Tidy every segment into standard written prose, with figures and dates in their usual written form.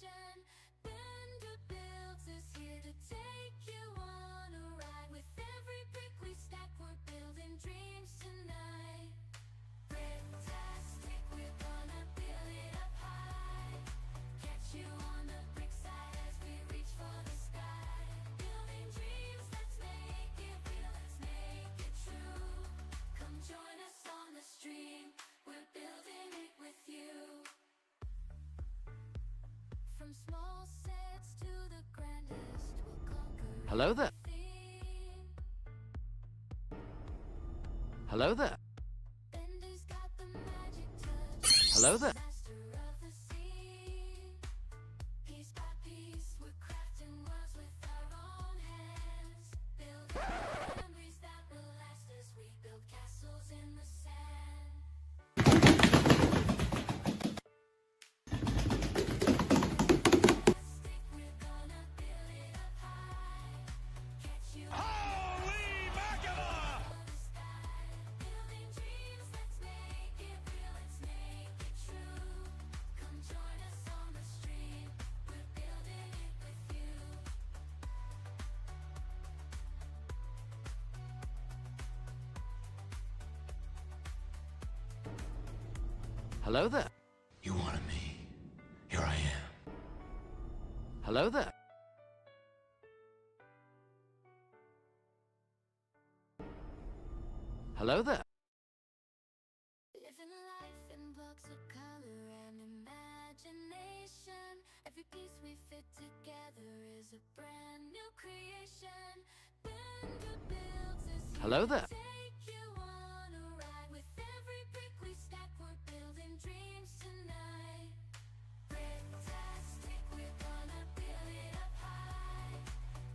Vanderbilt is here to take you on a ride. With every brick we stack, we're building dreams tonight. Bricktastic, we're gonna build it up high. Catch you on the brick side as we reach for the sky. Building dreams, let's make it real, let's make it true. Come join us on the stream, we're building it with you. From small sets to the grandest, we'll conquer. Hello there. everything. Hello there. Bender's got the magic touch. Hello there. Master of the scene. Piece by piece, we're crafting worlds with our own hands. Building memories that will last as we build castles in the sand. We're gonna build it up high. Catch you Holy mackerel! for the sky. Building dreams, let's make it real, let's make it true. Come join us on the stream, we're building it with you. Hello there. You wanted me. Here I am. Hello there. Hello there. Living life in blocks of color and imagination. Every piece we fit together is a brand new creation. Vanderbilt is here Hello to there. take you on a ride. With every brick we stack, we're building dreams tonight. Bricktastic, we're gonna build it up high.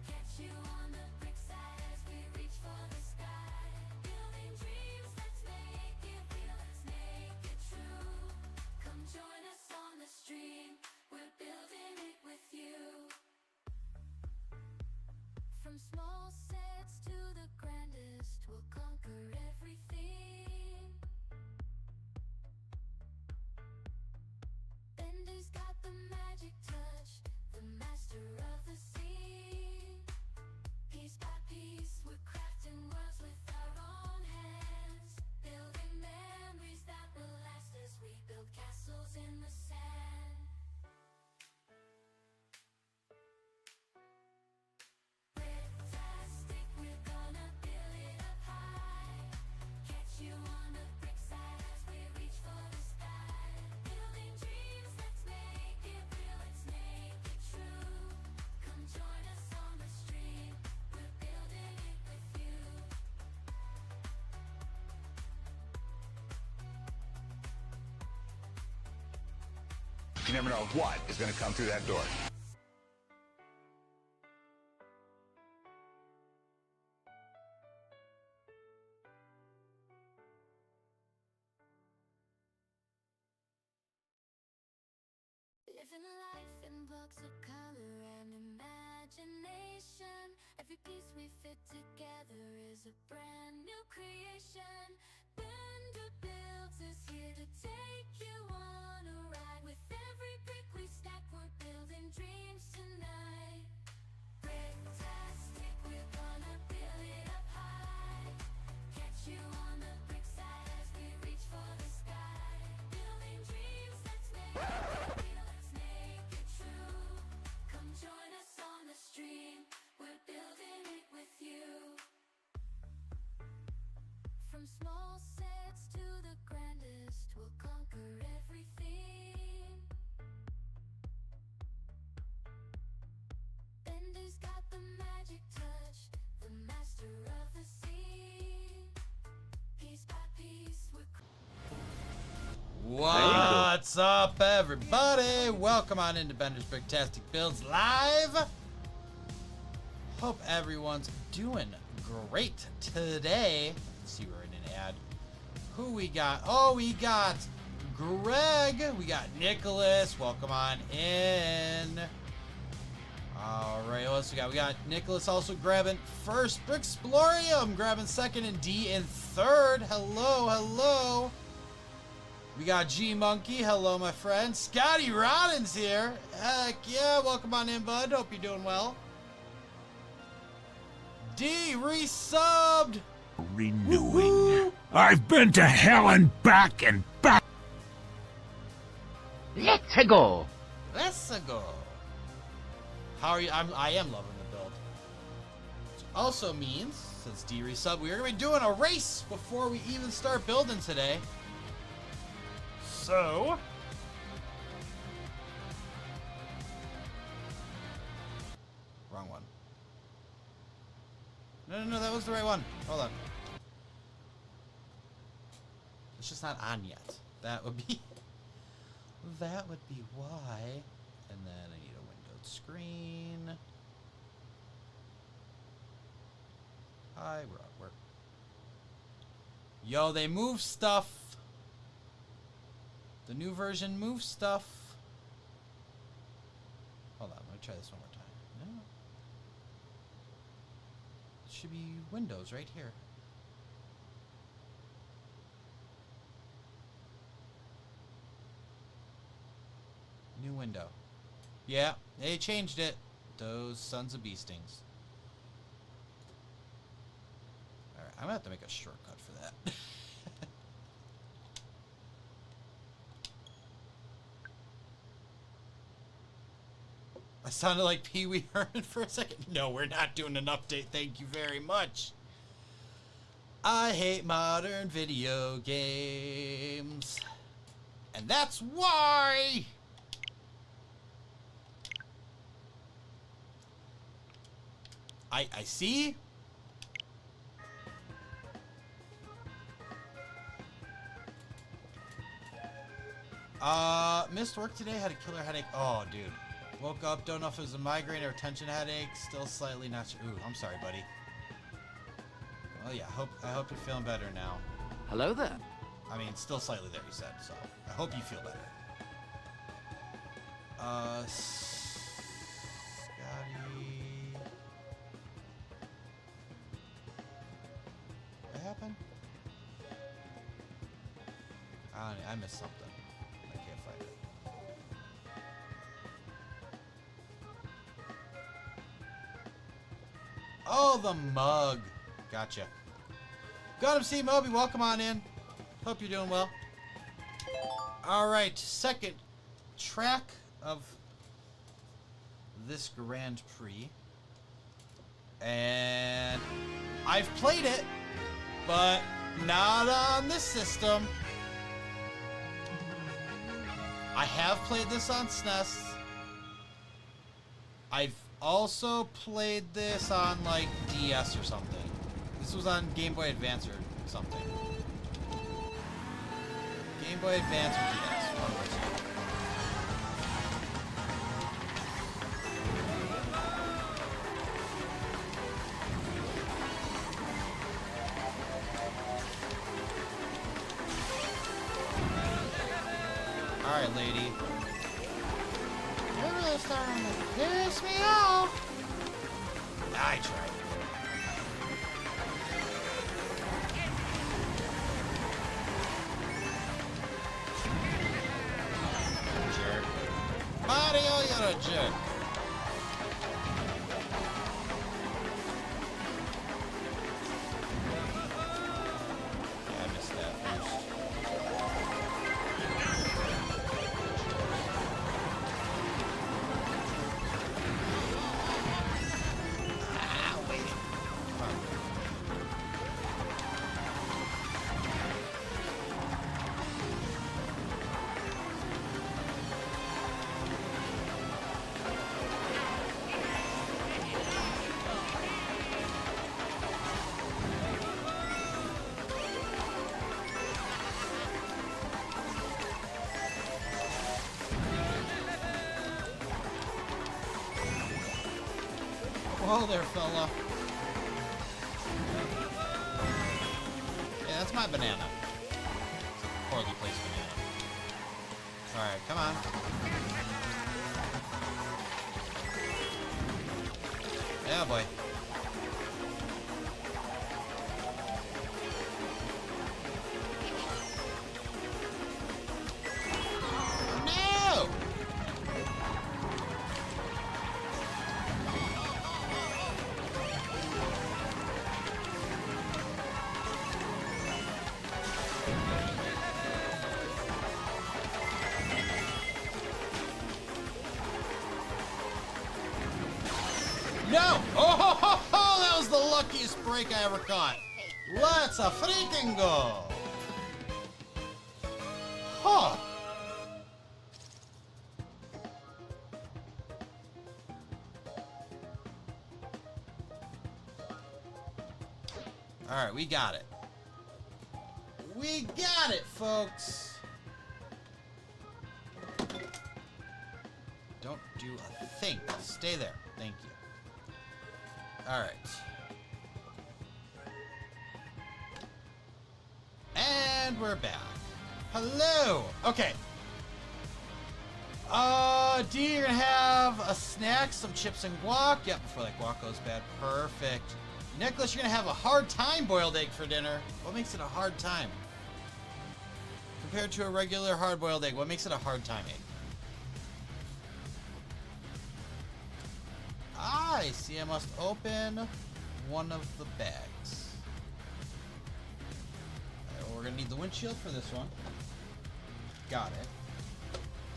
Catch you on the brick side as we reach for the sky. Building dreams, let's make it real, let's make it true. Come join us on the stream, we're building it with you. From small sets to the grandest, we'll conquer everything. Bender's got the magic touch, the master of the scene. Piece by piece, we're crafting worlds with our own hands. Building memories that will last as we build castles in the sand. Bricktastic, we're gonna build it up high. Catch you on the brick side as we reach for the sky. Building dreams, let's make it real, let's make it true. Come join us on the stream, we're building it with you. You never know what is going to come through that door. Living life in blocks of color and imagination. Every piece we fit together is a brand new creation. Vanderbilt is here to take you on a ride. With every brick we stack, we're building dreams tonight. Bricktastic, we're gonna build it up high. Catch you on the brick side as we reach for the sky. Building dreams, let's make it real, let's make it true. Come join us on the stream, we're building it with you. From small sets to the grandest, we'll conquer everything. Bender's got the magic touch, the master of the scene. Piece by piece, we're What's up, everybody? Welcome on into Bender's Bricktastic Builds Live. Hope everyone's doing great today. Let's see, we're in an ad. Who we got? Oh, we got Greg. We got Nicholas. Welcome on in. All right, what else we got? We got Nicholas also grabbing first. Brixplorium grabbing second, and D in third. Hello, hello. We got G Monkey. Hello, my friend. Scotty Rollins here. Heck yeah. Welcome on in, bud. Hope you're doing well. D resubbed. Renewing. Woo-hoo. I've been to hell and back and back. Let's go. Let's go. How are you? I am loving the build. Which also means, since D resubbed, we are going to be doing a race before we even start building today. So, wrong one. No, that was the right one. Hold on. It's just not on yet. That would be why. And then I need a windowed screen. Hi, we're Yo, they move stuff. The new version moves stuff. Hold on, let me try this one more time. No. It should be Windows right here. New window. Yeah, they changed it. Those sons of bee stings. Alright, I'm gonna have to make a shortcut for that. I sounded like Pee Wee Herman for a second. No, we're not doing an update. Thank you very much. I hate modern video games. And that's why. I see. Missed work today, had a killer headache. Oh, dude. Woke up, don't know if it was a migraine or a tension headache. Still slightly not sure. Ooh, I'm sorry, buddy. Well, yeah, I hope you're feeling better now. Hello there. I mean, still slightly there, you said, so I hope you feel better. Scotty. What happened? I missed something. I can't find it. Oh, the mug. Gotcha. Got him, C. Moby. Welcome on in. Hope you're doing well. Alright, second track of this Grand Prix. And I've played it, but not on this system. I have played this on SNES. I've also played this on like DS or something. This was on Game Boy Advance or something. Game Boy Advance or DS. One of those two. Alright, lady. You're really starting to piss me off. I tried. Jerk. Mario, you're a jerk. Yeah, I missed that first. Whoa there, fella. Yeah, that's my banana. It's a poorly placed banana. Alright, come on. Yeah, boy. No! Oh, that was the luckiest break I ever caught. Let's a freaking go. Huh. All right, we got it. We got it, folks. Don't do a thing. Stay there. Thank you. All right. And we're back. Hello. Okay. D, you're gonna have a snack, some chips and guac. Yep, before that guac goes bad. Perfect. Nicholas, you're gonna have a hard time boiled egg for dinner. What makes it a hard time? Compared to a regular hard-boiled egg, what makes it a hard time egg? I see. I must open one of the bags. We're gonna need the windshield for this one. Got it.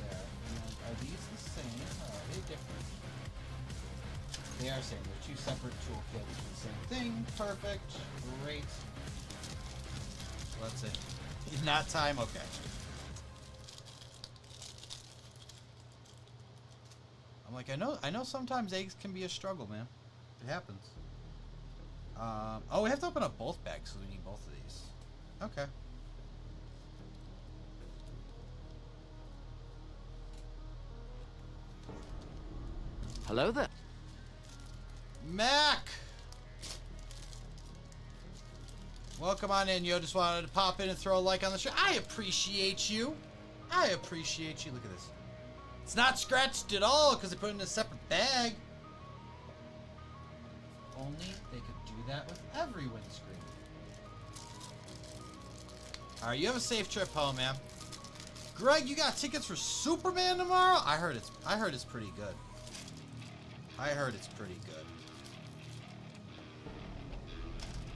There. And are these the same? Or are they different? They are same. They're two separate toolkits for the same thing. Perfect. Great. So that's it. Not time? Okay. I'm like, I know sometimes eggs can be a struggle, man. It happens. Oh, we have to open up both bags, so we need both of these. Okay. Hello there. Mac! Welcome on in, yo. Just wanted to pop in and throw a like on the show. I appreciate you. I appreciate you. Look at this. It's not scratched at all because they put it in a separate bag. If only they could do that with every windscreen. Alright, you have a safe trip home, man. Greg, you got tickets for Superman tomorrow? I heard it's pretty good. I heard it's pretty good.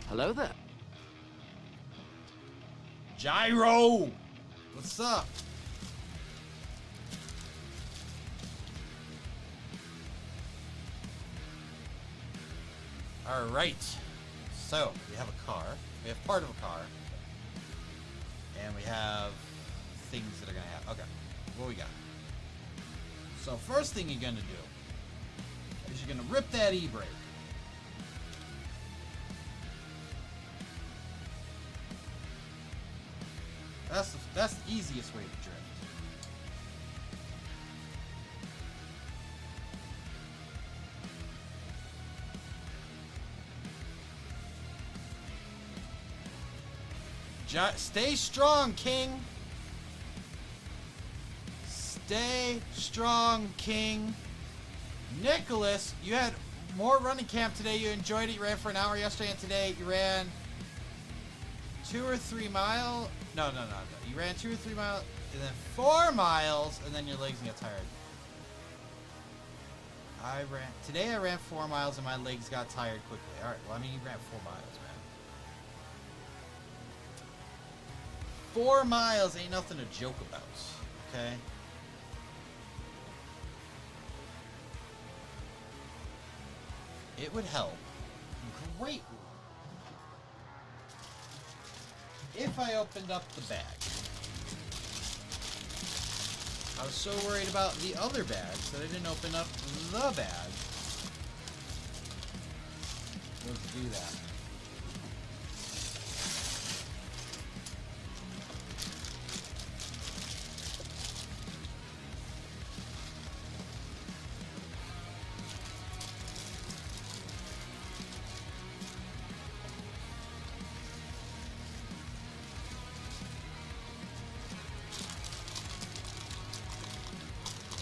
Hello there. Gyro! What's up? Alright. So, we have a car. We have part of a car. And we have things that are gonna happen. Okay. What we got? So, first thing you're gonna do is you're gonna rip that e-brake. That's the easiest way to drift. Stay strong, King. Stay strong, King. Nicholas, you had more running camp today. You enjoyed it. You ran for an hour yesterday, and today you ran 2 or 3 miles. No. You ran 2 or 3 miles, and then 4 miles, and then your legs get tired. Today I ran 4 miles, and my legs got tired quickly. All right. Well, I mean, you ran 4 miles, man. 4 miles ain't nothing to joke about. Okay. It would help greatly if I opened up the bag. I was so worried about the other bags that I didn't open up the bag. Let's do that.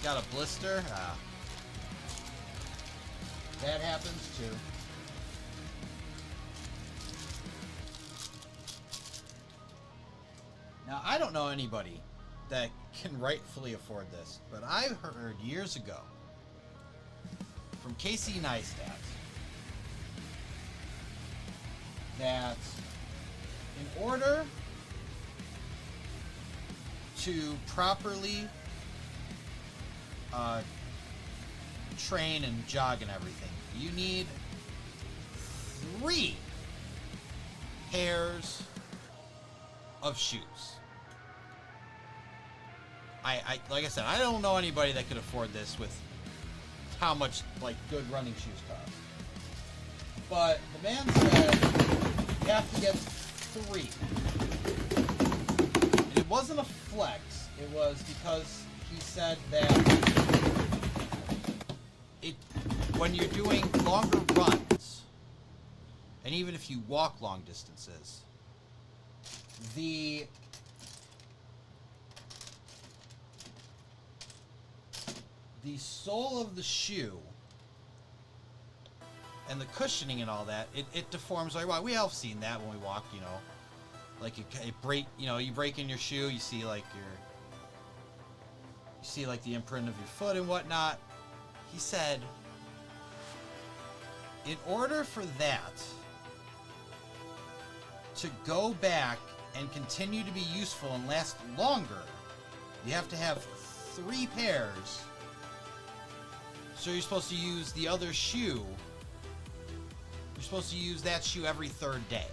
Got a blister? Ah. That happens too. Now, I don't know anybody that can rightfully afford this, but I heard years ago from Casey Neistat that in order to properly train and jog and everything, you need 3 pairs of shoes. I like I said, I don't know anybody that could afford this with how much like good running shoes cost. But the man said you have to get 3. And it wasn't a flex. It was because he said that when you're doing longer runs, and even if you walk long distances, the sole of the shoe and the cushioning and all that, it deforms. Like, well, we all have seen that when we walk, you know, like you break, you know, you break in your shoe, you see like the imprint of your foot and whatnot. He said, in order for that to go back and continue to be useful and last longer, you have to have 3 pairs. So you're supposed to use the other shoe. You're supposed to use that shoe every 3rd day.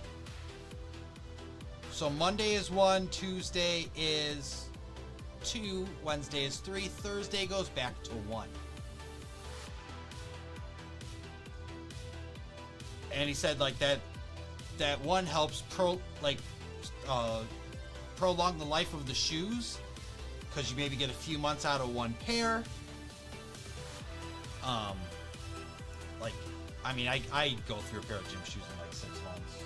So Monday is 1, Tuesday is 2, Wednesday is 3, Thursday goes back to 1. And he said like that one helps prolong the life of the shoes, because you maybe get a few months out of 1 pair. Like, I mean, I go through a pair of gym shoes in like 6 months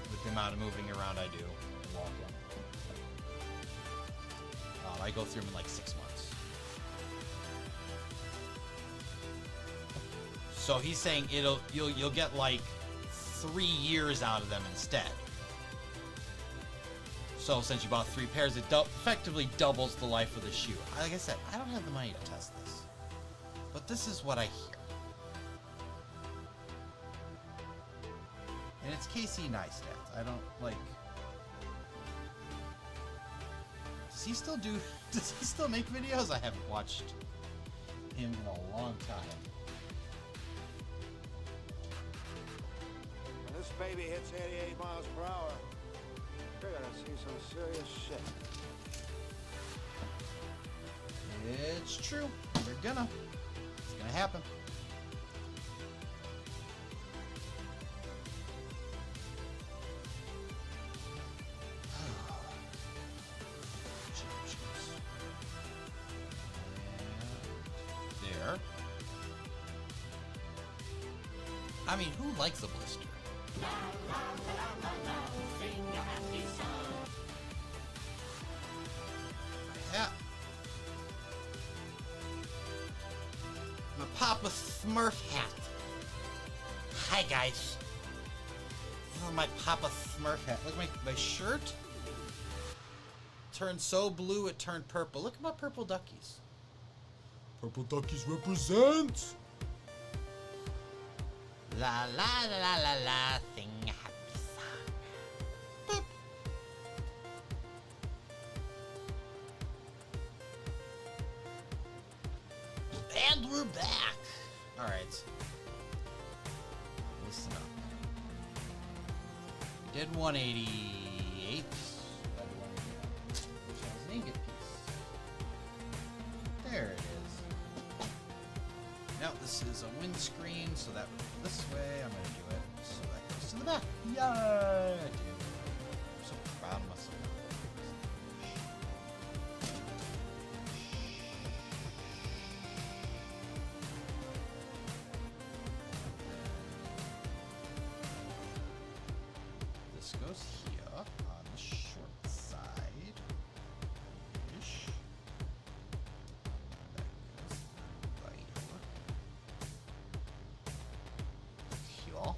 with the amount of moving around I do and walking. I go through them in like 6 months. So he's saying you'll get like 3 years out of them instead. So since you bought 3 pairs, it effectively doubles the life of the shoe. Like I said, I don't have the money to test this, but this is what I hear. And it's Casey Neistat. I don't like. Does he still make videos? I haven't watched him in a long time. When this baby hits 88 miles per hour, you're gonna see some serious shit. It's true. It's gonna happen. There. I mean, who likes a blister? Yeah. My Papa Smurf hat. Hi guys. This is my Papa Smurf hat. Look at my shirt. Turned so blue it turned purple. Look at my purple duckies. Purple duckies represent. La la la la la la, sing a happy song. Boop. And we're back. All right. Listen up. We did 188. Which has an ingot piece. There it is. Now this is a windscreen, so that would go this way. I'm gonna do it so that goes to the back. Yay! I'm so proud of myself. This goes here on the short side. Ish. That goes right over. Here.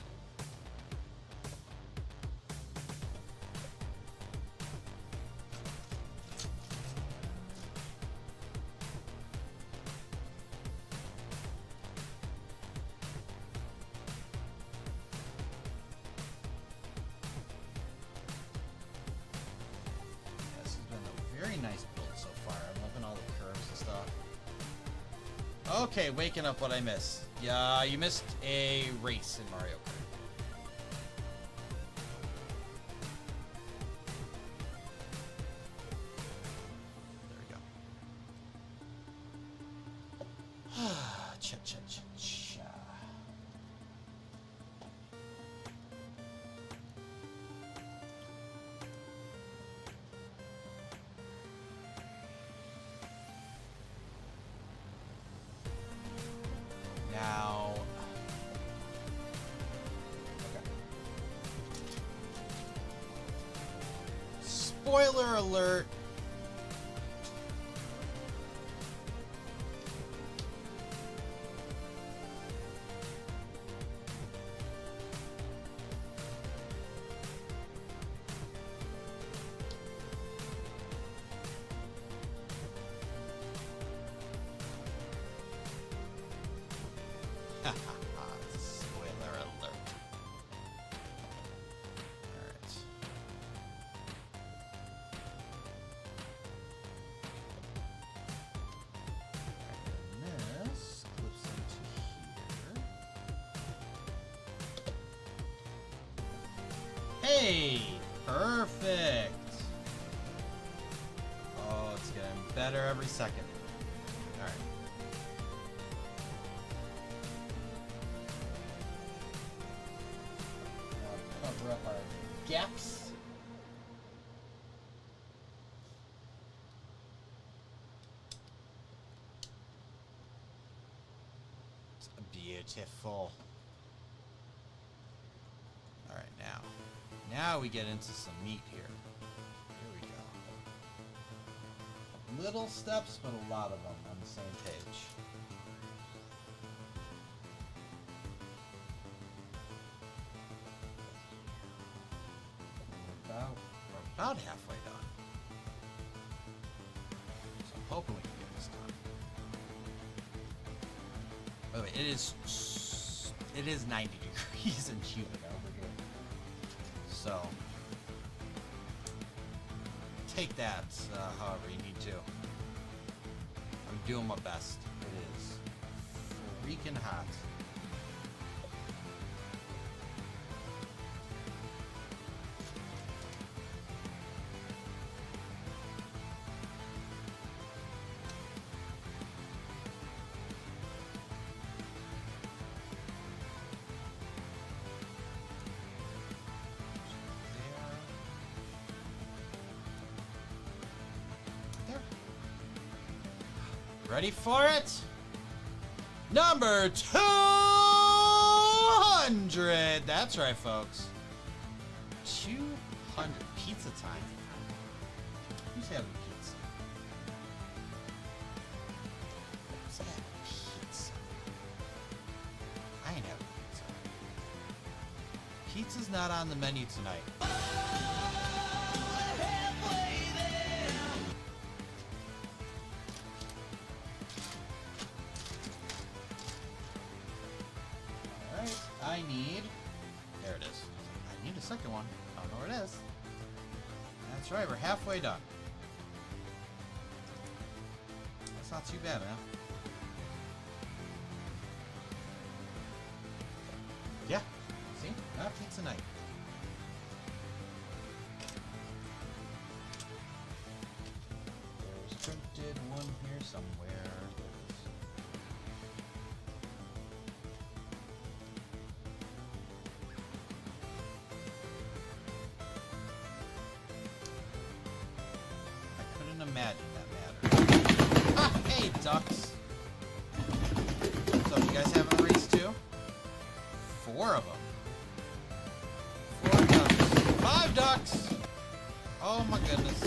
Okay, waking up what I missed. Yeah, you missed a race in Mario Kart. There we go. Cha cha cha cha. Now, okay. Spoiler alert. Spoiler alert. Alright. And this clips into here. Hey! Perfect! Oh, it's getting better every second. Alright. Cover up our gaps. It's beautiful. All right, now we get into some meat here. Here we go. Little steps, but a lot of them on the same page. We're about halfway done. So I'm hoping we can get this done. By the way, it is 90 degrees and humid over here. So take that however you need to. I'm doing my best. It is freaking hot. Ready for it? Number 200! That's right, folks. 200. Pizza time. Who's having pizza? Who's having pizza? I ain't having pizza. Pizza's not on the menu tonight. I need, there it is. I need a second one. I don't know where it is. That's right, we're halfway done. That's not too bad, man. Yeah, see? Not pizza night. There's printed one here somewhere. Imagine that matters. Ah, hey, ducks. So, you guys having a race too? 4 of them. 4 ducks. 5 ducks! Oh my goodness.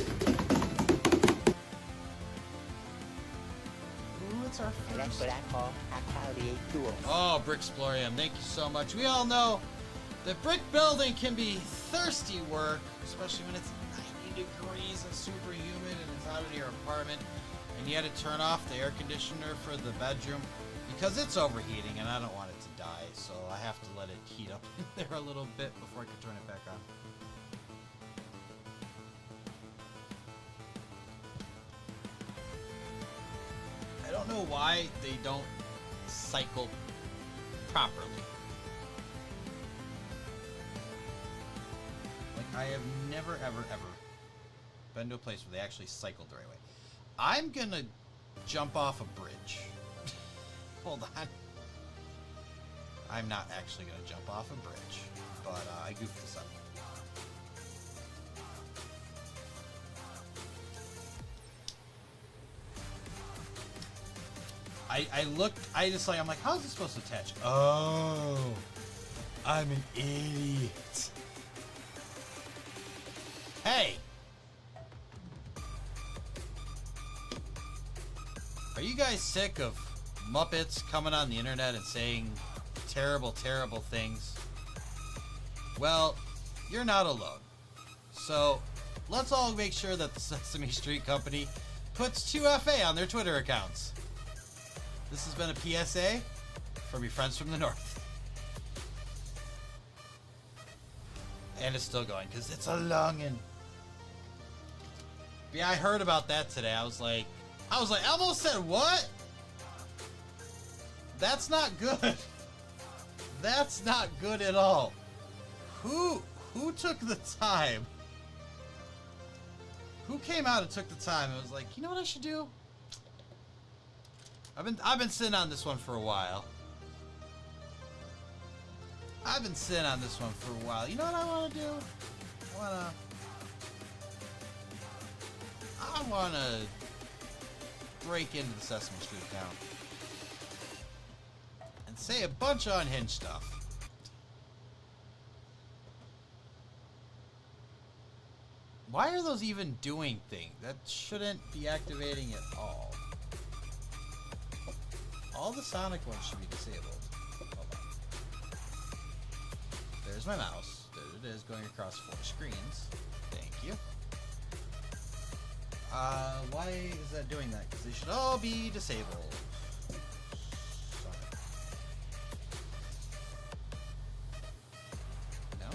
Ooh, it's our first. That's what I call a Cloudy duel. Oh, Brixplorium, thank you so much. We all know that brick building can be thirsty work, especially when it's 90 degrees and super humid and it's out of your apartment, and you had to turn off the air conditioner for the bedroom because it's overheating and I don't want it to die, so I have to let it heat up in there a little bit before I can turn it back on. I don't don't know why they don't cycle properly. Like, I have never, ever, ever been to a place where they actually cycled the right way. I'm gonna jump off a bridge. Hold on. I'm not actually gonna jump off a bridge, but I goofed this up. I looked, I'm like, how's this supposed to attach? Oh, I'm an idiot. Hey! Are you guys sick of Muppets coming on the internet and saying terrible, terrible things? Well, you're not alone. So, let's all make sure that the Sesame Street Company puts 2FA on their Twitter accounts. This has been a PSA from your friends from the north. And it's still going, because it's a longin'. Yeah, I heard about that today. I was like, I almost said what? That's not good. That's not good at all. Who took the time? Who came out and took the time and was like, you know what I should do? I've been sitting on this one for a while. You know what I want to do? I want to break into the Sesame Street account and say a bunch of unhinged stuff. Why are those even doing things? That shouldn't be activating at all. All the Sonic ones should be disabled. Hold on. There's my mouse. There it is, going across 4 screens. Thank you. Why is that doing that? Because they should all be disabled. No?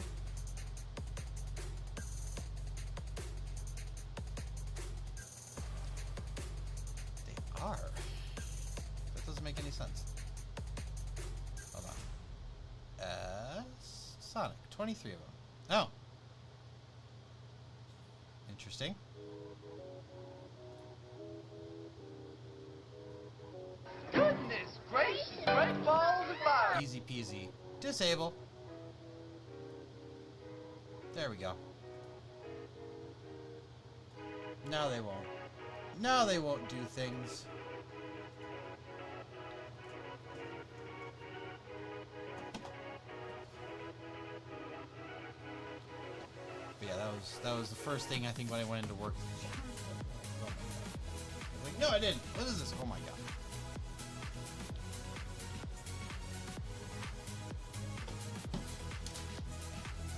They are. That doesn't make any sense. Hold on. Sonic. 23 of them. Oh. Interesting. Goodness gracious, great balls of fire! Easy peasy. Disable. There we go. No, they won't. No, they won't do things. But yeah, that was the first thing I think when I went into work. Like, no, I didn't. What is this? Oh my god.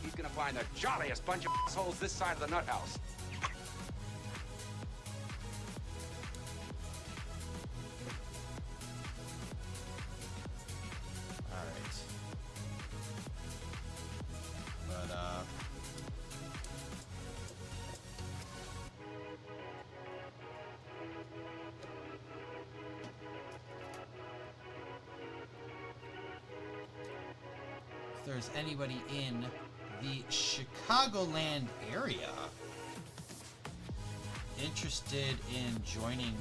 He's gonna find the jolliest bunch of assholes this side of the nut house. Alright. But, if there's anybody in the Chicagoland area interested in joining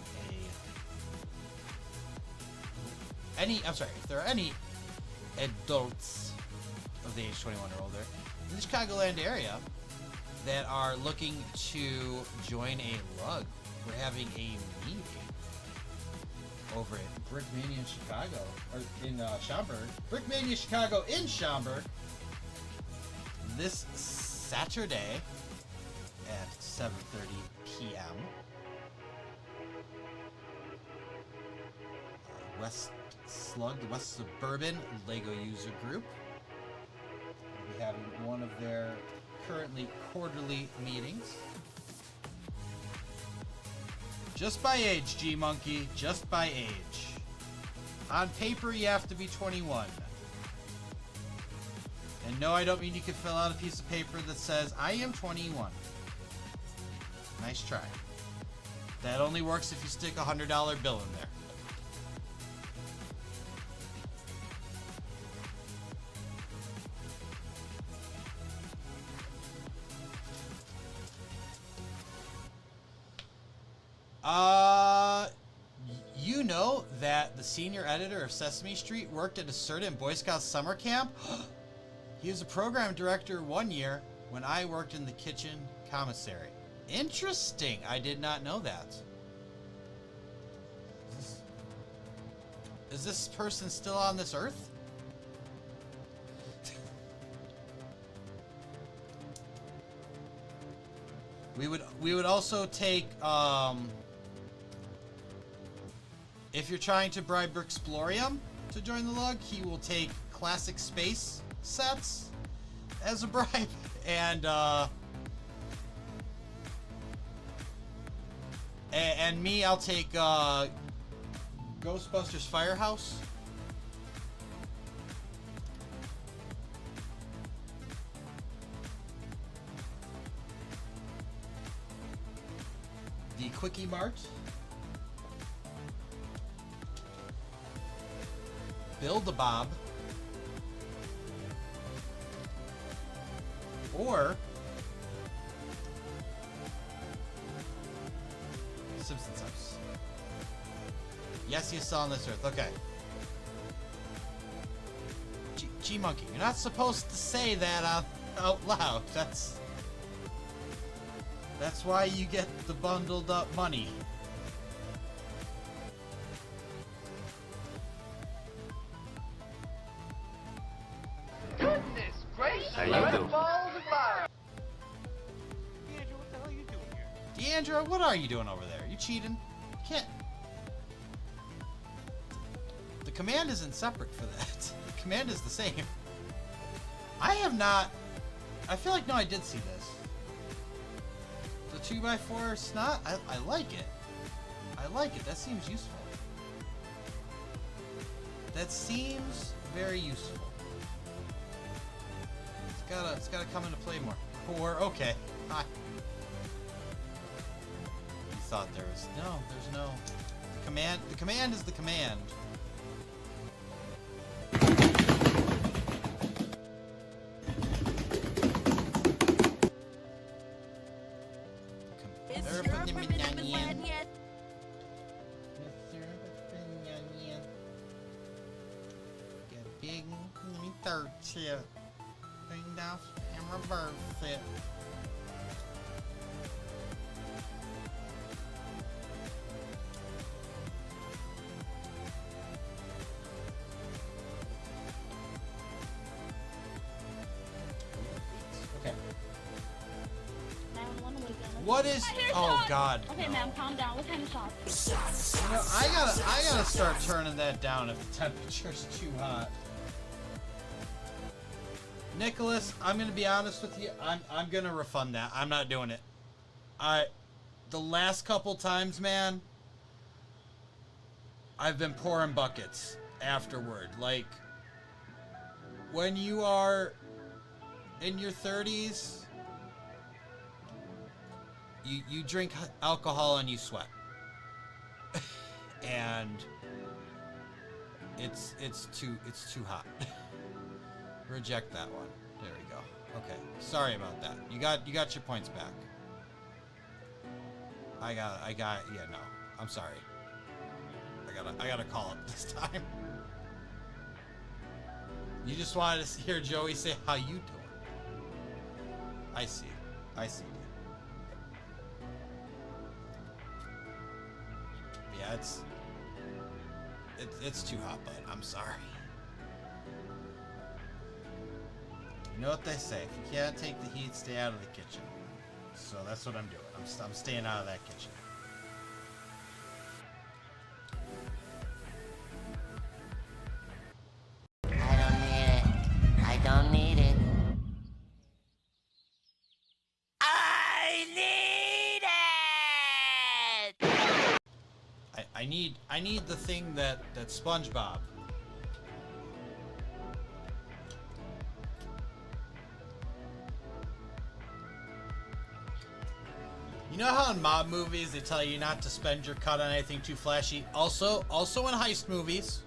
if there are any adults of the age 21 or older in the Chicagoland area that are looking to join a lug, we're having a meeting over at Brickmania in Chicago, or in Schaumburg. Brickmania Chicago in Schaumburg this Saturday at 7:30 p.m. West Slug, the West Suburban LEGO user group, will be having one of their currently quarterly meetings. Just by age, G-Monkey, just by age. On paper, you have to be 21. And no, I don't mean you can fill out a piece of paper that says, I am 21. Nice try. That only works if you stick a $100 bill in there. You know that the senior editor of Sesame Street worked at a certain Boy Scout summer camp? He was a program director one year when I worked in the kitchen commissary. Interesting. I did not know that. Is this person still on this earth? We would also take if you're trying to bribe Brixplorium to join the lug, he will take classic space sets as a bribe, and me, I'll take Ghostbusters Firehouse. The Quickie Mart. Build-A-Bob. Or Simpsons House. Yes, he's still on this earth. Okay. G-Monkey, you're not supposed to say that out loud. That's why you get the bundled up money. Goodness gracious! How you doing? Balls of fire! D'Angelo, what the hell are you doing here? D'Angelo, what are you doing over there? You cheating? You can't. The command isn't separate for that. The command is the same. I have not. I feel like, no, I did see this. The 2x4 snot? I like it. I like it. That seems useful. That seems very useful. It's gotta come into play more. Okay. Hi. You thought there was there's no. The command is the command. Big mini third chair. Bring down and reverse it. Okay. What is? Oh God. Okay, no. ma'am, calm down. What kind of shots? You know, I gotta start turning that down if the temperature's too hot. Nicholas, I'm gonna be honest with you. I'm gonna refund that. I'm not doing it. The last couple times, man, I've been pouring buckets afterward. Like, when you are in your 30s, you drink alcohol and you sweat. And it's too hot. Reject that one. There we go. Okay. Sorry about that. You got your points back. I got yeah, no. I'm sorry. I gotta call it this time. You just wanted to hear Joey say how you doing. I see. Yeah, it's too hot, bud. I'm sorry. You know what they say, if you can't take the heat, stay out of the kitchen. So that's what I'm doing. I'm staying out of that kitchen. I don't need it. I need the thing that SpongeBob. You know how in mob movies they tell you not to spend your cut on anything too flashy? Also in heist movies.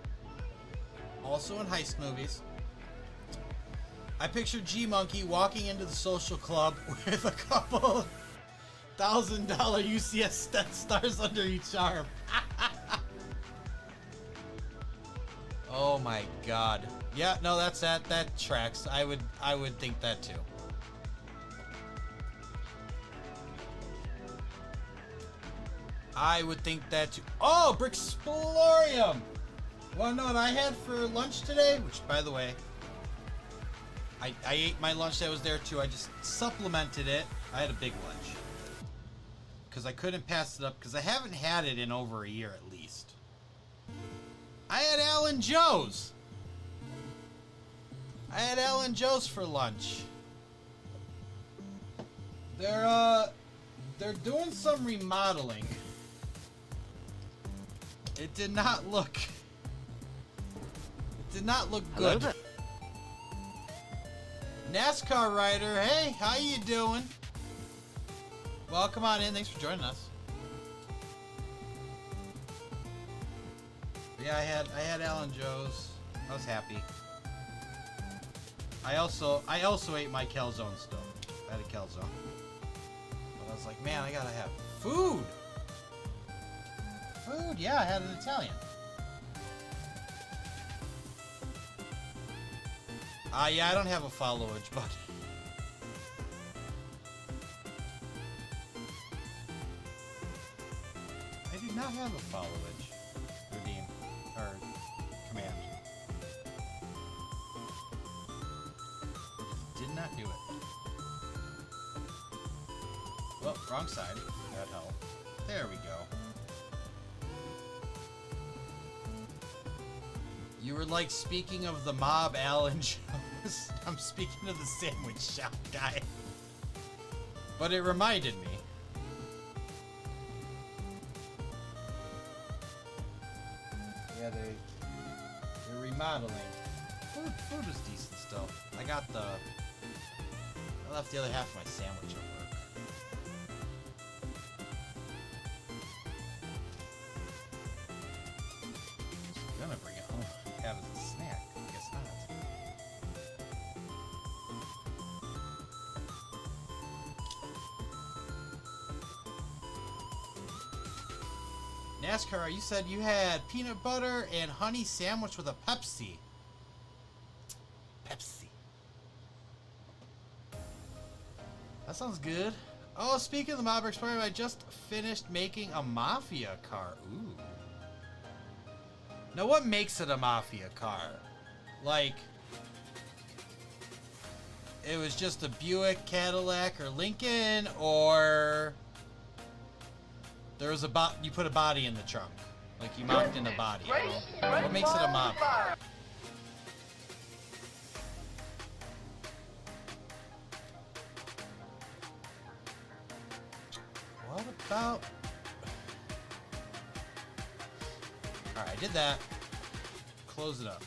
I picture G-Monkey walking into the social club with a couple $1,000 UCS Death Stars under each arm. Oh my god. Yeah, no, that's that. That tracks. I would think that too. I would think that too. Oh, Brixplorium! Wanna know what I had for lunch today? Which, by the way, I ate my lunch that was there too. I just supplemented it. I had a big lunch. Because I couldn't pass it up, because I haven't had it in over a year at least. I had Alan Joe's. I had Alan Joe's for lunch. They're doing some remodeling. It did not look Hello good. there. NASCAR rider, hey, how you doing? Welcome on in. Thanks for joining us. Yeah, I had Alan Joe's. I was happy. I also ate my calzone still. I had a calzone. But I was like, man, I gotta have food. Food, yeah, I had an Italian. Yeah, I don't have a followage, but I do not have a followage. Redeem. Or command. Did not do it. Well, wrong side. That helped. There we go. You were like speaking of the mob, Alan Jones. I'm speaking of the sandwich shop guy. But it reminded me. Yeah, they're remodeling. Food was decent still. I left the other half of my sandwich at work. I was gonna bring it home, have as a snack. I guess not. NASCAR, you said you had peanut butter and honey sandwich with a Pepsi. Pepsi. That sounds good. Oh, speaking of the Mob Explorer, I just finished making a Mafia car. Ooh. Now, what makes it a Mafia car? Like, it was just a Buick, Cadillac, or Lincoln, or there was you put a body in the trunk. Like, you mounted in a body. You know? What makes it a mob car? What about... Alright, I did that. Close it up.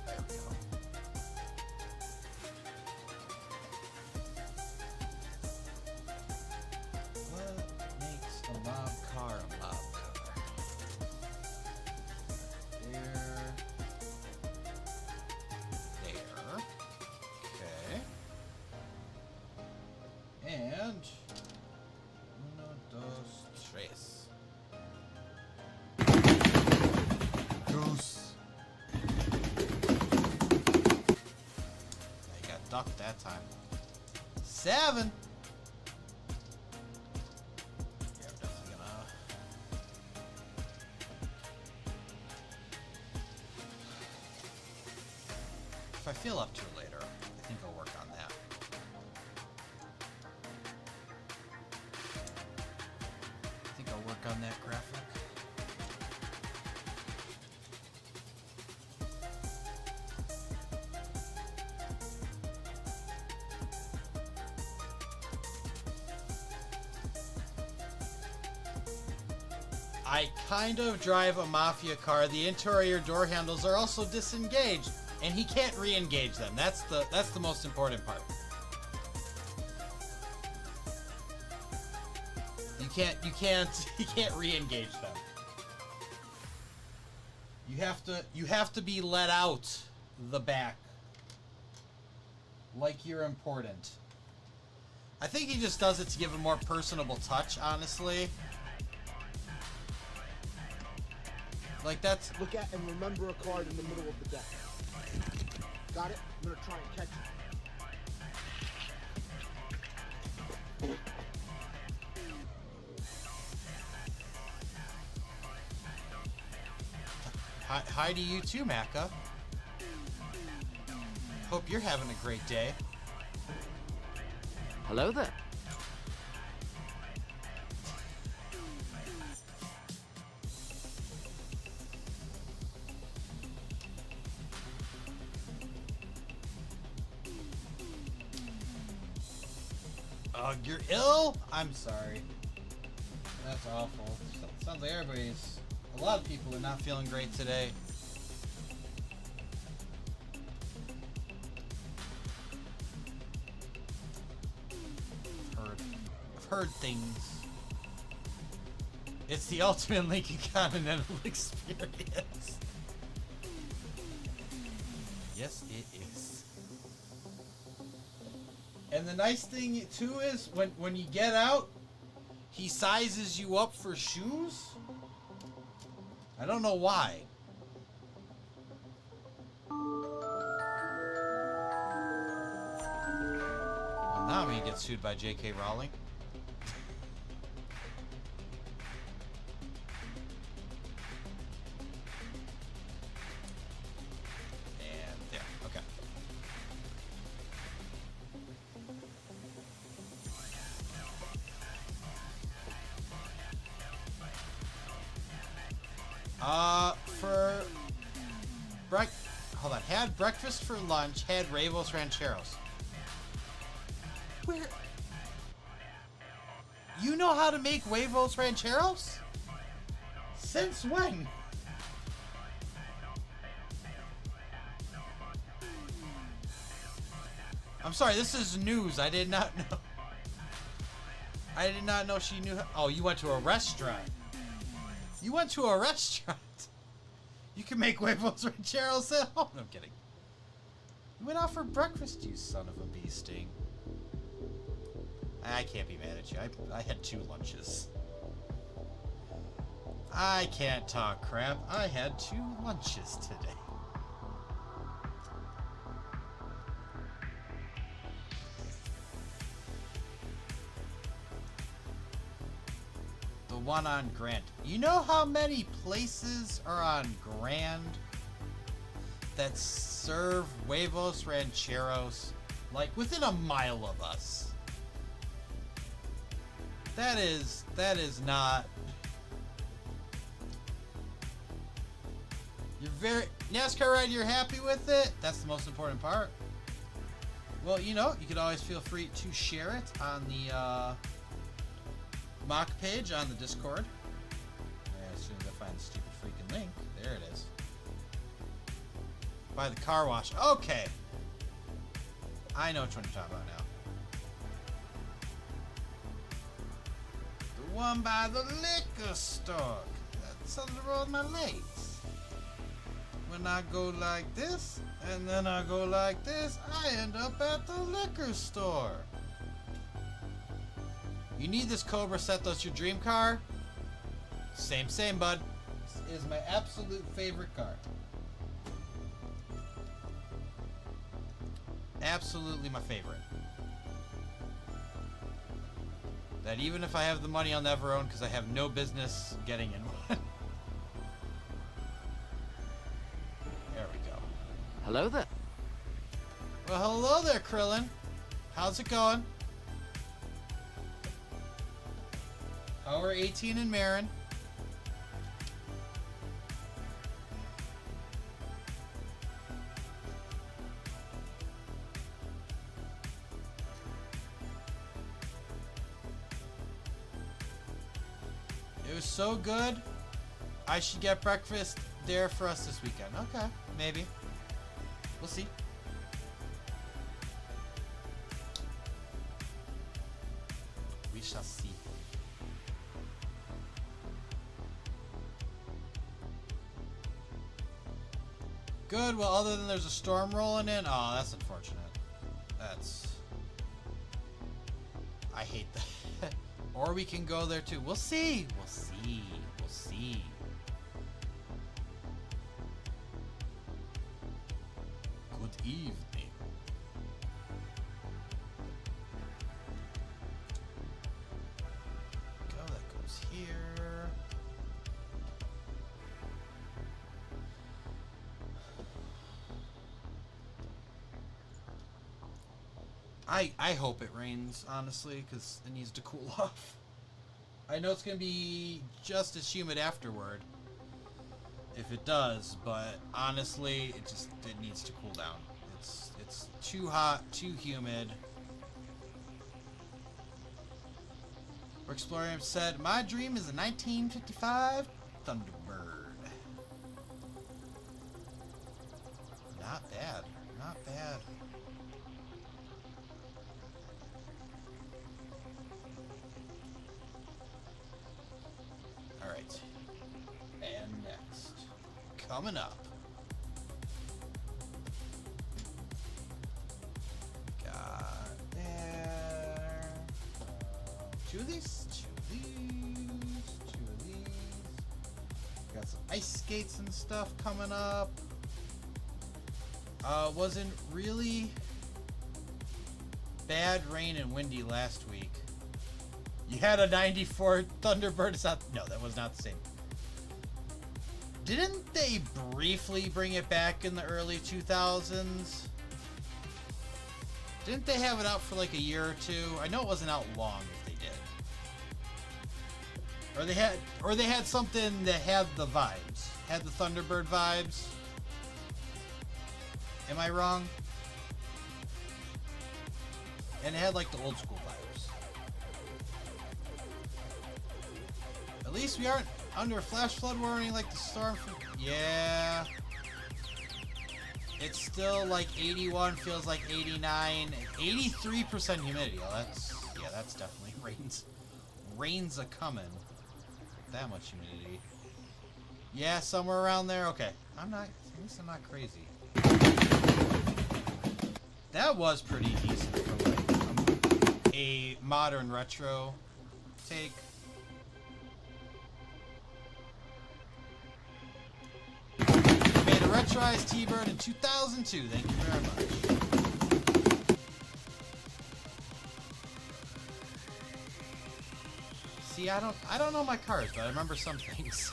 There we go. What makes a mob car a mob car? There. And uno, dos, tres. Goose. I got ducked that time. 7. Yeah, I'm definitely gonna. If I feel up to it later, I think I'll work on that. I'll work on that graphic. I kind of drive a Mafia car. The interior door handles are also disengaged, and he can't re-engage them. That's the most important part. You can't re-engage them. You have to be let out the back. Like you're important. I think he just does it to give a more personable touch, honestly. Like that's... Look at and remember a card in the middle of the deck. Got it? I'm gonna try and catch it. Hi to you too, Maka. Hope you're having a great day. Hello there. You're ill? I'm sorry. That's awful. Sounds like everybody's... A lot of people are not feeling great today. I've heard things. It's the ultimate Lincoln Continental experience. Yes, it is. And the nice thing too is when you get out, he sizes you up for shoes. I don't know why. Well, now I'm gonna get sued by J.K. Rowling. And there, okay. For hold on. Had breakfast for lunch. Had Huevos Rancheros. Where? You know how to make Huevos Rancheros? Since when? I'm sorry. This is news. I did not know. I did not know she knew. Oh, you went to a restaurant. You went to a restaurant. You can make Huevos Rancheros at home. No, I'm kidding. You went out for breakfast, you son of a bee sting. I can't be mad at you. I had 2 lunches. I can't talk crap. I had 2 lunches today. The one on Grand. You know how many places are on Grand that serve Huevos Rancheros like within a mile of us? That is not. You're very NASCAR ride. You're happy with it. That's the most important part. Well, you know, you could always feel free to share it on the mock page on the Discord. As soon as I find the stupid freaking link, there it is. By the car wash. Okay. I know which one you're talking about now. The one by the liquor store. That's on the road of my legs. When I go like this, and then I go like this, I end up at the liquor store. You need this Cobra set, that's your dream car? Same, bud. This is my absolute favorite car. Absolutely my favorite. That even if I have the money, I'll never own because I have no business getting in one. There we go. Hello there. Well, hello there, Krillin. How's it going? How are 18 and Marin? It was so good. I should get breakfast there for us this weekend. Okay, maybe. We'll see. We shall see. Good. Well, other than there's a storm rolling in. Oh, that's unfortunate. I hate that. Or we can go there too. We'll see. We'll see. We'll see. Good evening. Go. That goes here. I hope it rains, honestly, because it needs to cool off. I know it's going to be just as humid afterward, if it does, but honestly, it needs to cool down. It's too hot, too humid. Explorer said, my dream is a 1955 Thunderbird. Not bad, not bad. Alright. And next. Coming up. Got there. Two of these. Two of these. Two of these. Got some ice skates and stuff coming up. Wasn't really bad rain and windy last week. You had a 94 Thunderbird. It's not, no, that was not the same. Didn't they briefly bring it back in the early 2000s? Didn't they have it out for like a year or two? I know it wasn't out long if they did. Or they had something that had the vibes. Had the Thunderbird vibes. Am I wrong? And it had like the old school vibes. At least we aren't under a flash flood warning like the storm from... Yeah. It's still like 81, feels like 89, 83% humidity. Oh, that's definitely rain's a coming. That much humidity. Yeah, somewhere around there. Okay. At least I'm not crazy. That was pretty decent for like a modern retro take. Made a retroized T-Bird in 2002. Thank you very much. See, I don't know my cars, but I remember some things.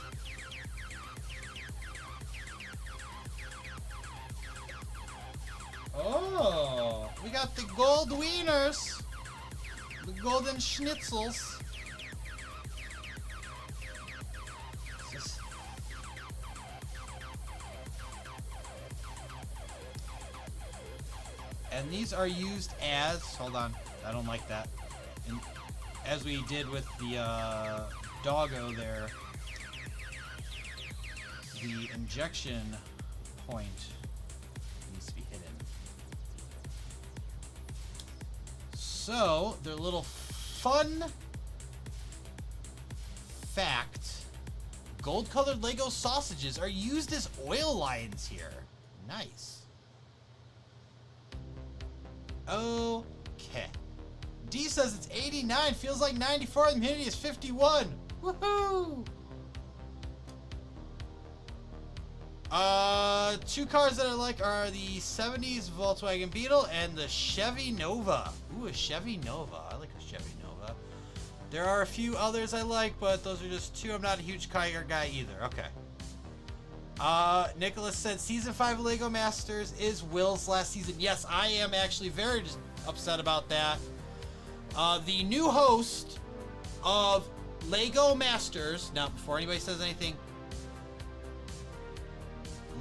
Oh, we got the gold wieners, the golden schnitzels. And these are used as, hold on, I don't like that. And as we did with the doggo there, the injection point needs to be hidden. So, their little fun fact, gold-colored Lego sausages are used as oil lines here. Nice. Okay. D says it's 89, feels like 94, and the humidity is 51. Woohoo! Two cars that I like are the 70s Volkswagen Beetle and the Chevy Nova. Ooh, a Chevy Nova. I like a Chevy Nova. There are a few others I like, but those are just two. I'm not a huge car guy either. Okay. Nicholas said season 5 of LEGO Masters is Will's last season. Yes, I am actually very upset about that. The new host of LEGO Masters, now before anybody says anything,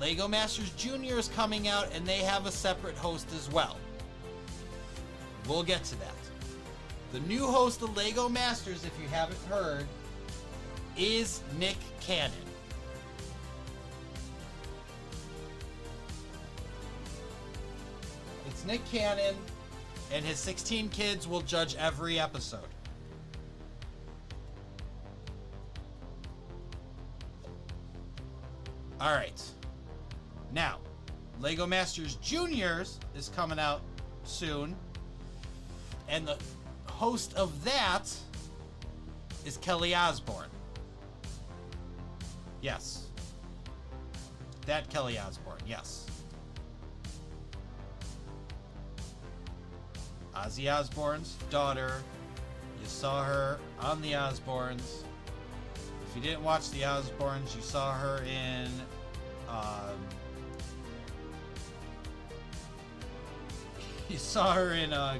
LEGO Masters Junior is coming out and they have a separate host as well. We'll get to that. The new host of LEGO Masters, if you haven't heard, is Nick Cannon. It's Nick Cannon, and his 16 kids will judge every episode. Alright. Now, Lego Masters Juniors is coming out soon. And the host of that is Kelly Osbourne. Yes. That Kelly Osbourne, yes. Ozzy Osbourne's daughter. You saw her on the Osbournes. If you didn't watch the Osbournes, you saw her in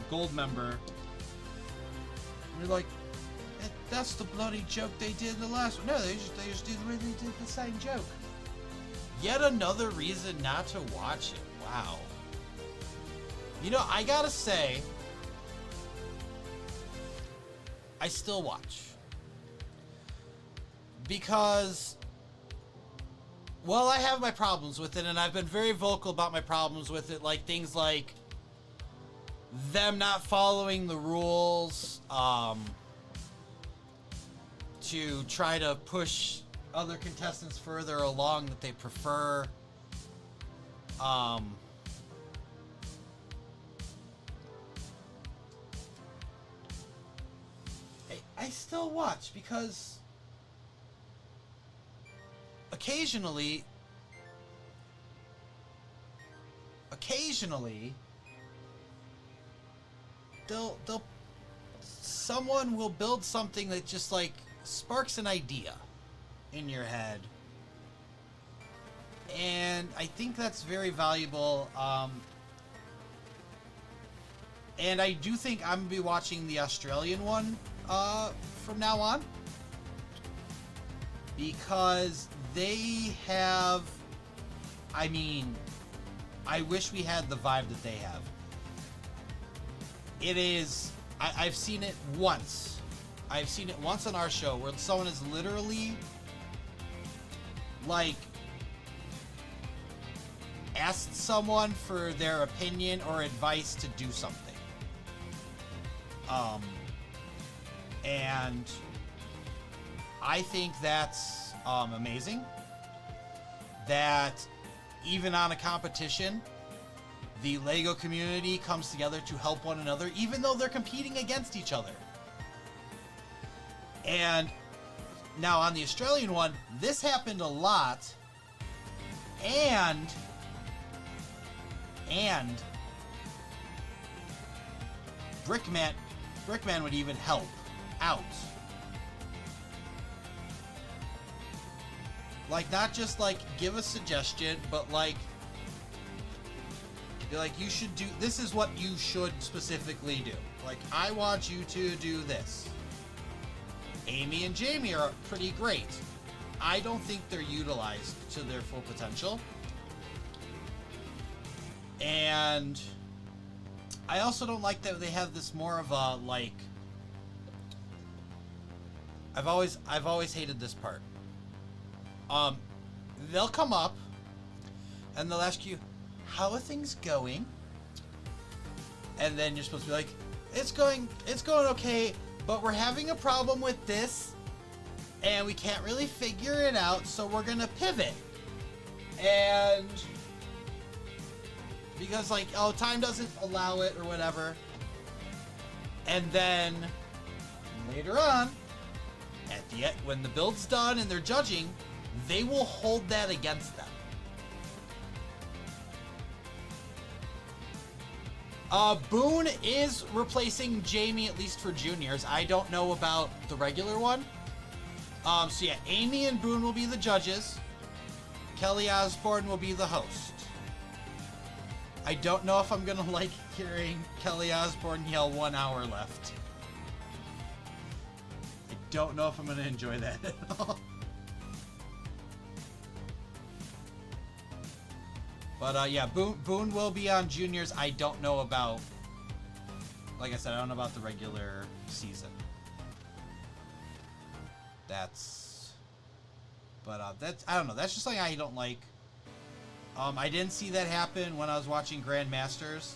Goldmember. And you're like, that's the bloody joke they did in the last one. No, they just did the way they did the same joke. Yet another reason not to watch it. Wow. You know, I gotta say, I still watch. Because, well, I have my problems with it, and I've been very vocal about my problems with it, like things like them not following the rules, to try to push other contestants further along that they prefer. I still watch because occasionally someone will build something that just like sparks an idea in your head, and I think that's very valuable. And I do think I'm gonna be watching the Australian one from now on, because they have, I mean, I wish we had the vibe that they have. It is, I've seen it once. I've seen it once on our show where someone is literally like asked someone for their opinion or advice to do something. And I think that's amazing. That even on a competition, the LEGO community comes together to help one another, even though they're competing against each other. And now on the Australian one, this happened a lot, and Brickman would even help out. Like, not just like give a suggestion, but like be like, you should do, this is what you should specifically do. Like, I want you to do this. Amy and Jamie are pretty great. I don't think they're utilized to their full potential. And I also don't like that they have this more of a, like, I've always hated this part. They'll come up and they'll ask you, how are things going? And then you're supposed to be like, it's going okay, but we're having a problem with this and we can't really figure it out, so we're gonna pivot. And because, like, oh, time doesn't allow it or whatever. And then later on, at the end, when the build's done and they're judging, they will hold that against them. Boone is replacing Jamie, at least for juniors. I don't know about the regular one. So yeah, Amy and Boone will be the judges. Kelly Osbourne will be the host. I don't know if I'm gonna like hearing Kelly Osbourne yell 1 hour left. I don't know if I'm gonna enjoy that at all. But yeah, Boone will be on juniors. I don't know about, like I said, I don't know about the regular season. That's I don't know. That's just something I don't like. I didn't see that happen when I was watching Grandmasters,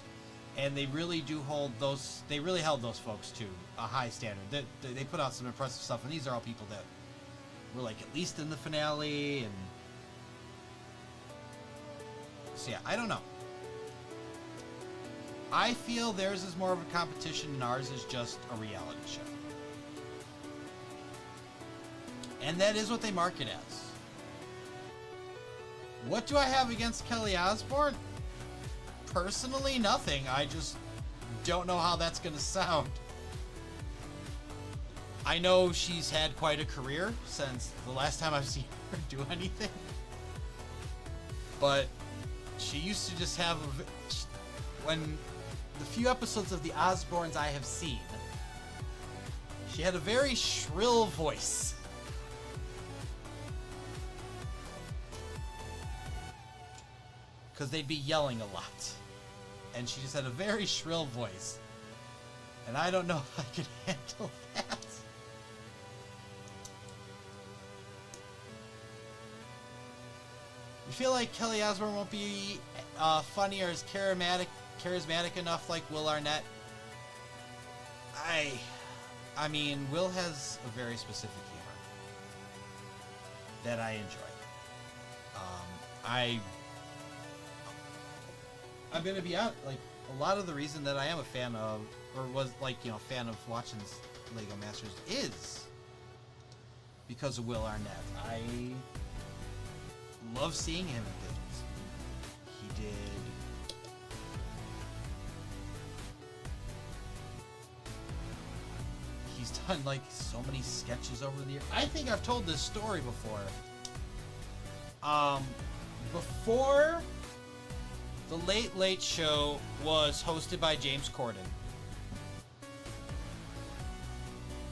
and they really do hold those. They really held those folks to a high standard. They put out some impressive stuff, and these are all people that were like at least in the finale, and So yeah, I don't know. I feel theirs is more of a competition and ours is just a reality show. And that is what they market as. What do I have against Kelly Osbourne? Personally, nothing. I just don't know how that's going to sound. I know she's had quite a career since the last time I've seen her do anything. But she used to just have when the few episodes of the Osbournes I have seen, she had a very shrill voice. Because they'd be yelling a lot. And she just had a very shrill voice. And I don't know if I could handle that. You feel like Kelly Osbourne won't be funny or as charismatic enough like Will Arnett? I mean, Will has a very specific humor that I enjoy. I'm gonna be out, like, a lot of the reason that I am a fan of, or was, like, you know, fan of watching this LEGO Masters is because of Will Arnett. I love seeing him in things. He did... He's done, like, so many sketches over the years. I think I've told this story before. Before the Late Late Show was hosted by James Corden,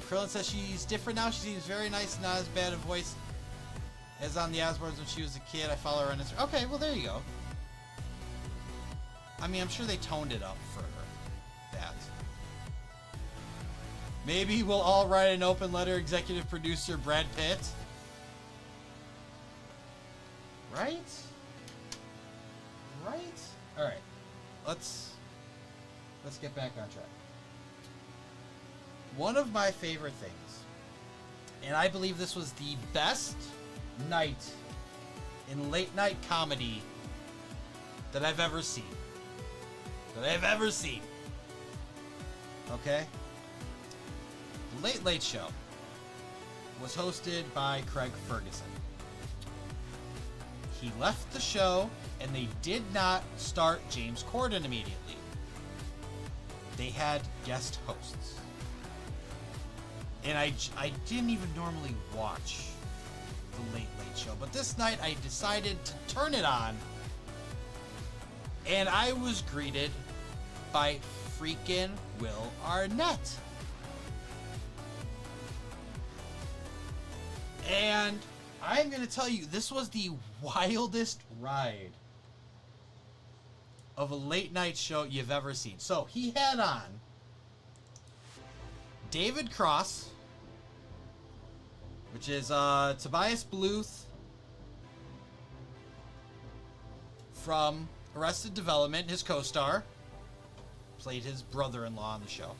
Krillin says she's different now. She seems very nice, not as bad a voice as on the Osbournes when she was a kid. I follow her on Instagram. Okay, well, there you go. I mean, I'm sure they toned it up for that. Maybe we'll all write an open letter, executive producer Brad Pitt. Right? Right? Alright. Let's get back on track. One of my favorite things, and I believe this was the best night in late night comedy that I've ever seen. Okay? The Late Late Show was hosted by Craig Ferguson. He left the show, and they did not start James Corden immediately. They had guest hosts. And I didn't even normally watch the Late Late Show, but this night I decided to turn it on, and I was greeted by freaking Will Arnett. And I'm going to tell you, this was the wildest ride of a late night show you've ever seen. So he had on David Cross, which is Tobias Bluth from Arrested Development, his co-star. Played his brother-in-law on the show.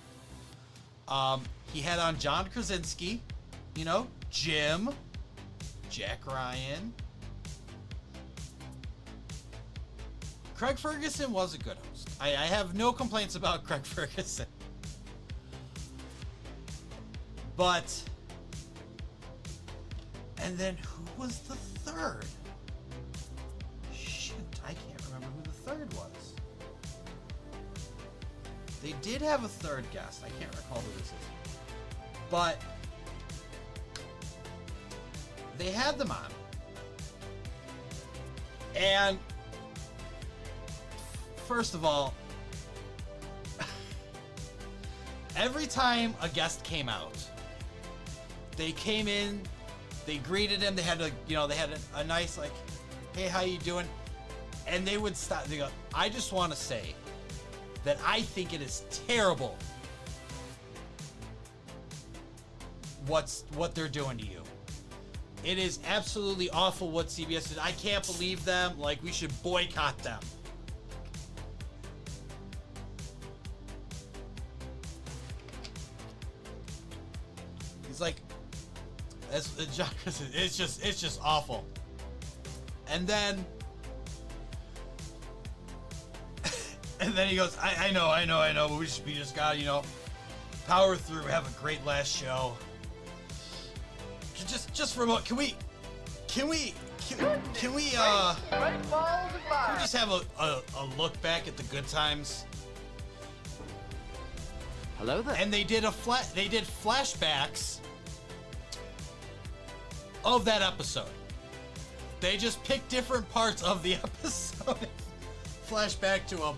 He had on John Krasinski, you know, Jim, Jack Ryan. Craig Ferguson was a good host. I have no complaints about Craig Ferguson. But, and then who was the third? Shoot, I can't remember who the third was. They did have a third guest. I can't recall who this is. But they had them on. And first of all, every time a guest came out, they came in, they greeted him, they had a nice, like, hey, how you doing? And they would stop, they go, I just want to say that I think it is terrible what they're doing to you. It is absolutely awful what CBS did. I can't believe them. Like, we should boycott them. He's like, it's just awful. And then And then he goes, I know, but we just gotta, you know, power through, have a great last show. Just for a moment, can we just have a look back at the good times? Hello there. And they did flashbacks of that episode. They just picked different parts of the episode, flashback to him.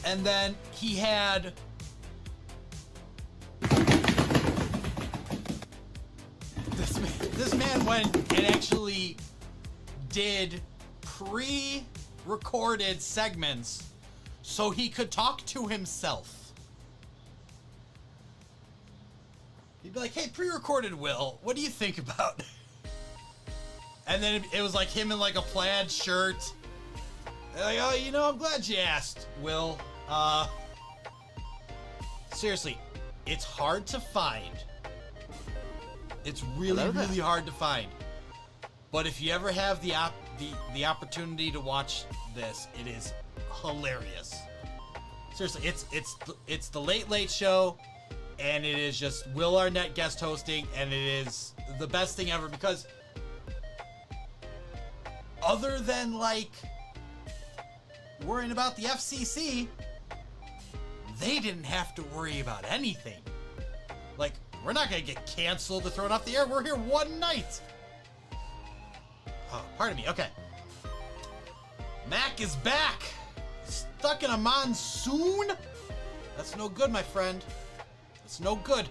And then he had this man went and actually did pre-recorded segments so he could talk to himself. He'd be like, hey, pre-recorded Will, what do you think about? And then it was like him in like a plaid shirt. Like, oh, you know, I'm glad you asked, Will. Seriously, it's hard to find. It's really, really hard to find. But if you ever have the opportunity to watch this, it is hilarious. Seriously, it's the Late Late Show, and it is just Will Arnett guest hosting, and it is the best thing ever because other than like worrying about the FCC, they didn't have to worry about anything. Like, we're not gonna get canceled or thrown off the air. We're here one night. Oh, pardon me. Okay. Mac is back. Stuck in a monsoon? That's no good, my friend. That's no good.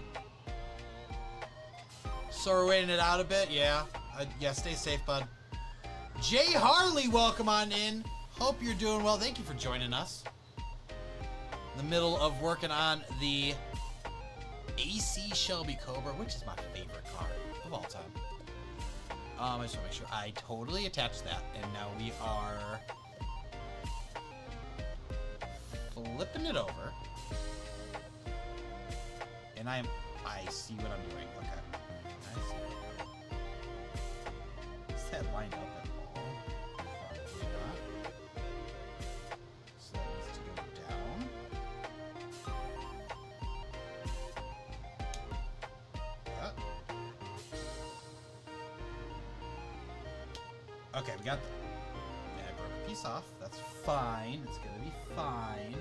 So we're waiting it out a bit. Yeah. Yeah, stay safe, bud. Jay Harley, welcome on in. Hope you're doing well. Thank you for joining us. In the middle of working on the AC Shelby Cobra, which is my favorite car of all time. I just want to make sure I totally attached that. And now we are flipping it over. And I see what I'm doing. Okay. I see. Is that lined up at all? Probably not. So that needs to go down. Okay, we got that. And I broke a piece off. That's fine. It's gonna be fine.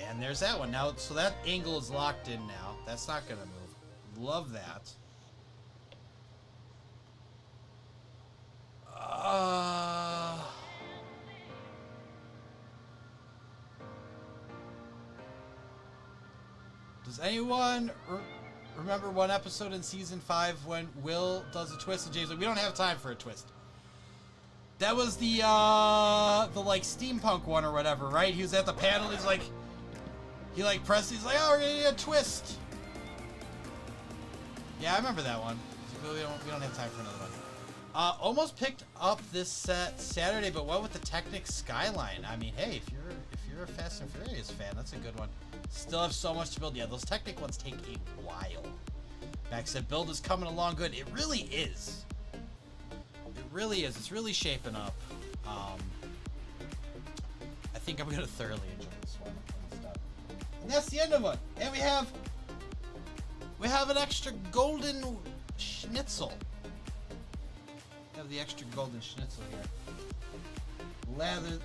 And there's that one. Now, so that angle is locked in now. That's not gonna move. Love that. Does anyone remember one episode in season 5 when Will does a twist and James like, we don't have time for a twist? That was the like steampunk one or whatever, right? He was at the panel. He's like, he like pressed. He's like, oh, we're gonna do a twist. Yeah, I remember that one. We don't have time for another one. Almost picked up this set Saturday, but went with the Technic Skyline. I mean, hey, if you're a Fast and Furious fan, that's a good one. Still have so much to build. Yeah, those Technic ones take a while. Max said, build is coming along good. It really is. It really is. It's really shaping up. I think I'm gonna thoroughly enjoy this one. And that's the end of it. And we have an extra golden schnitzel. We have the extra golden schnitzel here.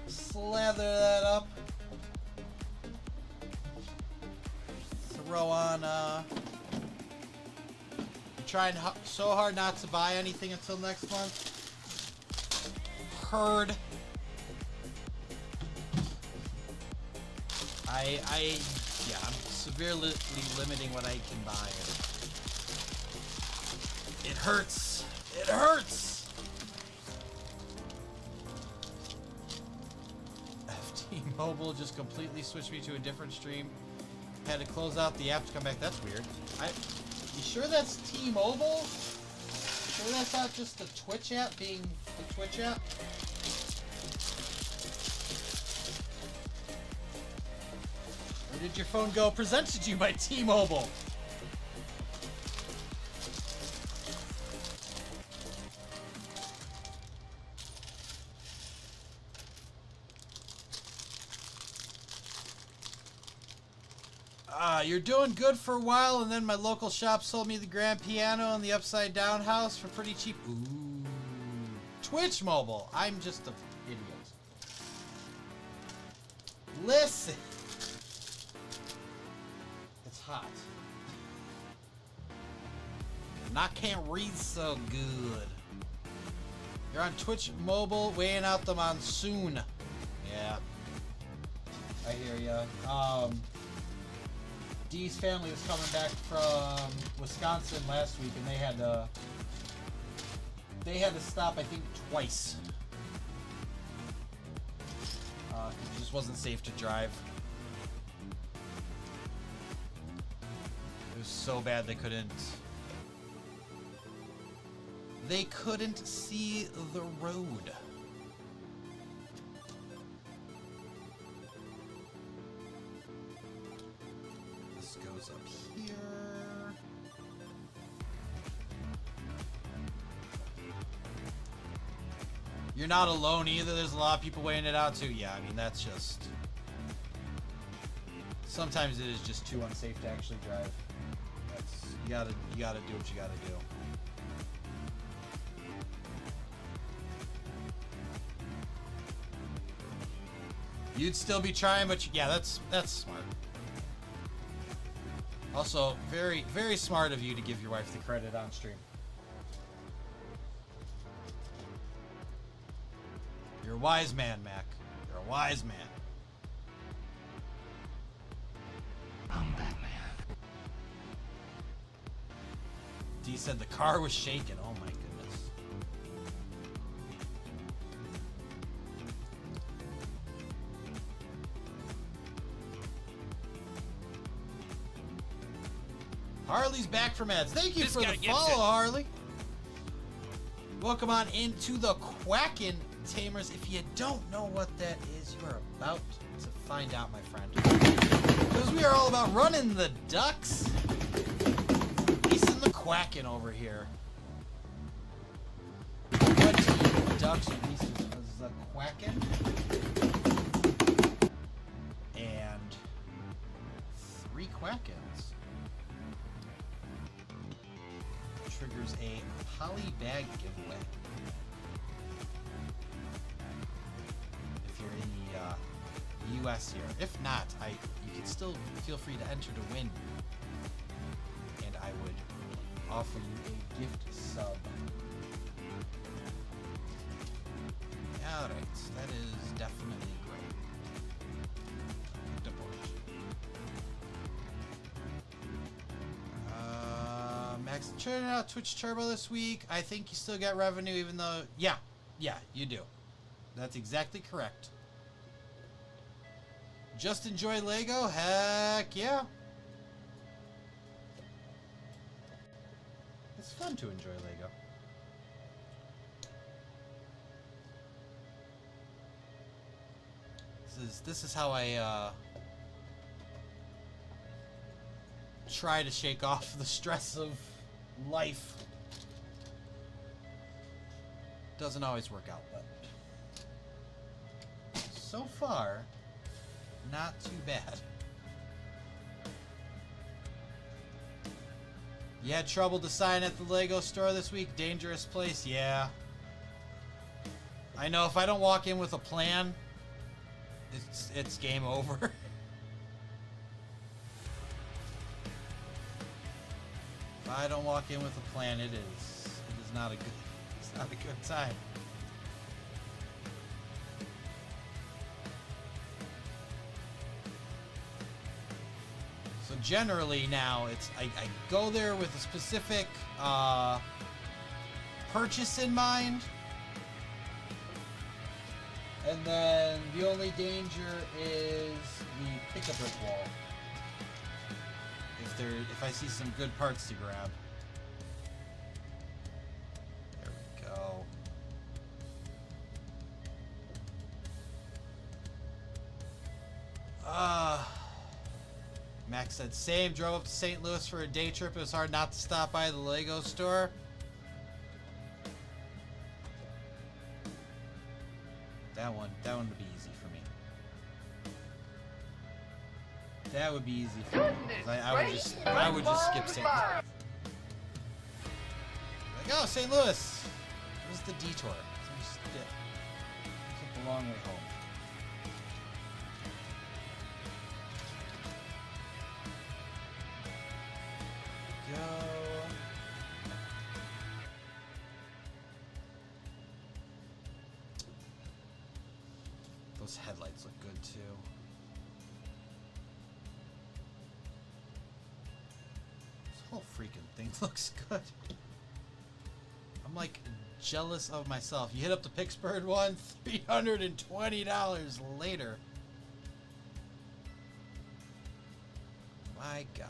Slather that up. Throw on, trying so hard not to buy anything until next month. Heard. Yeah, I'm severely limiting what I can buy. It hurts. It hurts. FT Mobile just completely switched me to a different stream. Had to close out the app to come back. That's weird. You sure that's T-Mobile? Sure that's not just the Twitch app being the Twitch app? Where did your phone go? Presented to you by T-Mobile. You're doing good for a while, and then my local shop sold me the grand piano and the upside down house for pretty cheap. Ooh. Twitch mobile. I'm just an idiot. Listen. It's hot. And I can't read so good. You're on Twitch mobile, weighing out the monsoon. Yeah. I hear ya. Dee's family was coming back from Wisconsin last week, and they had to stop, I think, twice. 'Cause it just wasn't safe to drive. It was so bad they couldn't see the road. This goes up here. You're not alone either. There's a lot of people weighing it out too. Yeah, I mean, that's just... Sometimes it is just too unsafe to actually drive. You gotta do what you gotta do. You'd still be trying, but yeah, that's smart. Also, very, very smart of you to give your wife the credit on stream. You're a wise man, Mac. You're a wise man. I'm Batman. D said the car was shaking. Oh my goodness. Harley's back from ads. Thank you for the follow, Harley. Welcome on into the Quackin' Tamers. If you don't know what that is, you are about to find out, my friend. Because we are all about running the ducks. Facing the Quackin' over here. What team ducks releases was the Quackin'? And 3 Quackins. Triggers a poly bag giveaway. If you're in the US here. If not, you can still feel free to enter to win. And I would offer you a gift sub. Alright, that is definitely great. Max, churning out Twitch Turbo this week. I think you still get revenue, even though... Yeah, you do. That's exactly correct. Just enjoy Lego? Heck yeah. It's fun to enjoy Lego. This is how I try to shake off the stress of life. Doesn't always work out, but so far, not too bad. You had trouble deciding at the LEGO store this week? Dangerous place? Yeah. I know if I don't walk in with a plan, it's game over. If I don't walk in with a plan, it is not a good time. So generally now I go there with a specific purchase in mind, and then the only danger is the pick-a-brick wall. If I see some good parts to grab. There we go. Max said same. Drove up to St. Louis for a day trip. It was hard not to stop by the LEGO store. That one would be easy for me. That would be easy for me. 'Cause I would just skip St. Louis. Like, oh, St. Louis. Where's the detour? So we just took the long way home. Go. Those headlights look good too. This whole freaking thing looks good. I'm like jealous of myself. You hit up the Pittsburgh one, $320 later. My God.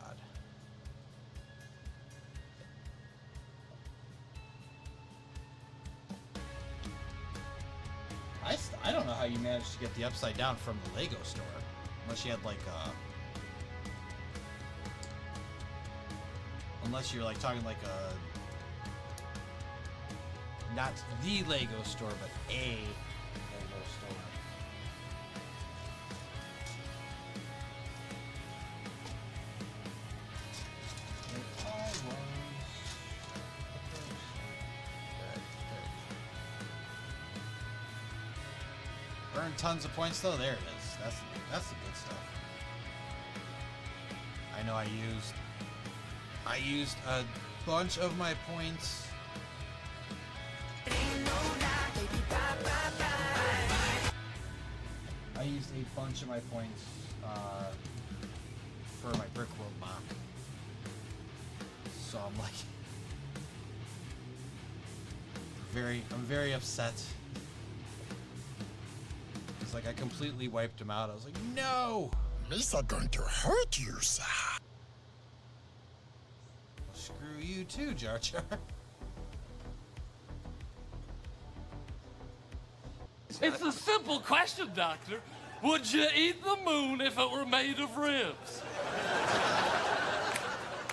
I don't know how you managed to get the upside down from the LEGO store. Unless you had like unless you're like talking like not the LEGO store, but a LEGO store. Earned tons of points though. There it is. That's the good stuff. I know I used a bunch of my points. I used a bunch of my points for my Brick World mock. So I'm like I'm very upset. It's like I completely wiped him out. I was like, no! This are going to hurt you, sir. Well, screw you too, Jar Jar. It's a simple question, Doctor. Would you eat the moon if it were made of ribs?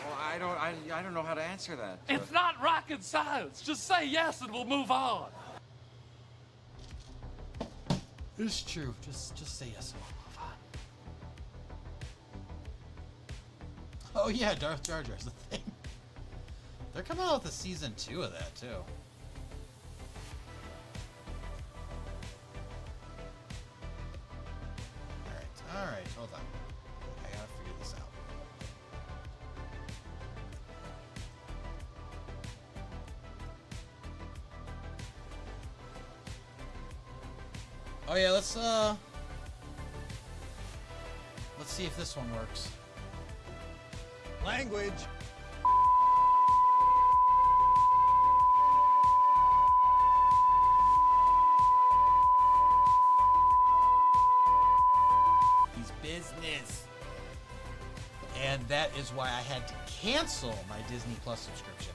Well, I don't know how to answer that. It's not rocket science. Just say yes and we'll move on. It's true. Just say yes and we'll move on. Oh yeah, Darth Jar Jar's a thing. They're coming out with a season 2 of that too. Alright, hold on. I gotta figure this out. Oh yeah, let's see if this one works. Language. He's business. And that is why I had to cancel my Disney Plus subscription.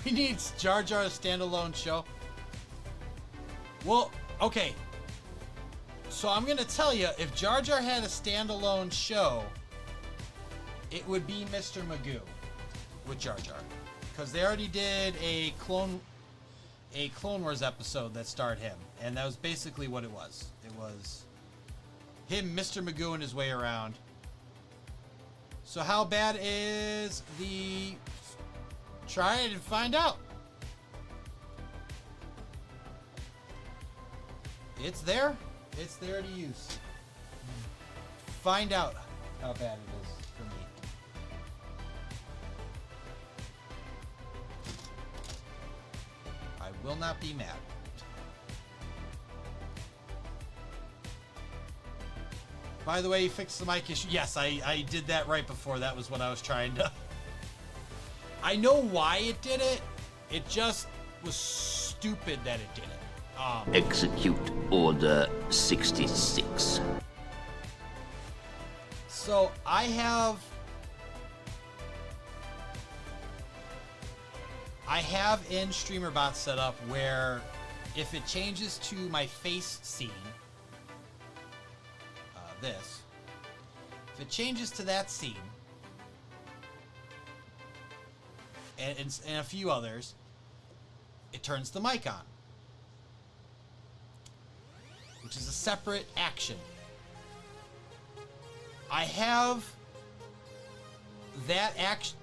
We need Jar Jar's standalone show. Well, okay. So I'm going to tell you, if Jar Jar had a standalone show, it would be Mr. Magoo with Jar Jar. Because they already did a Clone Wars episode that starred him. And that was basically what it was. It was him, Mr. Magoo, and his way around. So how bad is the... Try it and find out. It's there. It's there to use. Find out how bad it is for me. I will not be mad. By the way, you fixed the mic issue. Yes, I did that right before. That was what I was trying to... I know why it did it. It just was stupid that it did it. Execute Order 66. So I have in StreamerBot set up where if it changes to my face scene, if it changes to that scene, and a few others, it turns the mic on, which is a separate action. I have that action,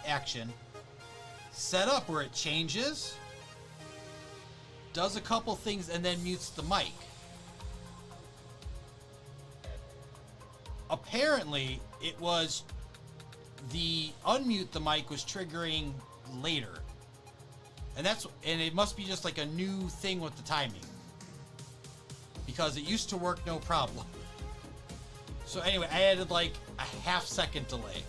action set up where it changes, does a couple things, and then mutes the mic. Apparently, it was the unmute the mic was triggering later. And it must be just like a new thing with the timing. Because it used to work no problem. So anyway, I added like a half-second delay.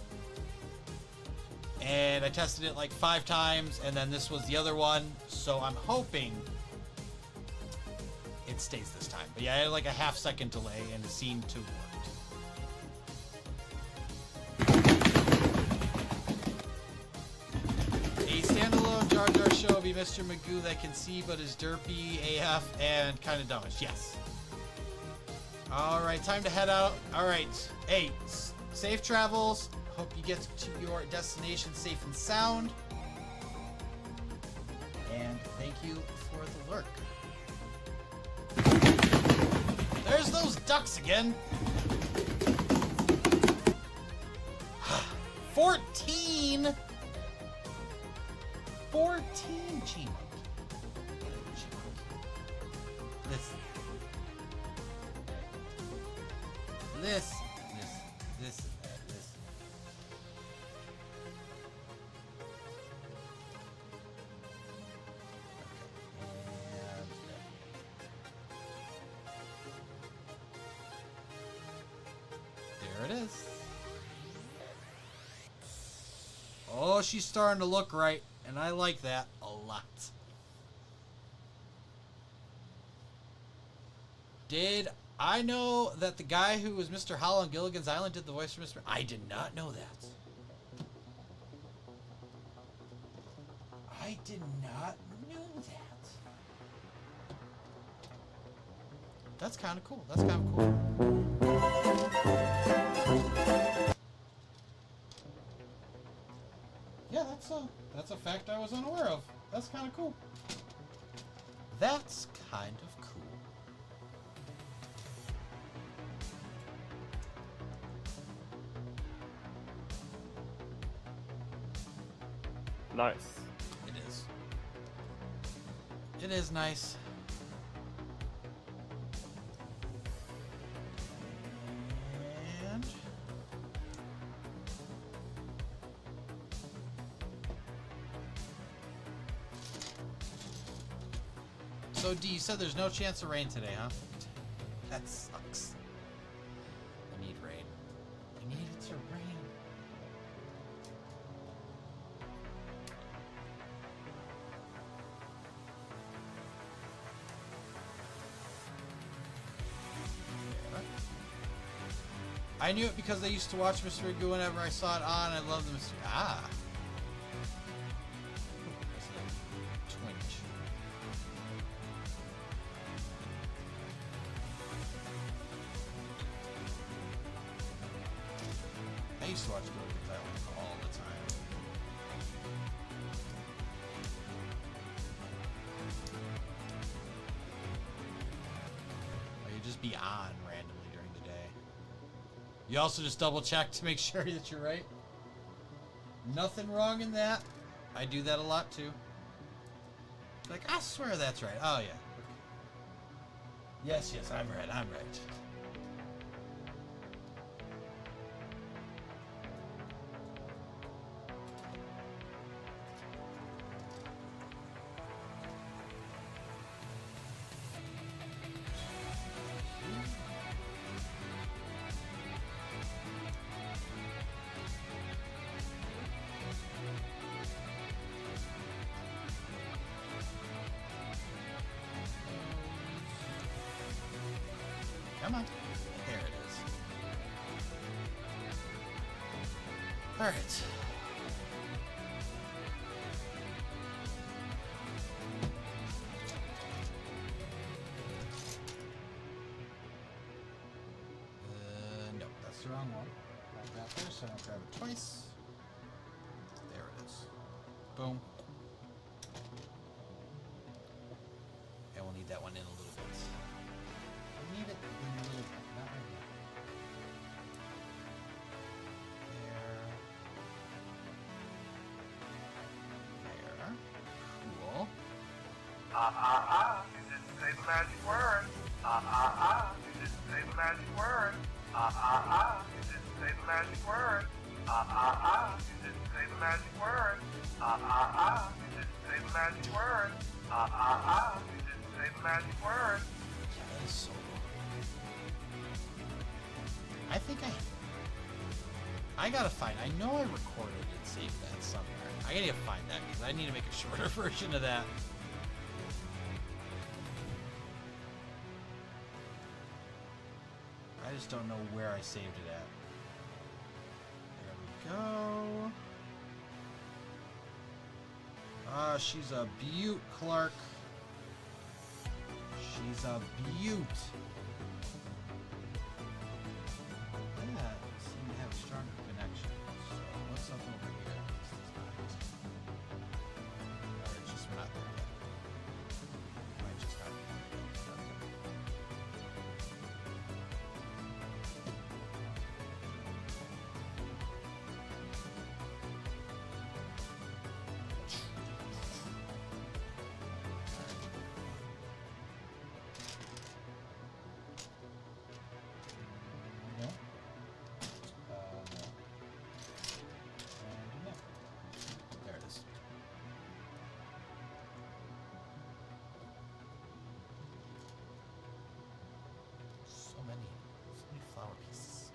And I tested it like 5 times, and then this was the other one. So I'm hoping it stays this time. But yeah, I had like a half-second delay, and it seemed to work. A standalone Jar Jar show will be Mr. Magoo that can see but is derpy AF and kind of dumbish. Yes. Alright, time to head out. Alright. Hey, safe travels. Hope you get to your destination safe and sound. And thank you for the lurk. There's those ducks again. 14! 14 Chima. Listen. There it is. Oh, she's starting to look right, and I like that a lot. Did I know that the guy who was Mr. Howell on Gilligan's Island did the voice for Mr. I did not know that. I did not know that. That's kind of cool. That's kind of cool. Yeah, that's a fact I was unaware of. That's kind of cool. That's kind of cool. Nice. It is. It is nice. And so D, you said there's no chance of rain today, huh? That sucks. I need rain. I need it to rain. I knew it because I used to watch Mr. Magoo whenever I saw it on. I love the Mr. Ah. There's a twinge. I used to watch Gilligan's Island all the time. Or you just be on randomly during the day. You also just double check to make sure that you're right. Nothing wrong in that. I do that a lot too. Like, I swear that's right. Oh yeah. Yes, I'm right. I'm right. Come on. There it is. All right. No, that's the wrong one. Right back there, so I don't grab it twice. There it is. Boom. And we'll need that one in a little bit. need it a little bit, not right now. There. Cool. You didn't say the magic word. You didn't say the magic word. You didn't say the magic word. You didn't say the magic word. You didn't say the magic word. You didn't say the magic word. That is so long. I think I gotta find. I know I recorded and saved that somewhere. I gotta find that because I need to make a shorter version of that. I just don't know where I saved it at. There we go. Ah, she's a beaut, Clark. She's a beaut. Yeah, seem to have a stronger connection. So what's up over here? Or it's just not there yet. Might just not be. No. No. And no. There it is. So many flower pieces.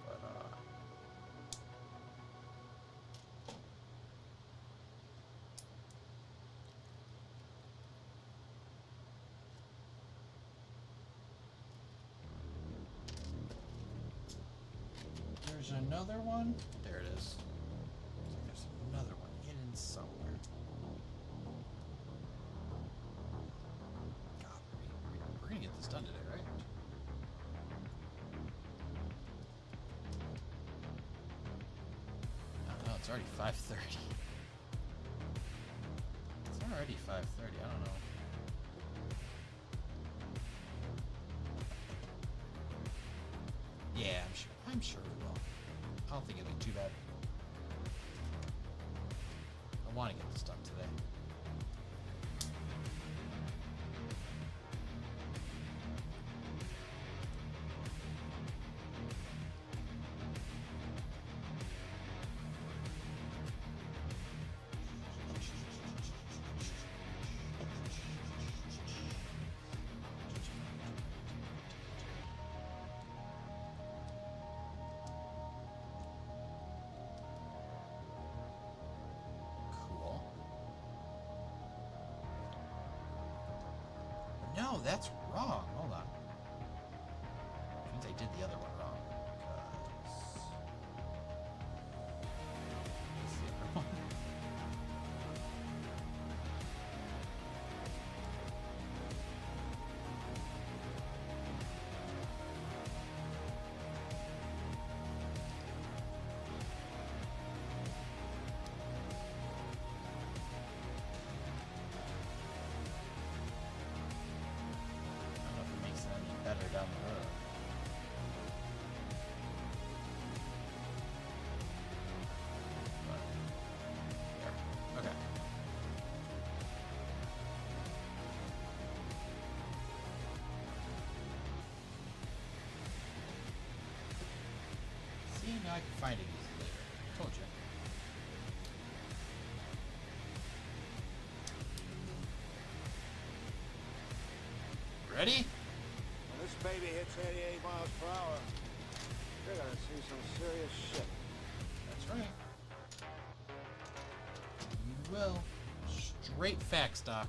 But there's another one. There it is. There's another one hidden somewhere. God, we're gonna get this done today, right? No, it's already 5:30. It's already 5:30. I don't know. Yeah, I'm sure we will. I don't think it'll be too bad. I want to get this done today. No, that's wrong. Hold on. Means I did the other one wrong. Because... What's the other one? Better down the road. But, there. Okay. See, now I can find it easy later. Told you. Ready? When this baby hits 88 miles per hour, you're gonna see some serious shit. That's right. You will. Straight facts, Doc.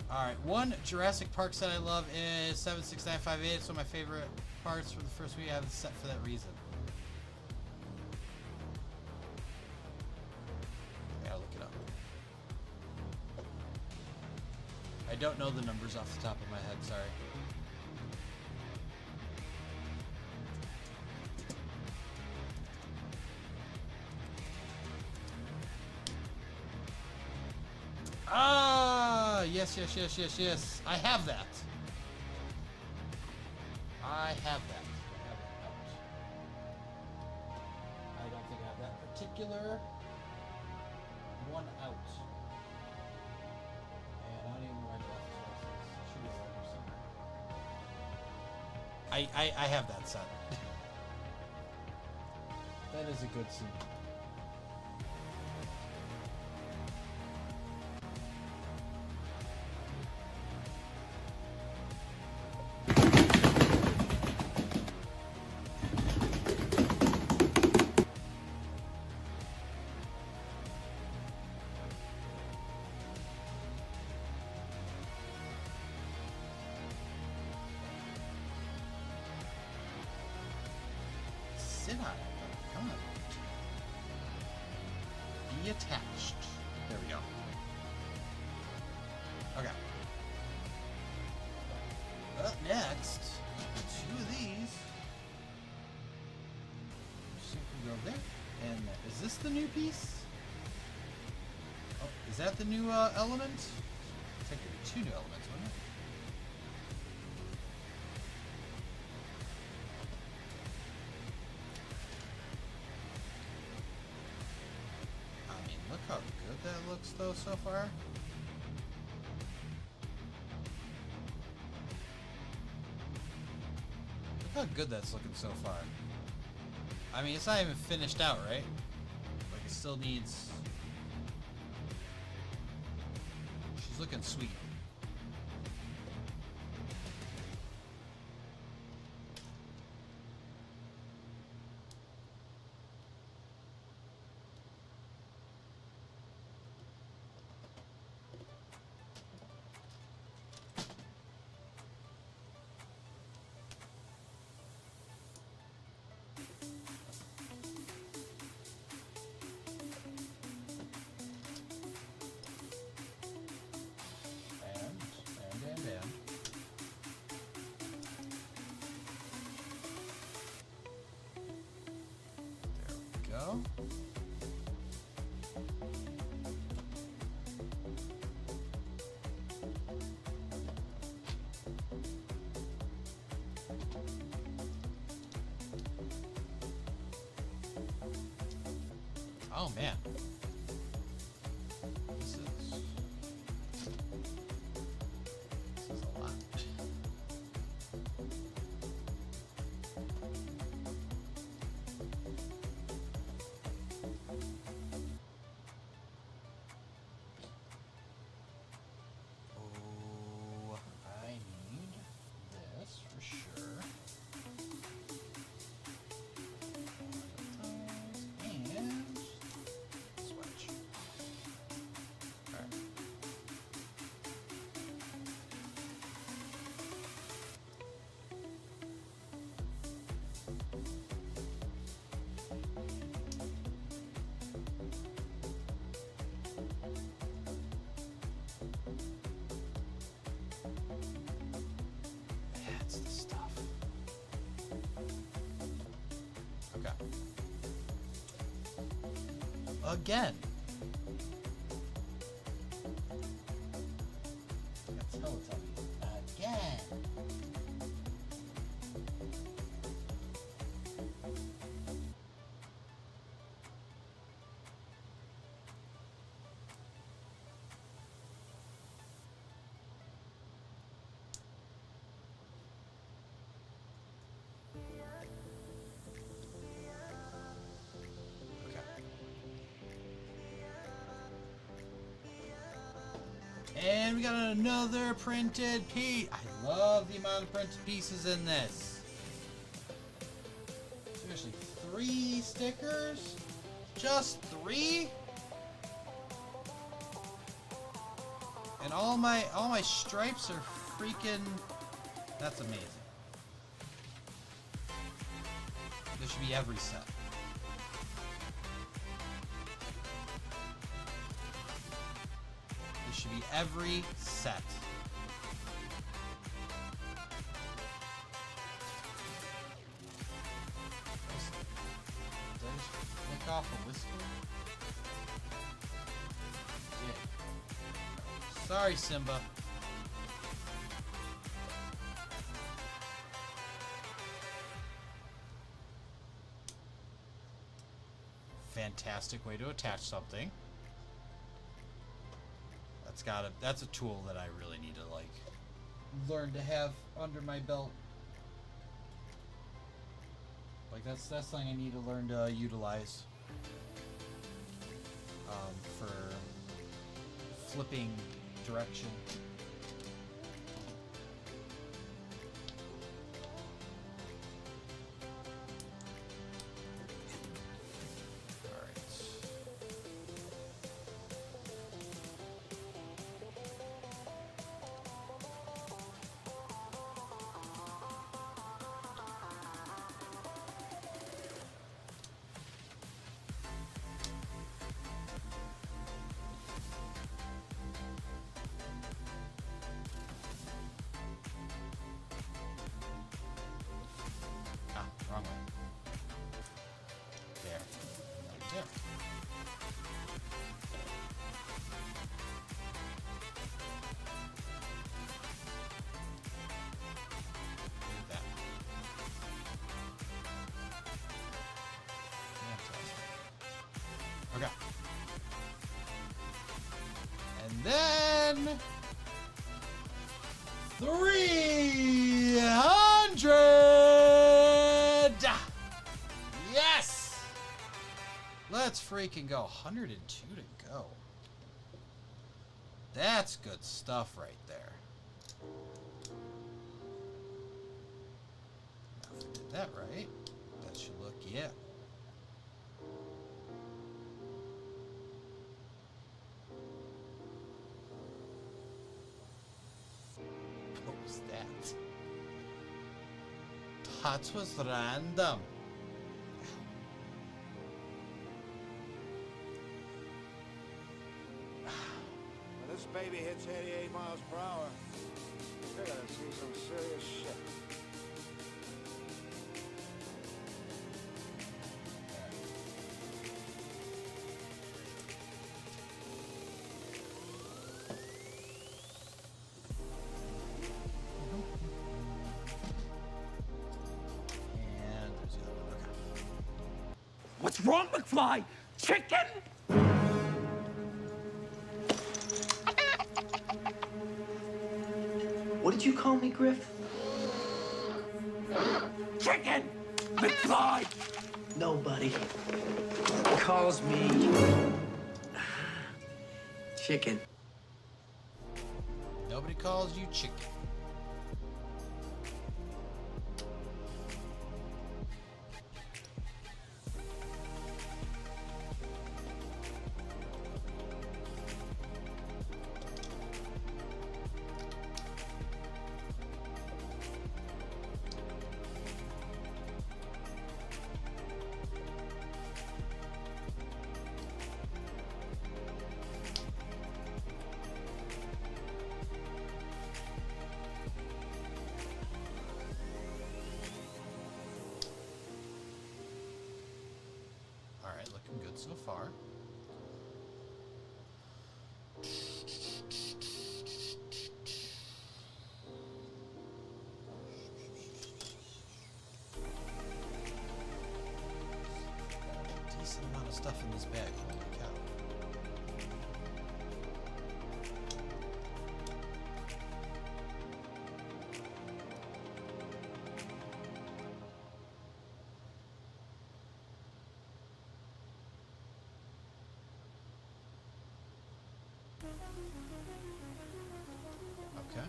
Alright, one Jurassic Park set I love is 76958. It's one of my favorite parts from the first week. I have it set for that reason. I gotta look it up. I don't know the numbers off the top of my head, sorry. yes, yes, yes, yes, yes. I have that. I have that. I don't think I have that particular one out. And I don't even know where my glasses are. It should be around here somewhere. I have that set. That is a good scene. Sit on it. Come on. Be attached. There we go. Okay. Up next, two of these. Just go over there. And is this the new piece? Oh, is that the new element? I think there were two new elements, wasn't it? Look how good that looks though so far. Look how good that's looking so far. I mean, it's not even finished out, right? Like it still needs... She's looking sweet. Go. Oh man. This is a lot. Again. That's Teletubbies. Again. And we got another printed piece. I love the amount of printed pieces in this. Seriously, 3 stickers? Just 3? And all my stripes are freaking... That's amazing. This should be every set. Should be every set. Did I just flick off a whisker? Yeah. Sorry, Simba. Fantastic way to attach something. That's a tool that I really need to like learn to have under my belt. Like that's something I need to learn to utilize for flipping direction. Wrong way. There. There. Look at that. Fantastic. Okay. And then 300. Yes! Let's freaking go. 102 to go. That's good stuff right there. Now if I did that right, that should look, yeah. What was that? That was random. When this baby hits 88 miles per hour, you're gonna see some serious shit. And there's the other one. Okay. What's wrong, McFly? Chicken? What did you call me, Griff? Chicken! McFly! Nobody calls me chicken. Nobody calls you chicken. Looking good so far. Decent amount of stuff in this bag. Holy cow. Okay.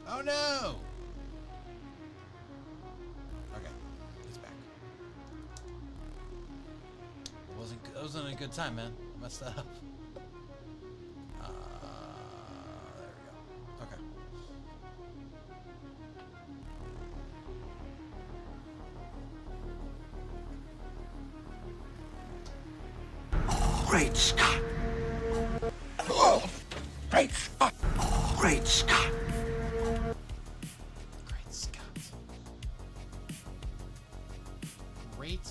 Oh no! Okay, it's back. It wasn't a good time, man. I messed that up. There we go. Okay. Great Scott! Oh, great Scott! Great Scott! Great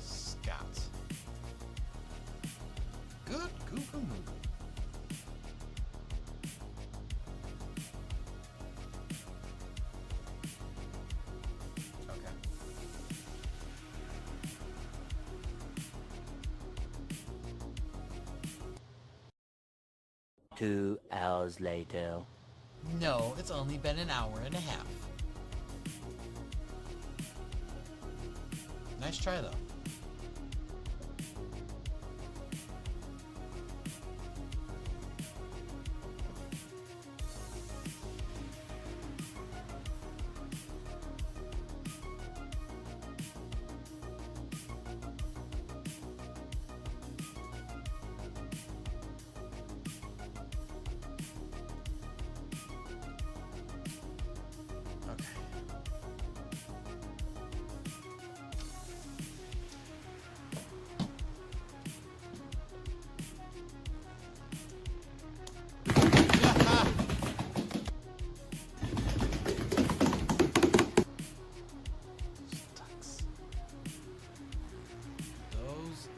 Scott. Good Google movie. Okay. 2 hours later. No, it's only been an hour and a half. Nice try, though.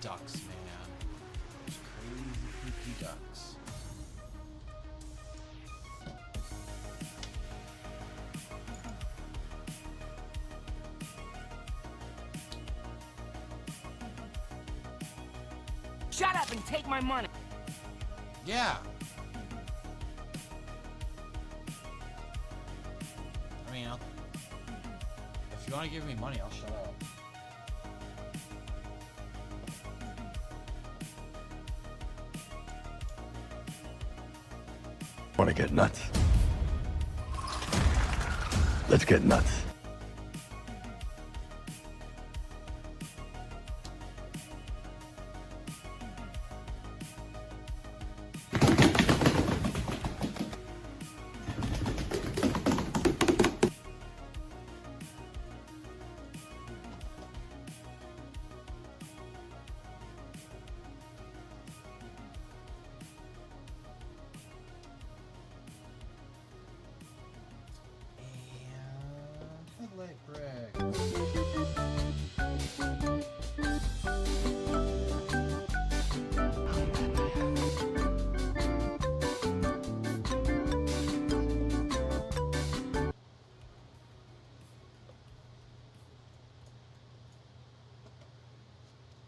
Ducks, man. Those crazy, freaky ducks. Shut up and take my money. Yeah. I mean, if you want to give me money, I'll shut up. Want to get nuts? Let's get nuts. Headlight brick.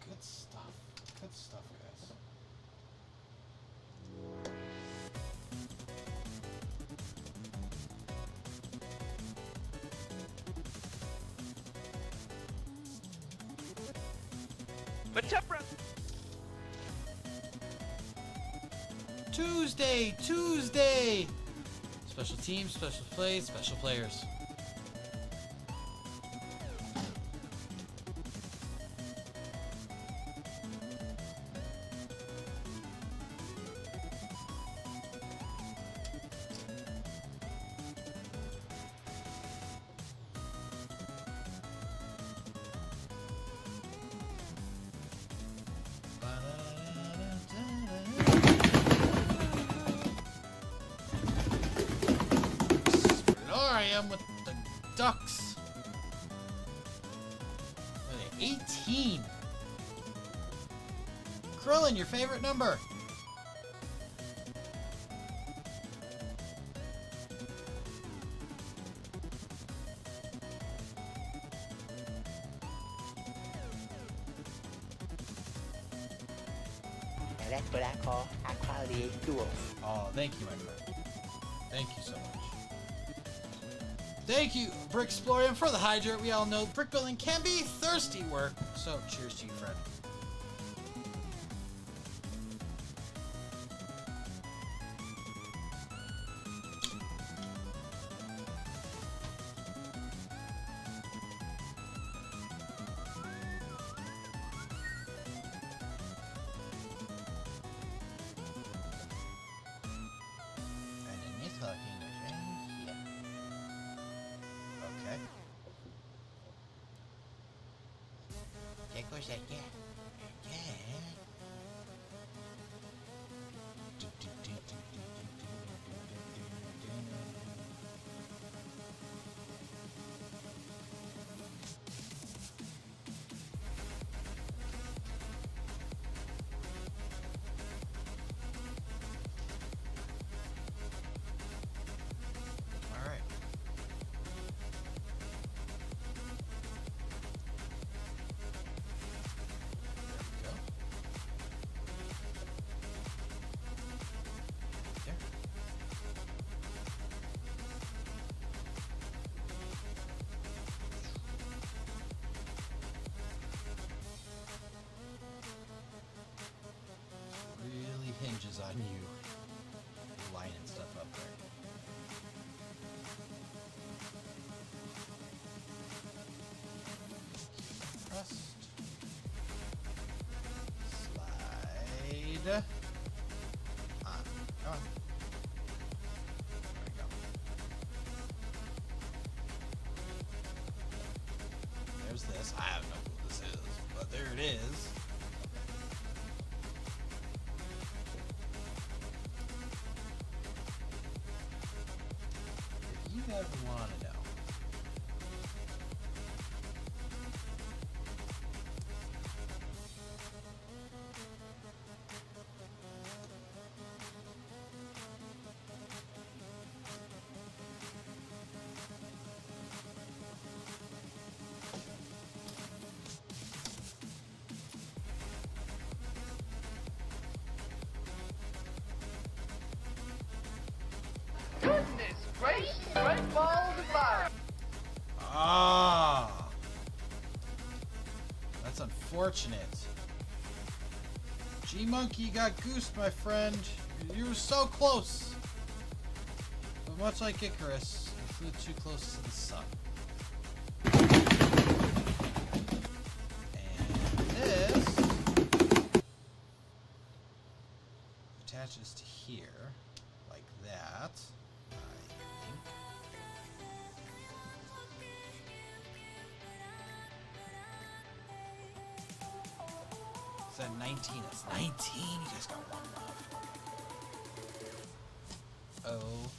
Good stuff. Good stuff, guys. Tuesday! Special teams, special plays, special players. With the Ducks. What are they? 18. Krillin, your favorite number? Now that's what I call high quality H2O. Oh, thank you, my friend. Thank you so much. Thank you, Brick Explorium, for the hydrate. We all know brick building can be thirsty work, so cheers to you, friend. And then you're talking right here. Okay. There goes that gas. Come on. There we go. There's this. I have no clue what this is, but there it is. If you ever want to know. Goodness gracious, great balls of fire. Ah, that's unfortunate. G-Monkey, you got goosed, my friend. You were so close. But much like Icarus, you flew too close to the sun. And this attaches to here, like that. It's at 19. It's 19. You guys got one left. Oh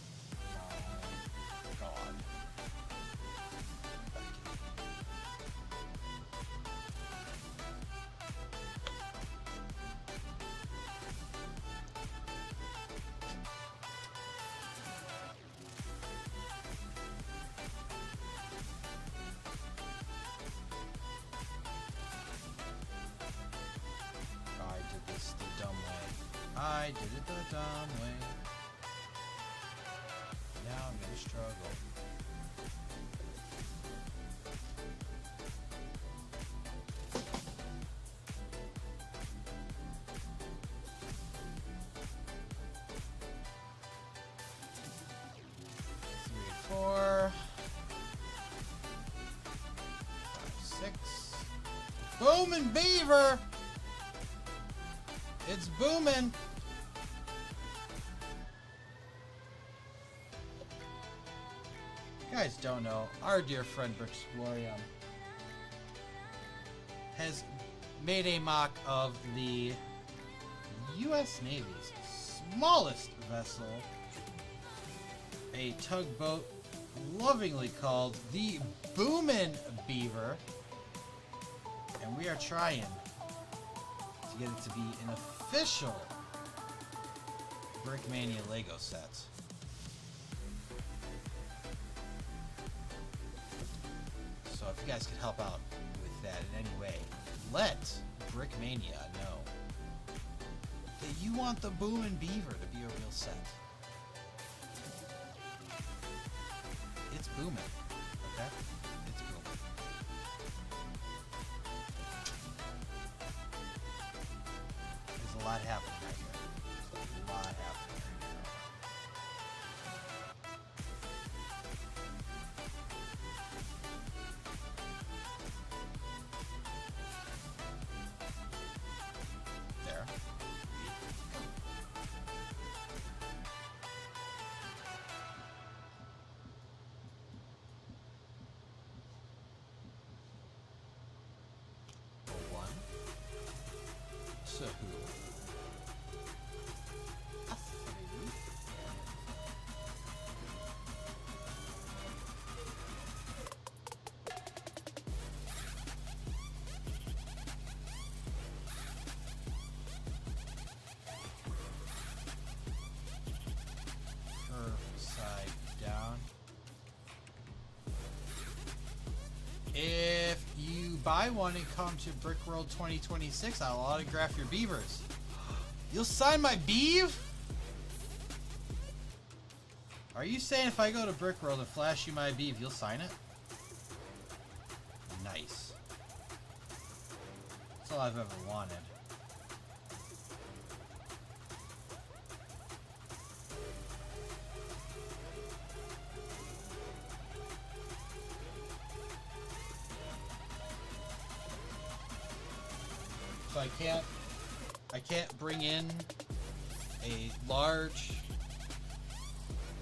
my god. I did it the dumb way. Now I'm gonna struggle. Three, 4, 5, 6. Boomin' beaver! It's booming! You guys don't know, our dear friend Brixplorium has made a mock of the U.S. Navy's smallest vessel, a tugboat lovingly called the Boomin' Beaver, and we are trying to get it to be an official Brickmania Lego set. So if you guys could help out with that in any way, let Brickmania know that you want the Boomin' Beaver to be a real set. It's booming, okay? It's booming. There's a lot happening right here. There's a lot happening right here. There. One. So who? Side down. If you buy one and come to Brick World 2026, I'll autograph your beavers. You'll sign my beav? Are you saying if I go to Brick World and flash you my beav, you'll sign it? Nice. That's all I've ever wanted. So I can't I can't bring in a large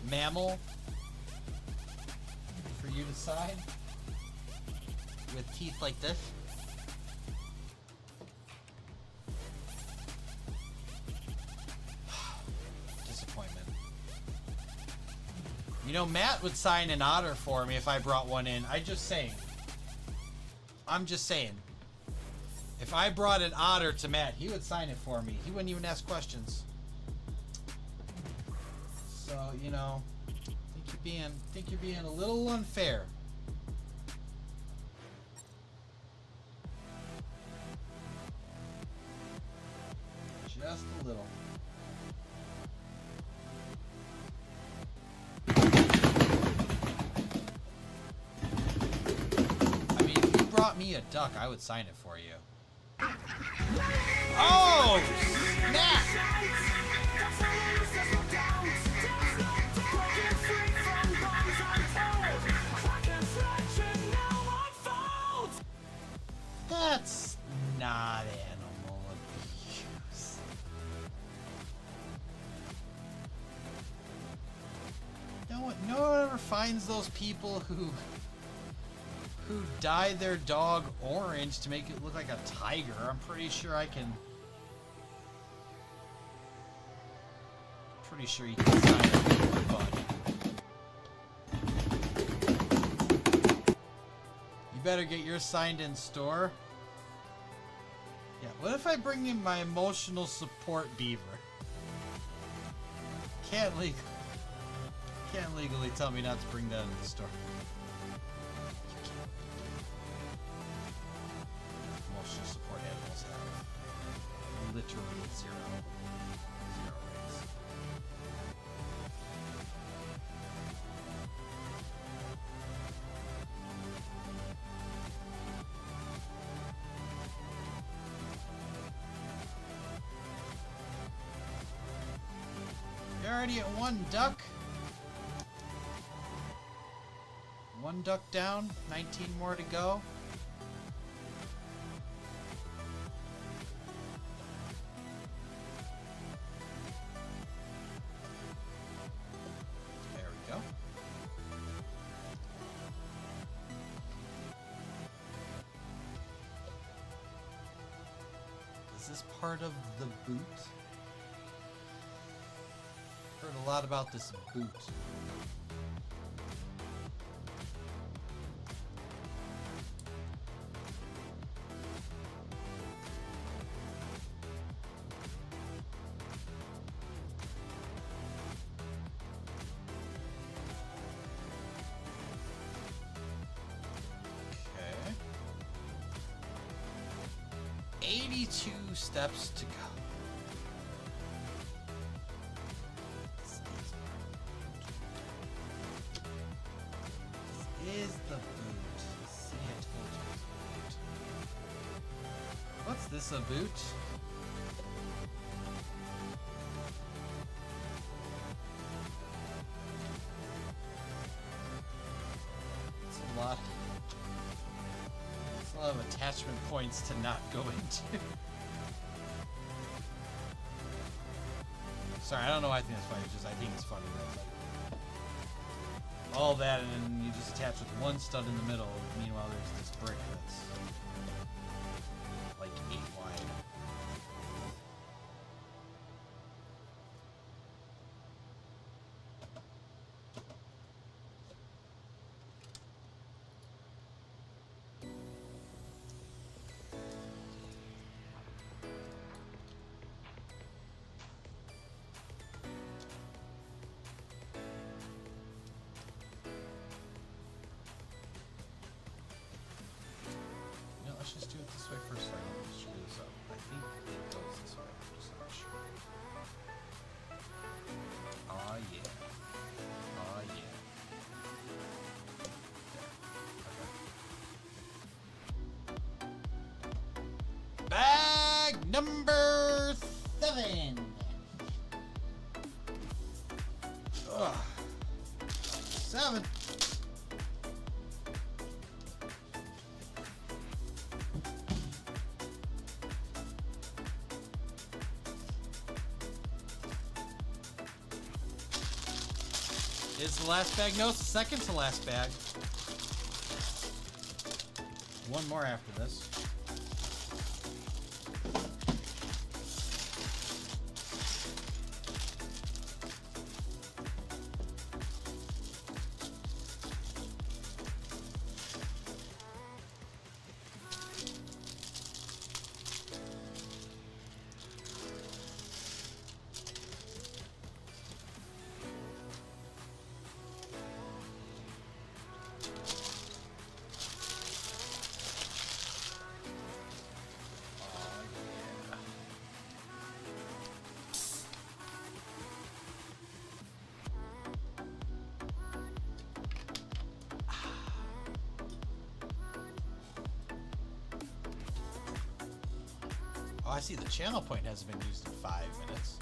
mammal for you to sign with teeth like this. Disappointment. You know, Matt would sign an otter for me if I brought one in. I'm just saying. If I brought an otter to Matt, he would sign it for me. He wouldn't even ask questions. So, you know, think you're being a little unfair. Just a little. I mean, if you brought me a duck, I would sign it for you. Oh, snap! That's not animal abuse. No one ever finds those people who dye their dog orange to make it look like a tiger. I'm pretty sure I can. Pretty sure you can sign it, bud. You better get yours signed in store. Yeah, what if I bring in my emotional support beaver? Can't legally tell me not to bring that in the store. Emotional support animals have literally zero rates. You're already at one duck. One duck down, 19 more to go. There we go. Is this part of the boot? Heard a lot about this boot. Okay. 82 steps to go. Is the boot. See, I told you it's a boot. What's this, a boot? It's a lot. It's a lot of attachment points to not go into. Sorry, I don't know why I think it's funny. It's just I think it's funny that it's like all that, and then you just attach with one stud in the middle. Meanwhile, there's this brick that's like 8 wide. Let's just do it this way first. So I don't screw this up. I think it goes this way. I'm just not sure. Aw, yeah. Aw, yeah. Okay. Bag number 7. Ugh. 7. Is the last bag? No, it's the second to last bag. One more after this. Oh, I see the channel point hasn't been used in 5 minutes.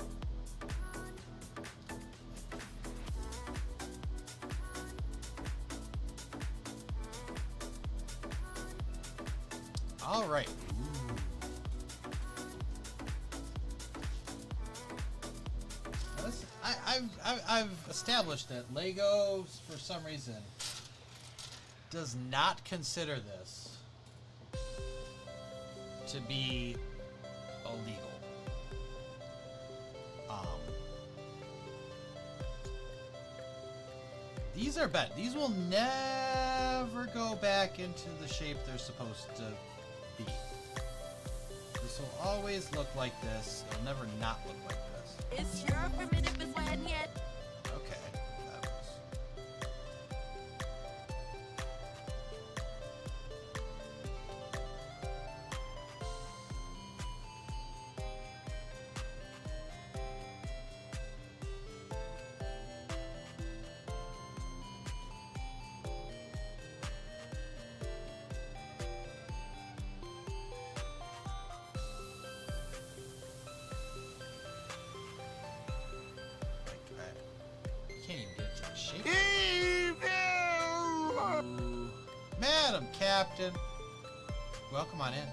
All right. I've established that LEGO, for some reason, does not consider this to be illegal. These are bad. These will never go back into the shape they're supposed to be. This will always look like this. It'll never not look like this. It's your primitive is when yet. Okay. That was... Can't even get it to shape. Evil! Madam Captain. Welcome on in.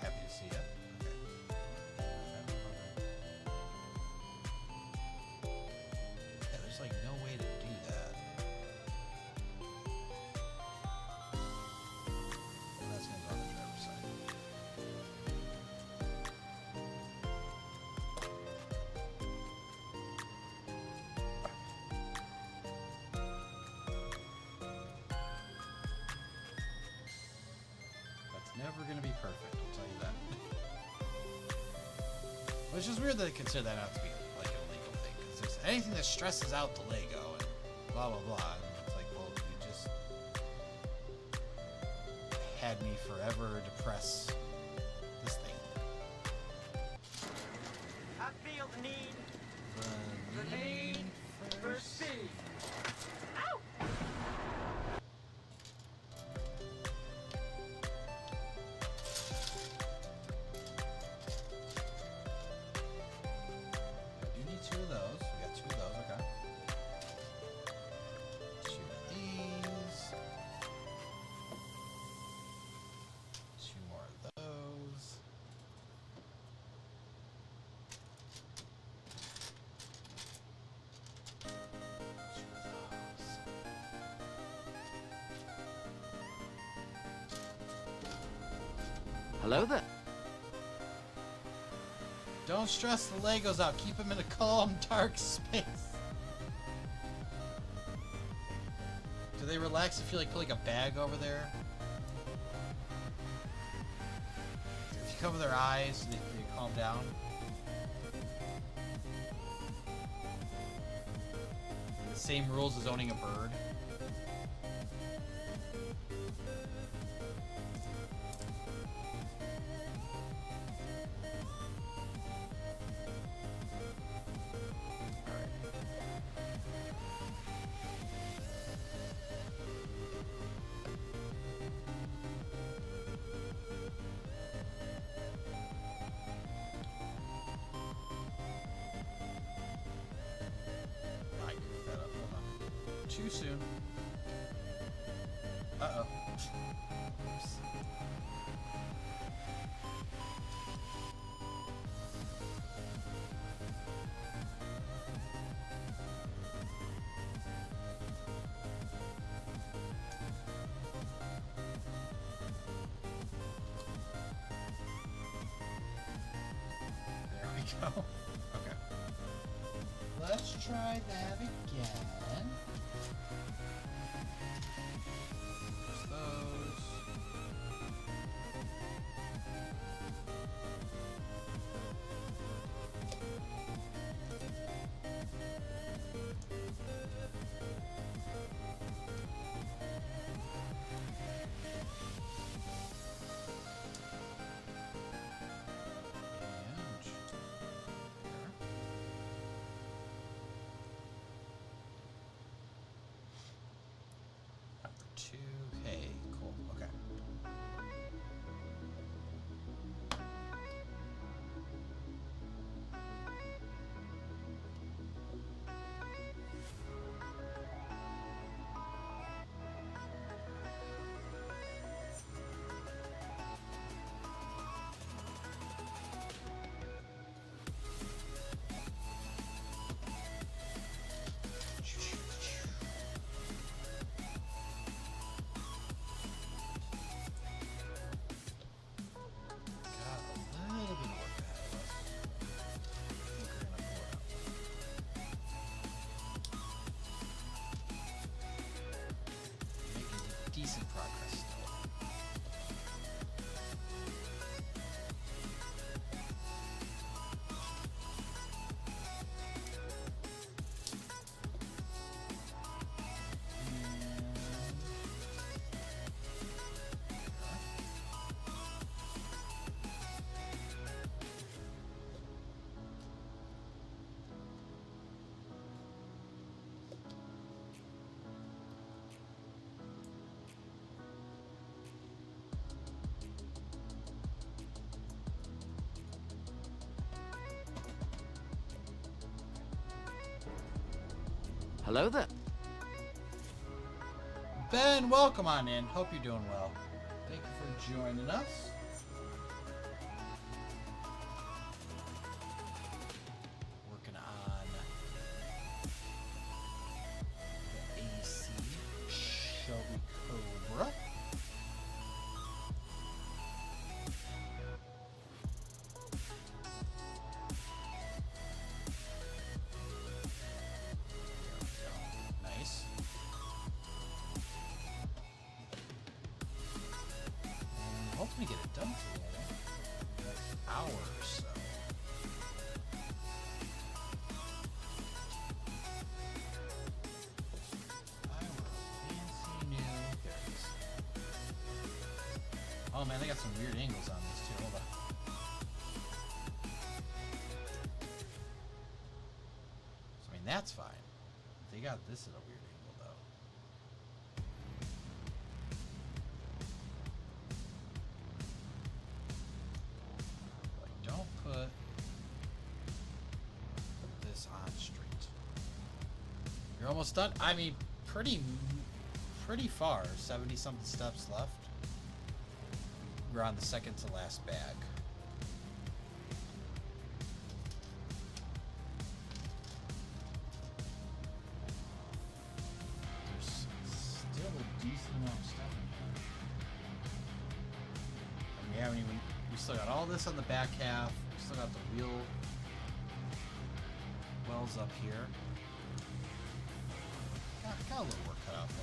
Happy to see you. Yeah, there's like no way to do that. Well, that's gonna go on the driver's side. Never gonna be perfect, I'll tell you that. Which is weird that they consider that out to be like an illegal thing, because there's anything that stresses out the LEGO and blah blah blah. And it's like, well, you just had me forever depress this thing. I feel the need. The need for speed. Ow! You need 2 of those. We got 2 of those, okay. 2 of these. 2 more of those. Hello there. Don't stress the Legos out. Keep them in a calm, dark space. Do they relax if you like put like a bag over there? If you cover their eyes, they calm down. The same rules as owning a bird. Too soon. Uh-oh. Oops. go. Okay. Let's try that again. There's those. Two. Hey, cool. Okay. Decent progress still. Hello there. Ben, welcome on in. Hope you're doing well. Thank you for joining us. Working on the AC Shelby Cobra. Nice. And hoping to get it done today. Next hour or so. Fancy new. There it is. Oh man, they got some weird angles on this too. Hold on. So, I mean, that's fine. They got this at a weird angle though. Like, don't put this on straight. You're almost done. I mean, pretty far. 70 something steps left. We're on the second to last bag. There's still a decent amount of stuff in here. And we haven't even. We still got all this on the back half. We still got the wheel wells up here. Got a little work cut out for me.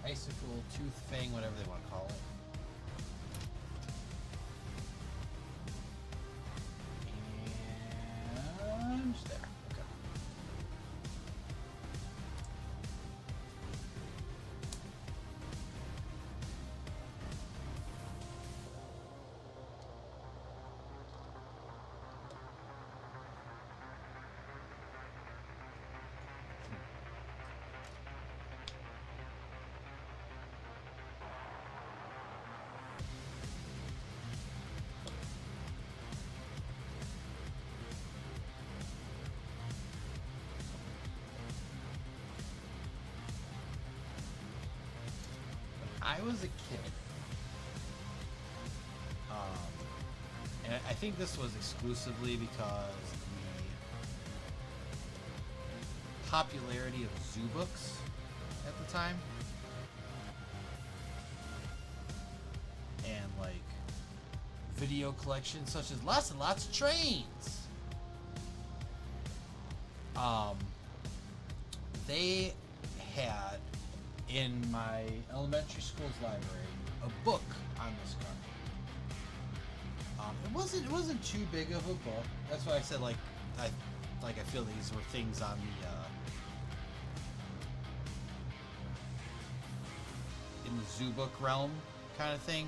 Icicle, tooth, fang, whatever they want to call it. And there. Okay. was a kid, and I think this was exclusively because the popularity of zoo books at the time, and like video collections such as Lots and Lots of Trains. They had in my elementary school's library a book on this car. It wasn't too big of a book. That's why I said I feel these were things on the in the zoo book realm kind of thing.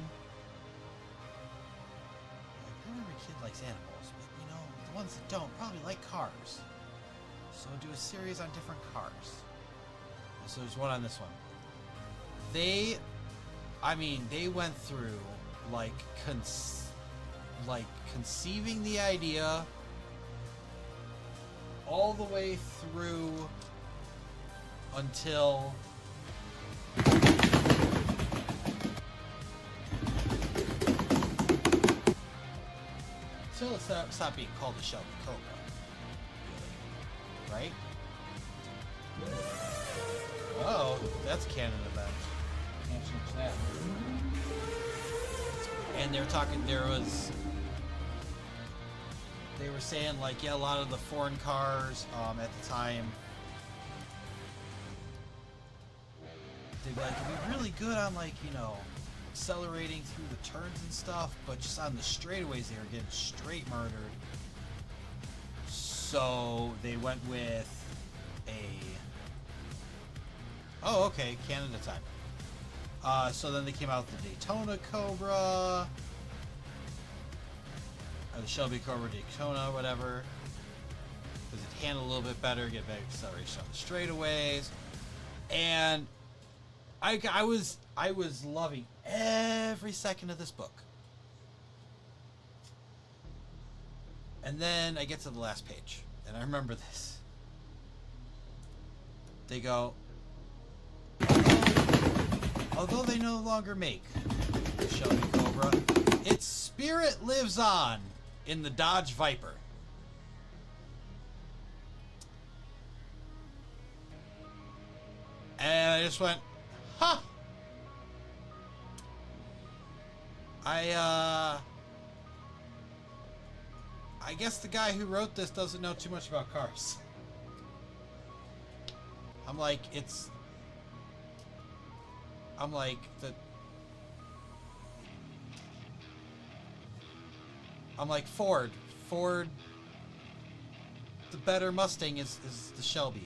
Like, not every kid likes animals, but you know, the ones that don't probably like cars. So do a series on different cars. So there's one on this one. They went through conceiving the idea all the way through until it stopped being called the Shelby Cobra. Right? Oh, that's canon event. Can't change that. And they were talking, they were saying like, yeah, a lot of the foreign cars at the time, they'd be like, it'd be really good on like, you know, accelerating through the turns and stuff, but just on the straightaways they were getting straight murdered. So they went with oh, okay, Canada time. So then they came out with the Daytona Cobra, or the Shelby Cobra Daytona, whatever, because it handled a little bit better, get better acceleration on the straightaways, and I was loving every second of this book. And then I get to the last page, and I remember this. They go, although they no longer make the Shelby Cobra, its spirit lives on in the Dodge Viper. And I just went, huh. I guess the guy who wrote this doesn't know too much about cars. I'm like, Ford, the better Mustang is the Shelby.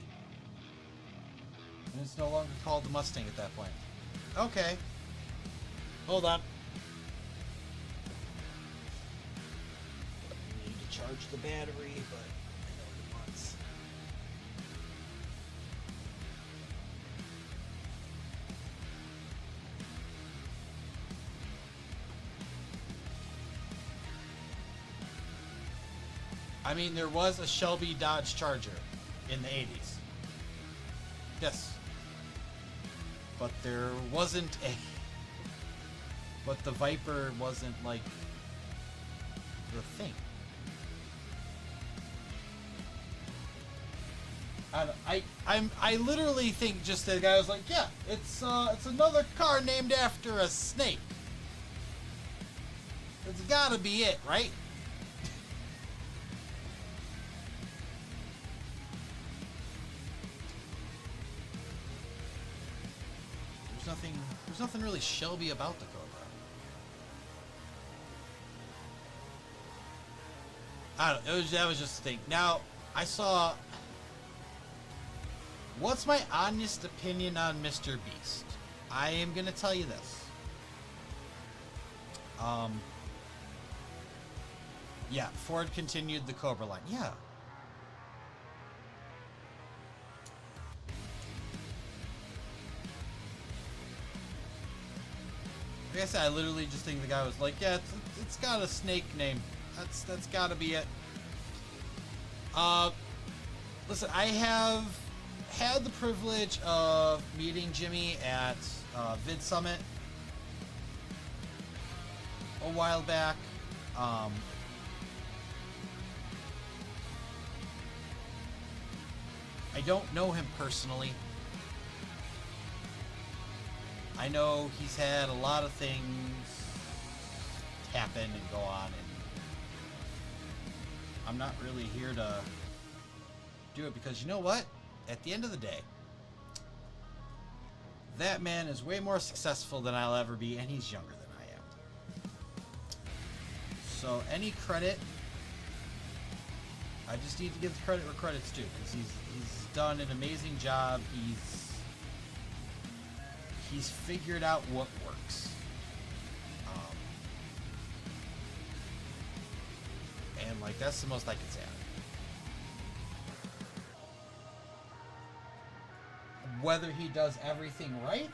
And it's no longer called the Mustang at that point. Okay. Hold on. I need to charge the battery, but I know it wants. I mean, there was a Shelby Dodge Charger in the 80s. Yes. But there wasn't a... But the Viper wasn't, like, the thing. I literally think just the guy was like, yeah, it's another car named after a snake. It's gotta be it, right? There's nothing really Shelby about the Cobra. I don't know, that was just a thing. Now, I saw... What's my honest opinion on Mr. Beast? I am gonna tell you this. Yeah, Ford continued the Cobra line. Yeah. Like I said, I literally just think the guy was like, yeah, it's got a snake name. That's gotta be it. Listen, I have had the privilege of meeting Jimmy at Vid Summit a while back. I don't know him personally. I know he's had a lot of things happen and go on, and I'm not really here to do it because you know what? At the end of the day, that man is way more successful than I'll ever be, and he's younger than I am. So any credit, I just need to give the credit where credit's due, because he's done an amazing job. He's figured out what works. And like that's the most I can say. Whether he does everything right,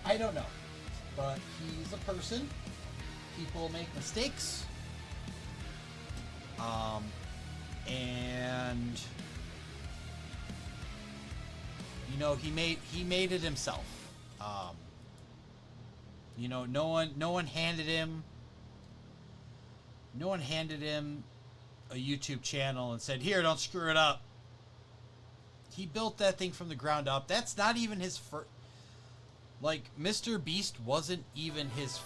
I don't know. But he's a person. People make mistakes. And you know, he made it himself. You know, no one handed him a YouTube channel and said, "Here, don't screw it up." He built that thing from the ground up. That's not even his first. Like, Mr. Beast wasn't even his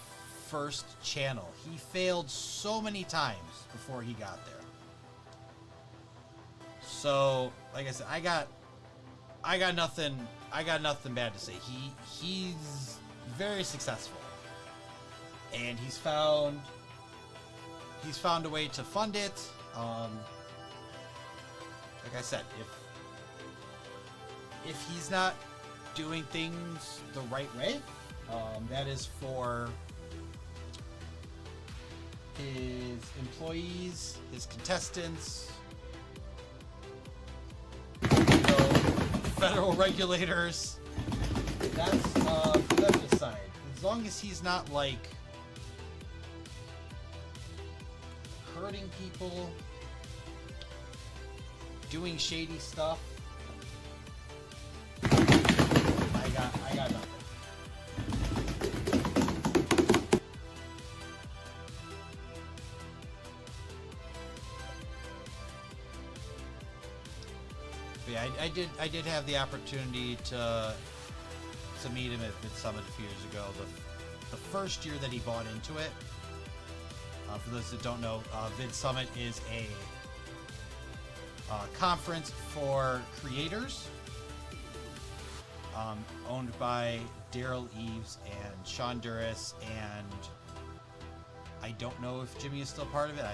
first channel. He failed so many times before he got there. So, like I said, I got nothing bad to say. He's very successful, and he's found a way to fund it. Like I said, if he's not doing things the right way, that is for his employees, his contestants, federal regulators. That's them to decide. As long as he's not like hurting people, doing shady stuff, I got nothing. But yeah, I did have the opportunity to meet him at Vid Summit a few years ago. The first year that he bought into it. For those that don't know, Vid Summit is a conference for creators, owned by Daryl Eves and Sean Duras, and I don't know if Jimmy is still part of it.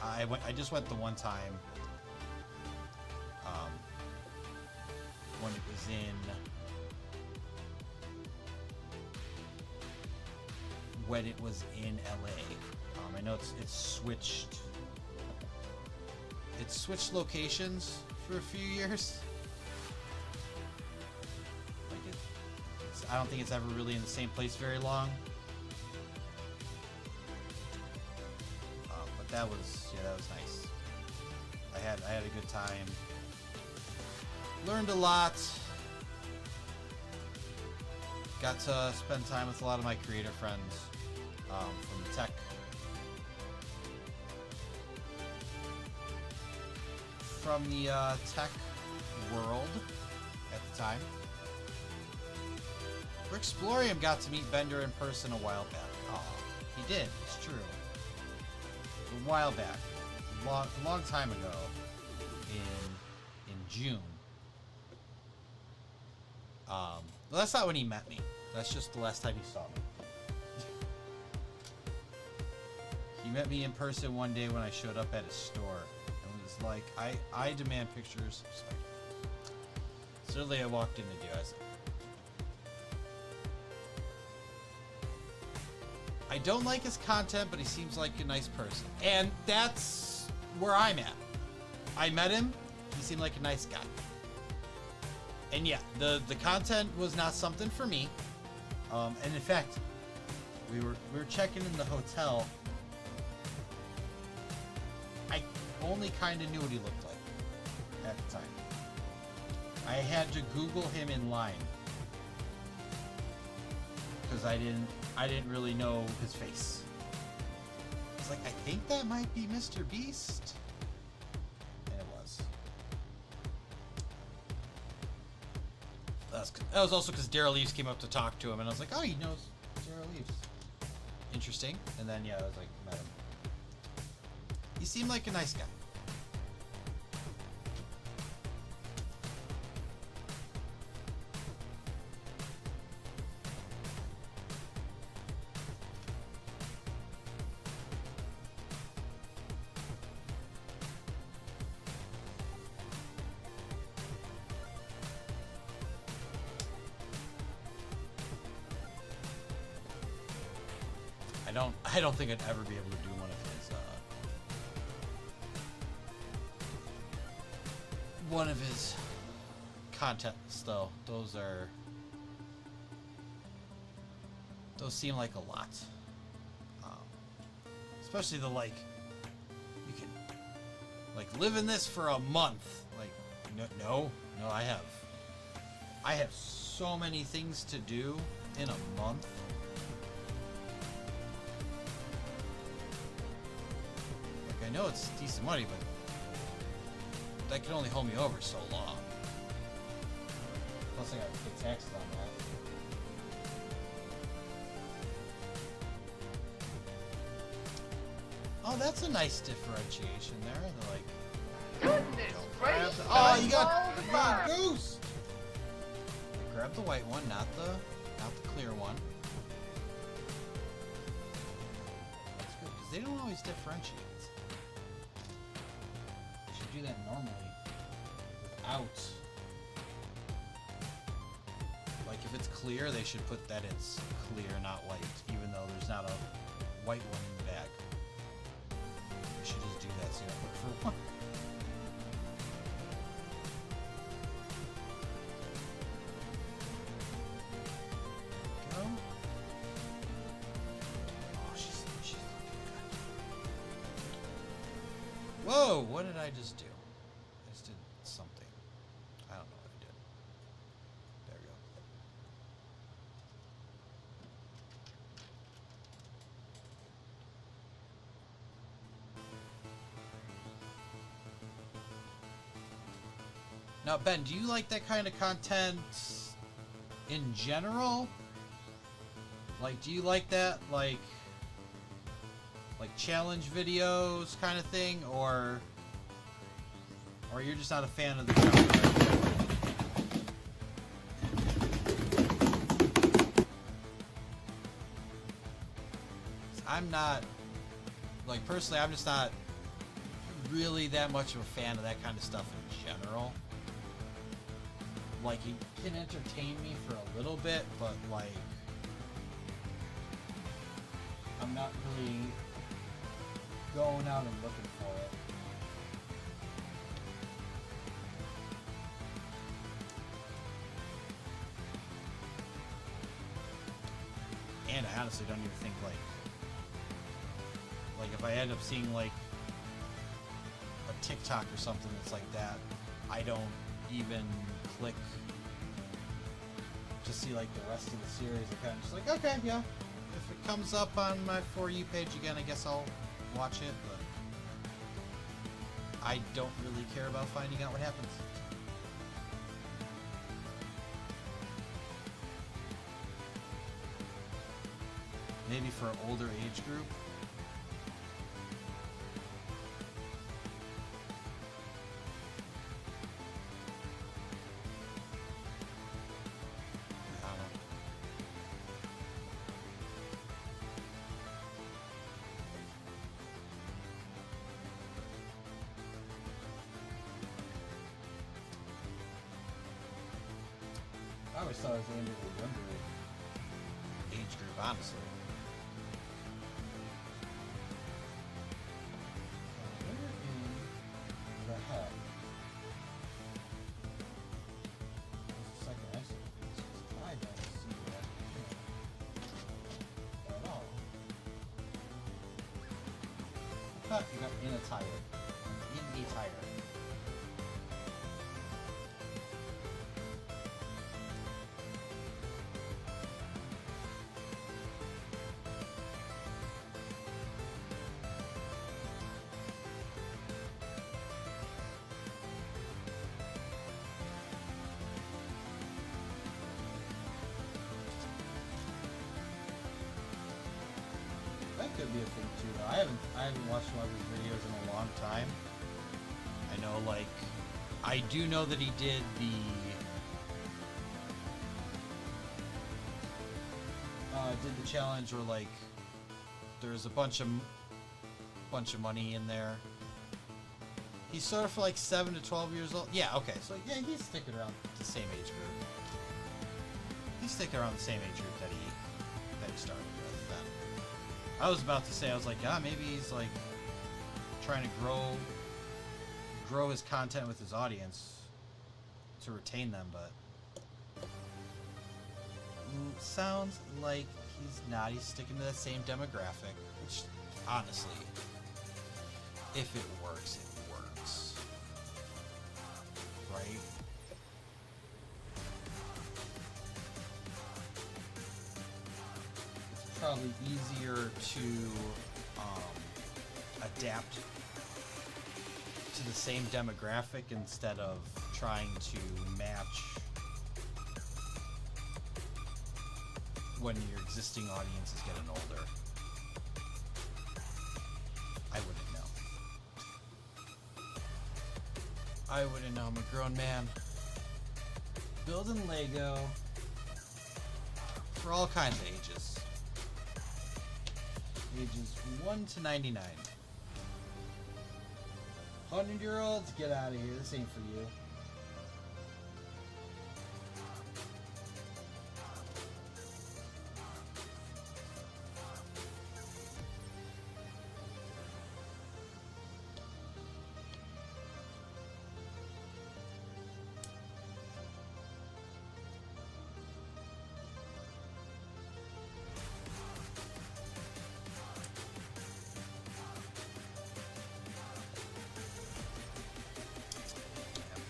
I just went the one time when it was in LA. I know it's switched locations for a few years. I don't think it's ever really in the same place very long. But that was nice. I had a good time. Learned a lot. Got to spend time with a lot of my creator friends from the tech world at the time. Rixplorium got to meet Bender in person a while back. Oh, he did. It's true. A while back, a long time ago, in June. Well, that's not when he met me. That's just the last time he saw me. He met me in person one day when I showed up at his store, and was like, "I demand pictures." So literally, I walked in to do. I said, "I don't like his content, but he seems like a nice person," and that's where I'm at. I met him. He seemed like a nice guy. And yeah, the content was not something for me. And in fact, we were checking in the hotel. I only kind of knew what he looked like at the time. I had to Google him in line. because I didn't really know his face. It's like, I think that might be Mr. Beast. And it was. That was also because Daryl Leaves came up to talk to him, and I was like, oh, he knows Daryl Leaves. Interesting. And then, yeah, I was like, met him. He seemed like a nice guy. I don't think I'd ever be able to do one of his contests though. Those seem like a lot. Especially the like, you can like live in this for a month. Like no, I have so many things to do in a month. I know it's decent money, but that can only hold me over so long. Plus I gotta pay taxes on that. Oh, that's a nice differentiation there. They're like, Goodness gracious! oh, you got goose. Grab the white one, not the clear one. That's good because they don't always differentiate. Do that normally without, like, if it's clear they should put that it's clear, not white, even though there's not a white one in the bag. They should just do that so you don't look for one. Go. Oh, she's looking good. Whoa, what did I just do? I just did something. I don't know what I did. There we go. Now, Ben, do you like that kind of content in general? Like, do you like that, like challenge videos kind of thing, or you're just not a fan of the genre? I'm not, like, personally, I'm just not really that much of a fan of that kind of stuff in general. Like, it can entertain me for a little bit, but like, I'm not really going out and looking for it. And I honestly don't even think like if I end up seeing like a TikTok or something that's like that, I don't even click to see like the rest of the series. I kind of just like, okay, yeah, if it comes up on my For You page again, I guess I'll watch it, but I don't really care about finding out what happens. Maybe for an older age group. I don't know. I always thought it was aimed at a younger age group, honestly. Where in the heck? There's a second exit. I don't see that at all. I thought you got in a tire. In a tire. could be a thing too. I haven't watched one of his videos in a long time. I know, like, I do know that he did the challenge where, like, there's a bunch of money in there. He's sort of for like 7 to 12 years old. Yeah, okay, so yeah, he's sticking around the same age group. He's sticking around the same age group that he started with then. I was about to say, I was like, yeah, maybe he's like trying to grow his content with his audience to retain them, but sounds like he's not. He's sticking to the same demographic, which honestly, if it works, it works. Right? It's probably easier to adapt to the same demographic instead of trying to match when your existing audience is getting older. I wouldn't know. I wouldn't know. I'm a grown man. Building Lego for all kinds of ages. Ages 1 to 99. 100-year-olds, get out of here. This ain't for you.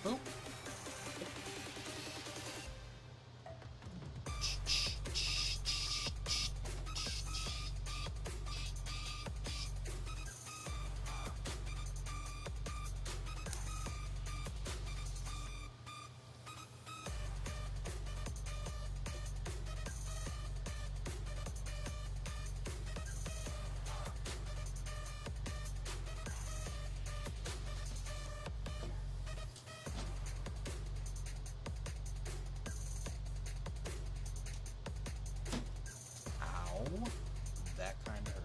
Boop. That kind of hurt.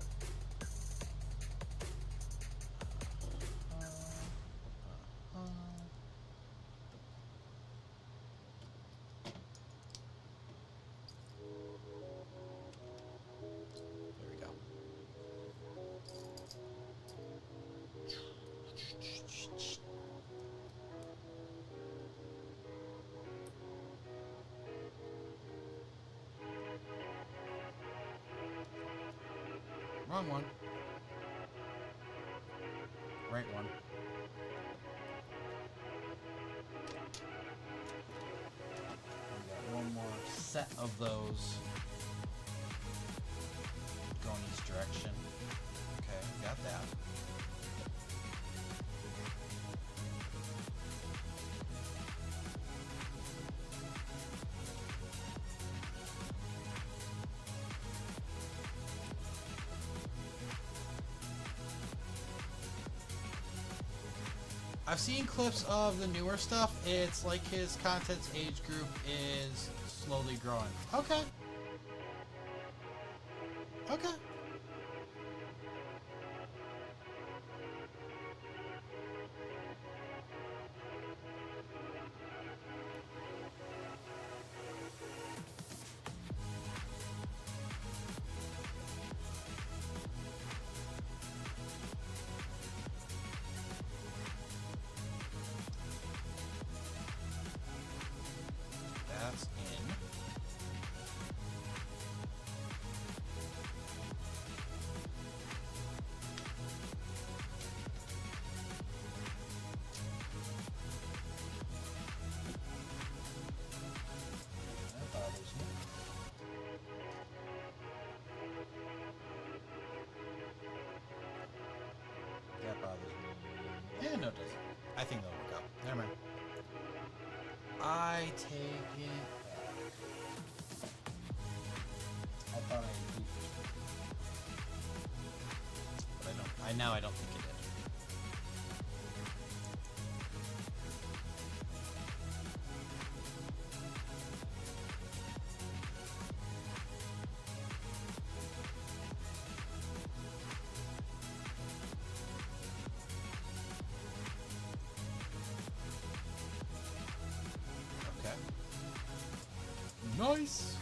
There we go. Wrong one. Right one. We got one more set of those going each direction. Okay, got that. I've seen clips of the newer stuff. It's like his content's age group is slowly growing. Okay. Okay. That's in. That bothers me. That bothers me. Yeah, no, it doesn't. I think they'll work out. Never mind. I take it back. I thought I had Now I don't think it did. Okay. Nice.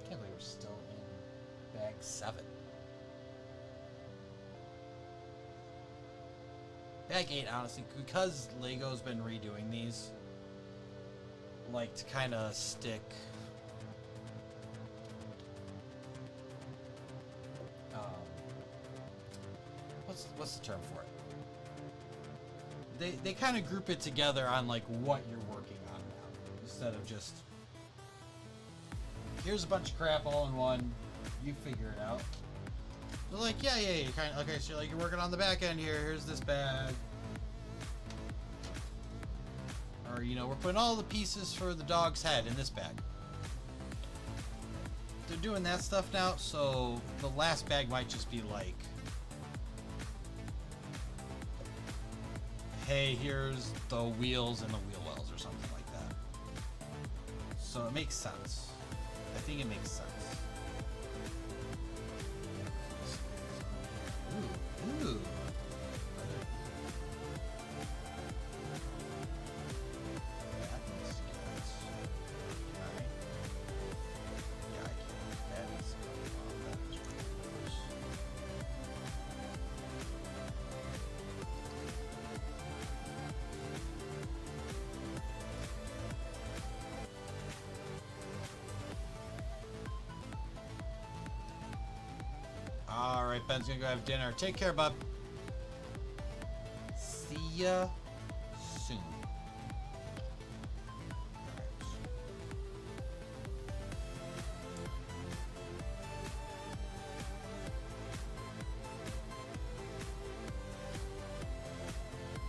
Can't believe we're still in bag 7. Bag 8, honestly, because Lego's been redoing these, like to kind of stick what's the term for it? They kind of group it together on like what you're working on now, instead of just here's a bunch of crap all in one, you figure it out. They're like, yeah, you kind of, okay, so like you're working on the back end here, here's this bag. Or, you know, we're putting all the pieces for the dog's head in this bag. They're doing that stuff now, so the last bag might just be like, hey, here's the wheels and the wheel wells or something like that. So it makes sense. I think it makes sense. Ooh. Alright, Ben's gonna go have dinner. Take care, bub. See ya soon.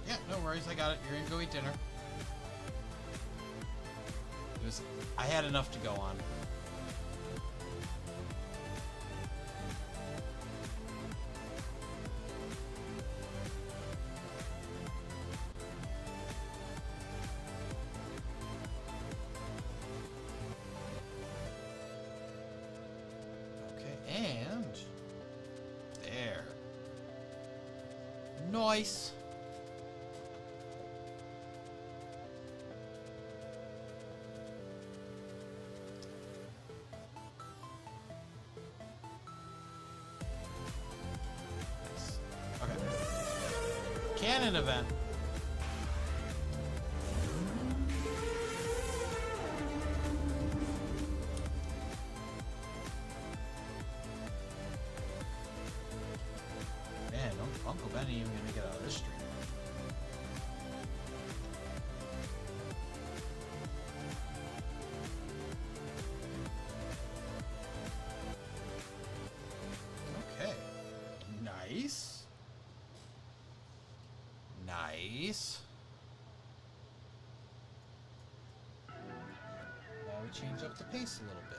Yeah, no worries, I got it. You're gonna go eat dinner. I had enough to go on. And there. Nice. Okay. Cannon event. Uncle Ben ain't even gonna get out of this stream. Okay. Nice. Nice. Now we change up the pace a little bit.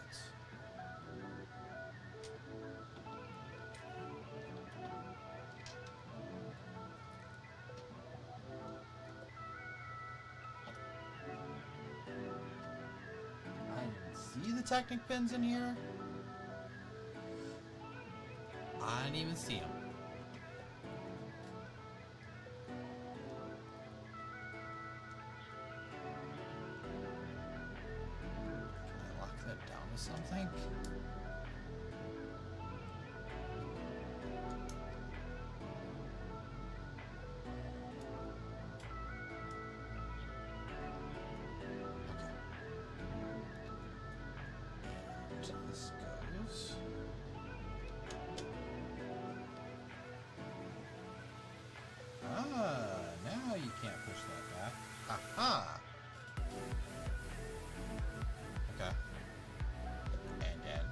See the Technic pins in here? I didn't even see them. Can I lock that down with something? This goes. Ah, now you can't push that back. Aha! Okay. And then.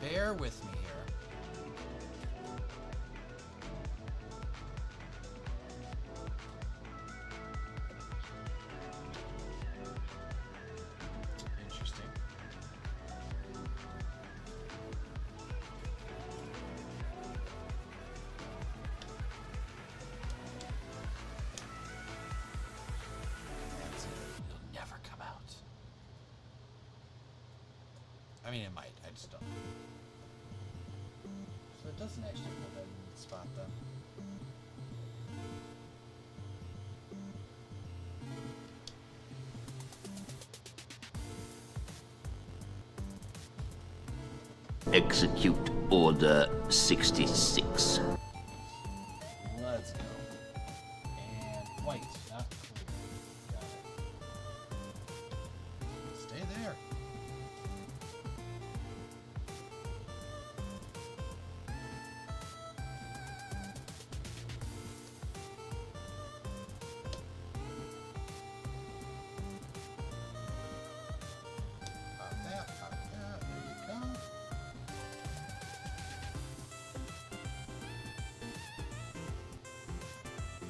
bear with me here. Interesting. That's it. It'll never come out. I mean, it might. I just don't. So it doesn't actually put that in the spot then. Execute Order 66. Let's go. And white, not clear. Got it. Stay there. Pop that, pop that. There you go.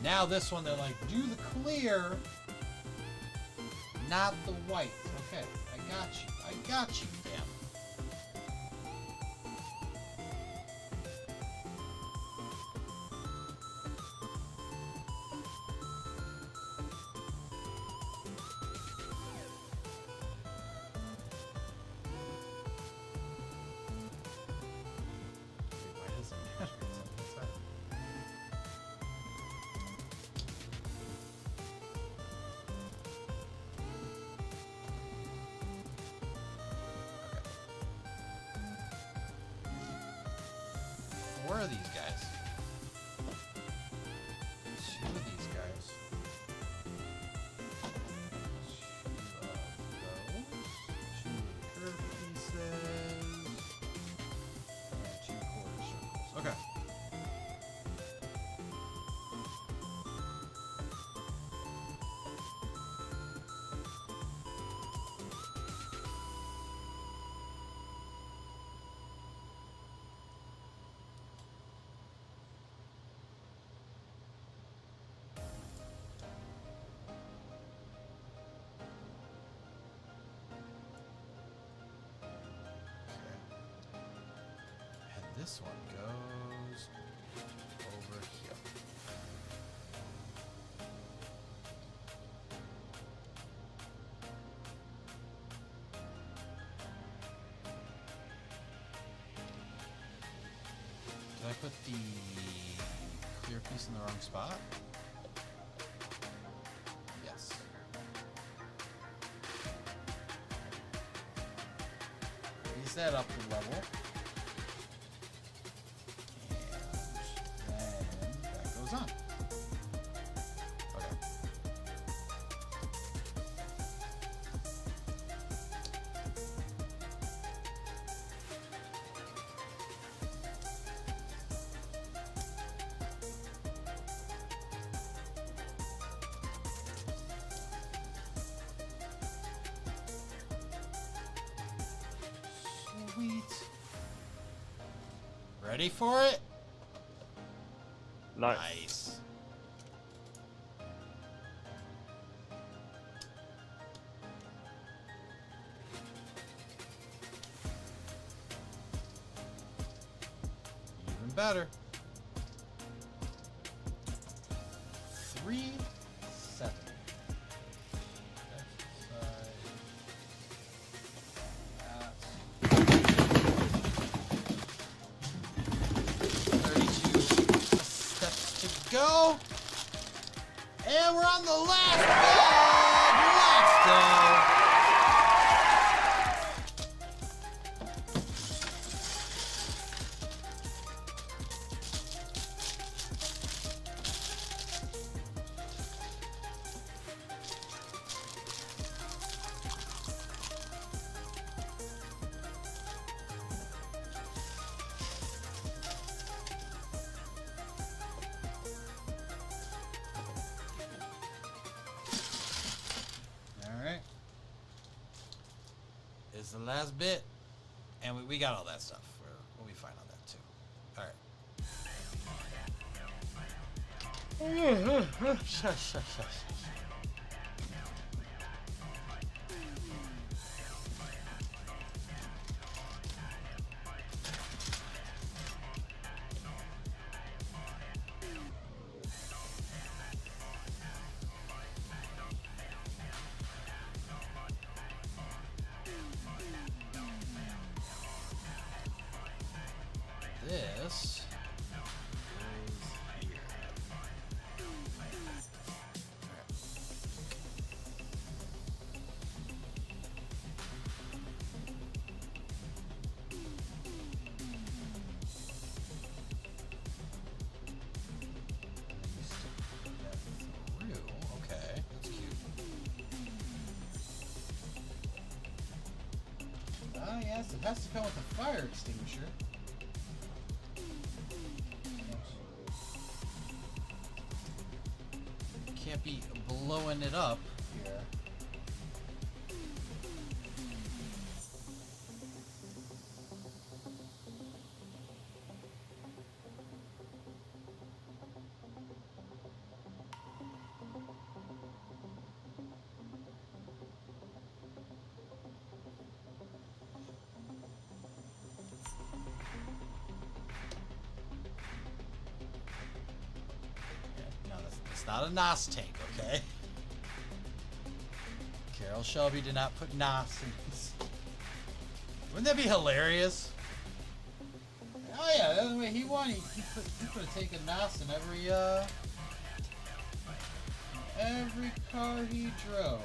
Now this one, they're like, do the clear, not the white. Okay, I got you. I got you, damn. Why does it matter? It's on the side. Four of these guys. Two of these guys. Two of those. Two of the curved pieces. And two quarter circles. Okay. And this one goes over here. Did I put the clear piece in the wrong spot? Yes. Raise that up to level. And then that goes on. Okay. Sweet. Ready for it? No. Nice. Even better. 370. Go, and we're on the last bag. Is the last bit, and we got all that stuff. fine on that too. All right. Shush. This is here. Okay, that's cute. Ah, yes, it has to come with a fire extinguisher. Can't be blowing it up here. No, that's not a NOS tank, okay? Carol Shelby did not put NOS in this. Wouldn't that be hilarious? Oh yeah, that's the way he won. He could have taken NOS in every car he drove.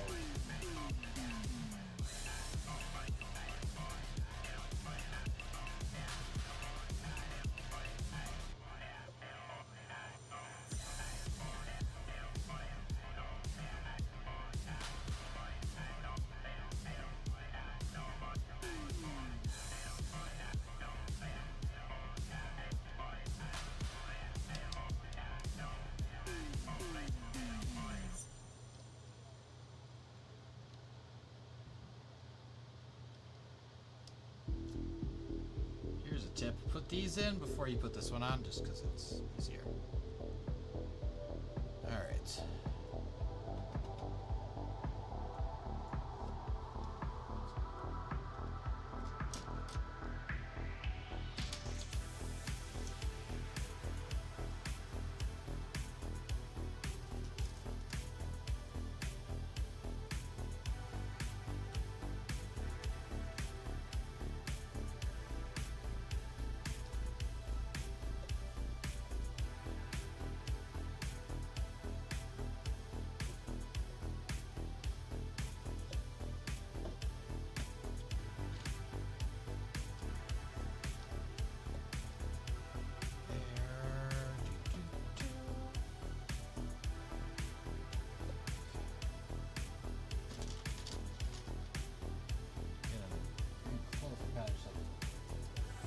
Here's a tip. Put these in before you put this one on, just because it's easier. Alright.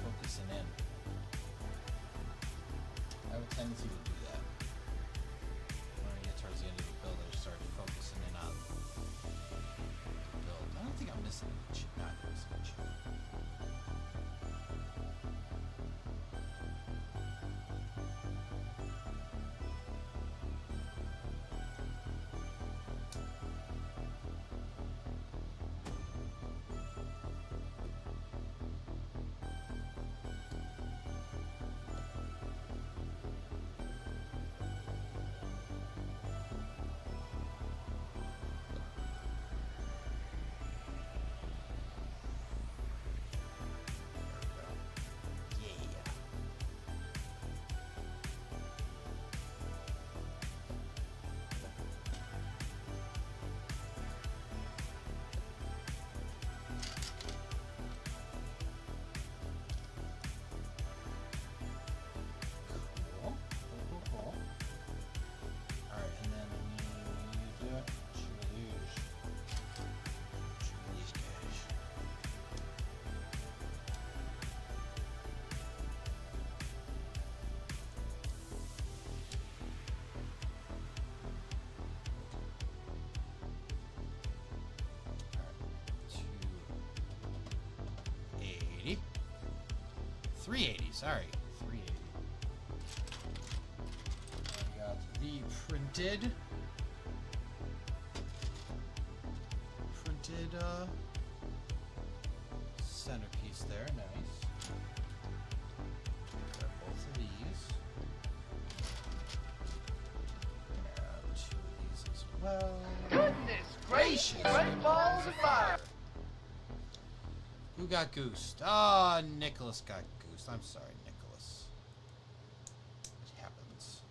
Focusing in. I have a tendency to do that. When I get towards the end of the build, I start focusing in on the build. I don't think I'm missing much. Not missing much. 380, sorry. 380. I got the printed centerpiece there, nice. Got both of these. Grab 2 of these as well. Goodness gracious! Great balls of fire! Who got goosed? Ah, Nicholas got goosed. I'm sorry, Nicholas. It happens.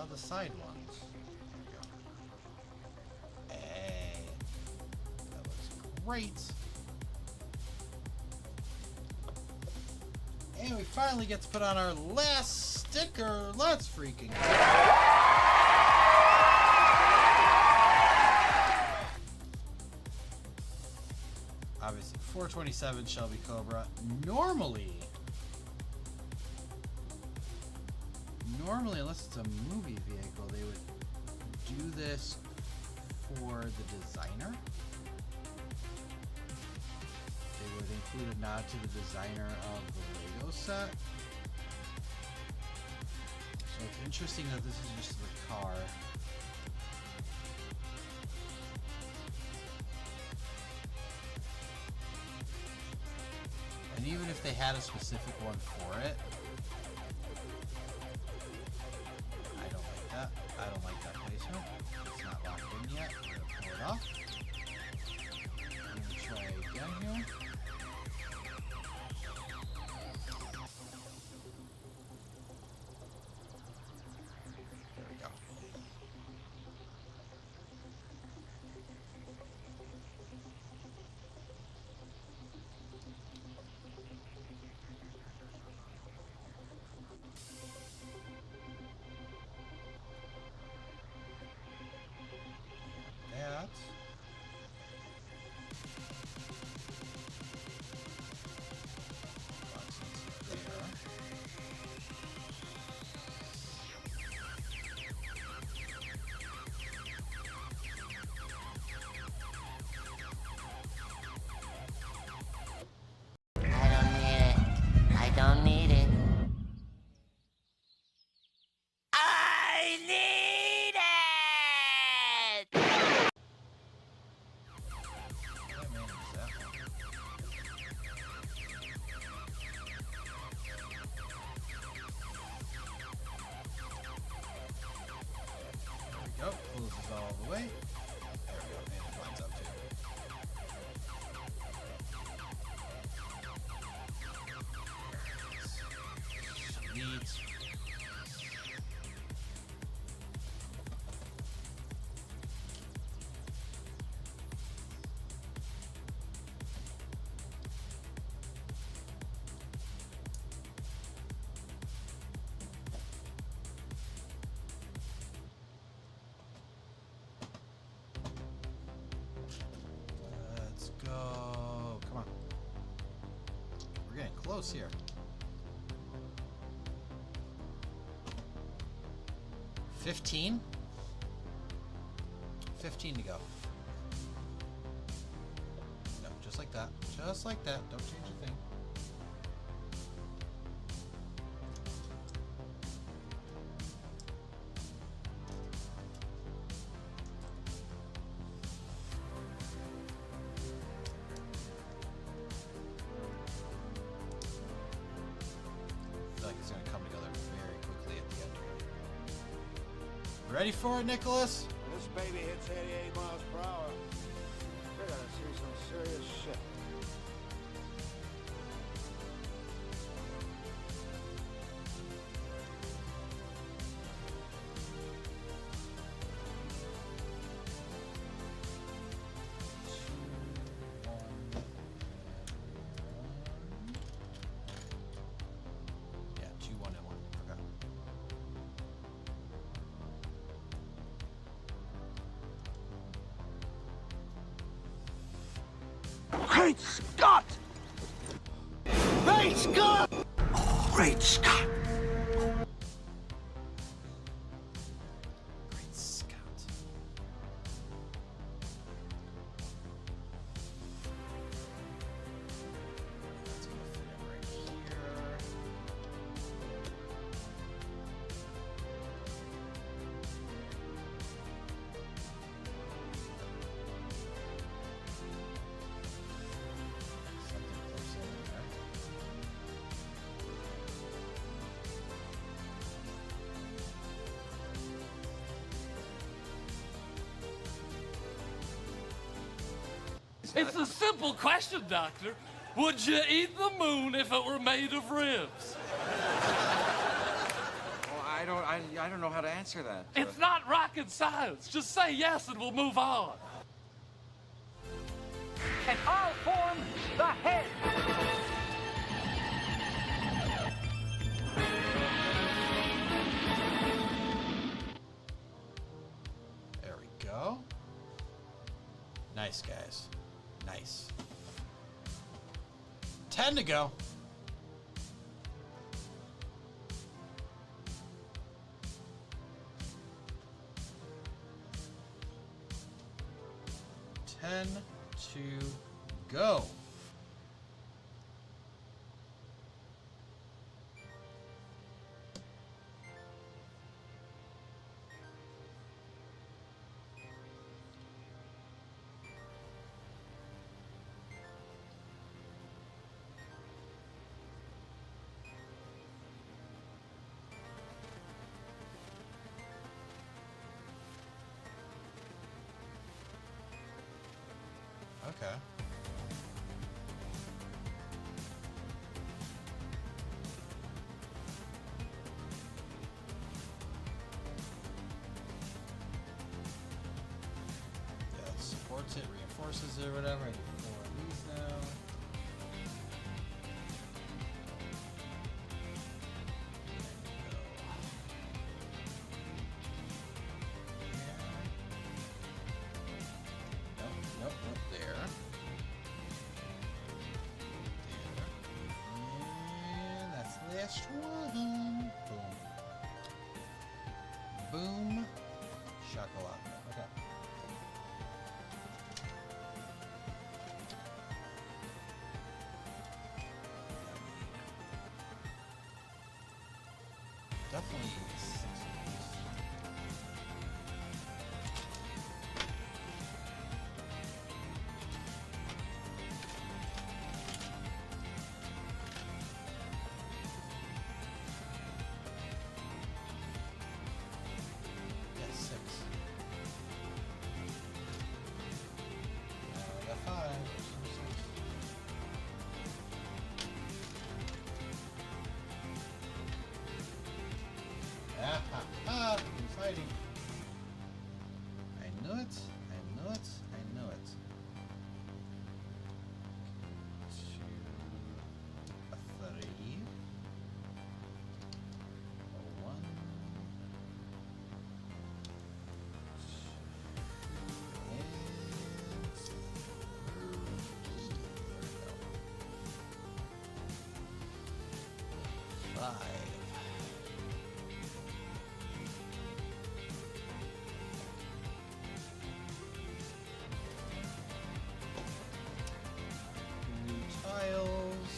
The side ones. There we go. Hey, that looks great. And we finally get to put on our last sticker. Let's freaking go. Obviously, 427 Shelby Cobra. Normally, unless it's a movie vehicle, they would do this for the designer. They would include a nod to the designer of the LEGO set. So it's interesting that this is just the car. And even if they had a specific one for it, I don't like that placement. It's not locked in yet. I'm gonna pull it off. I'm gonna try again here. There we go. Go, closes all the way. There we go, and it lines up too. Sweet. Close here. 15 to go. No, just like that. Just like that. Don't change a thing. Ready for it, Nicholas? When this baby hits 88 miles per hour, we're gonna see some serious shit. Great Scott! Great Scott! Great Scott! Great Scott. That's gonna fit in right here. Something close in there. It's a simple question, Doctor. Would you eat the moon if it were made of ribs? Well, I don't know how to answer that. It's not rocket science. Just say yes and we'll move on. And I'll form the head. There we go. Nice, guys. Nice. 10 to go. Ten to go. Okay. Yeah, it supports it, reinforces it, or whatever. I need 4 of these now. Nope, there. There. And that's the last one. Boom. Boom. Shakalaka. Okay. Definitely 6 of these. Yes, 6. Now I got 5. There's 6. Ah ha ha! I'm fighting. I knew it. I knew it. I knew it. 2, a 3, a 1. And 5. New tiles.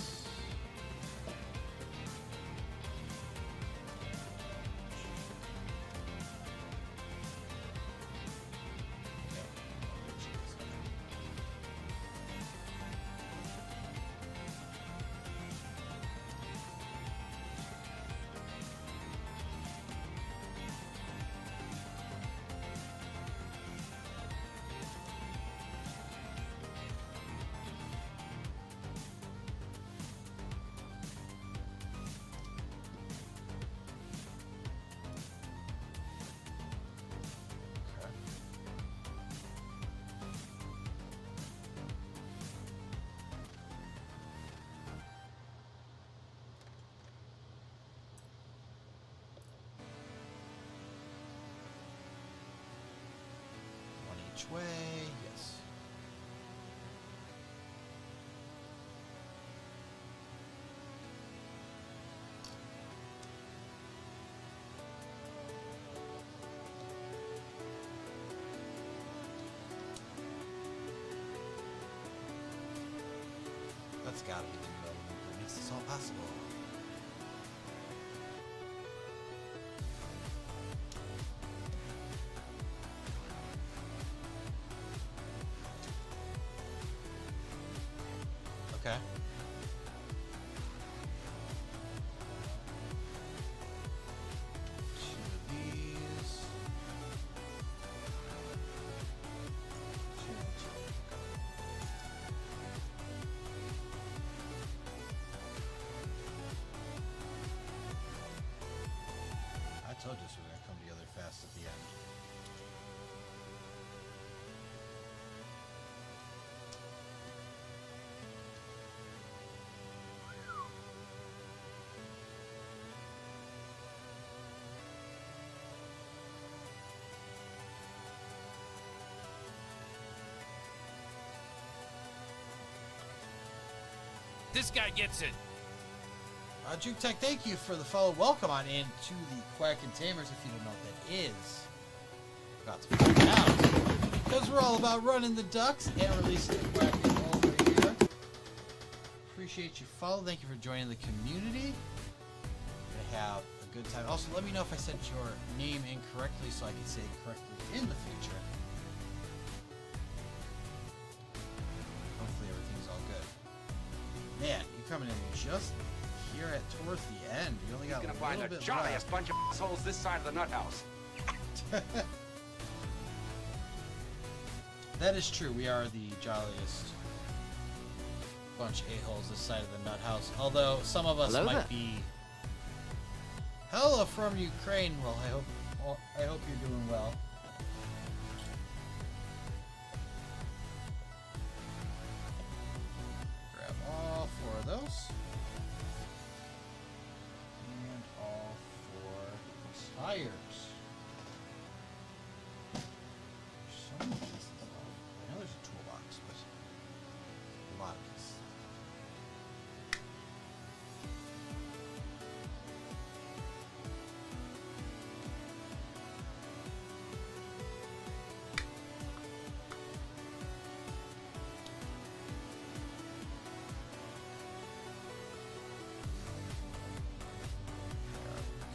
One each way, yes. That's gotta be the new element that makes this all possible. Okay. Two of these. Two. I told you this was gonna come together fast at the end. This guy gets it. Juke Tech, thank you for the follow. Welcome on in to the Quack and Tamers. If you don't know what that is, about to find out. Because we're all about running the ducks and releasing the Quack over here. Appreciate your follow. Thank you for joining the community. Gonna have a good time. Also, let me know if I said your name incorrectly so I can say it correctly in the future. Hopefully everything's all good. Man, you're coming in just here at towards the end. You only got a little bit left. He's gonna find the jolliest bunch of assholes this side of the nut house. That is true. We are the jolliest bunch a-holes this side of the nut house. Although some of us might be hella from Ukraine. Well, I hope you're doing well. Grab all 4 of those. And all 4 tires. So many pieces though. I know there's a toolbox, but a lot of pieces.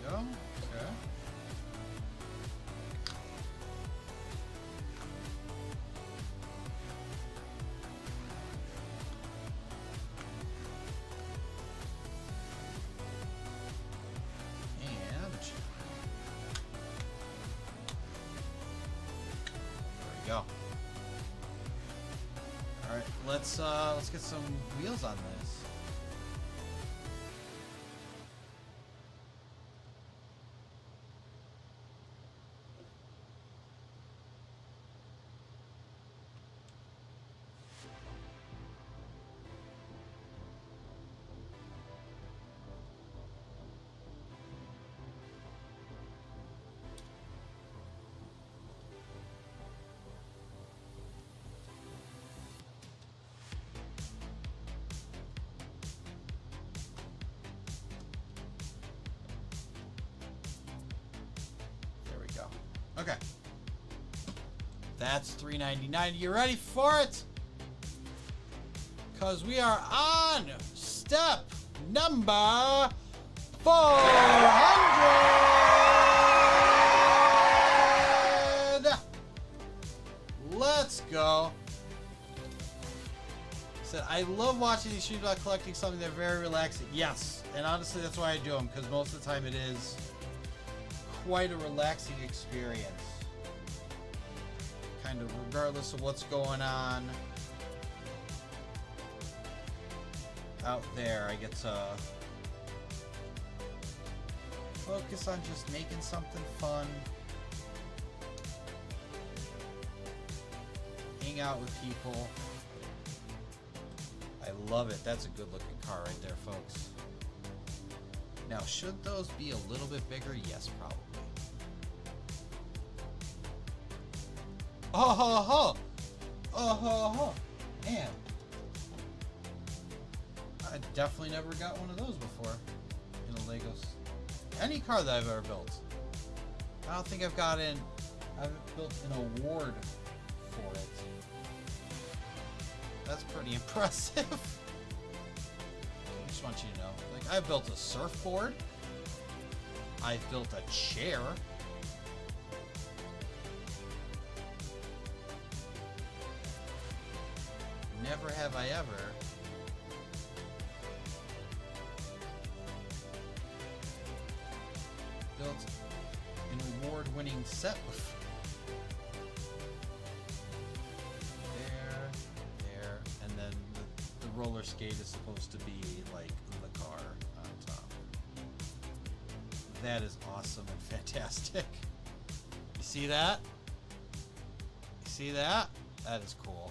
There we go. Okay. There we go. All right, let's get some wheels on this. Okay. That's $3.99. You ready for it? Because we are on step number 400. Let's go. Said, I love watching these streams about collecting something. They're very relaxing. Yes. And honestly, that's why I do them. Because most of the time it is quite a relaxing experience. Kind of regardless of what's going on out there, I get to focus on just making something fun, hang out with people. I love it. That's a good looking car right there, folks. Now, should those be a little bit bigger? Yes, probably. Oh ho ho! Oh ho ho! Man, I definitely never got one of those before in a Legos. Any car that I've ever built. I don't think I've built an award for it. That's pretty impressive. just want you to know. Like, I've built a surfboard. I've built a chair. Never have I ever built an award-winning set before. There, and then the roller skate is supposed to be like the car on top. That is awesome and fantastic. You see that? You see that? That is cool.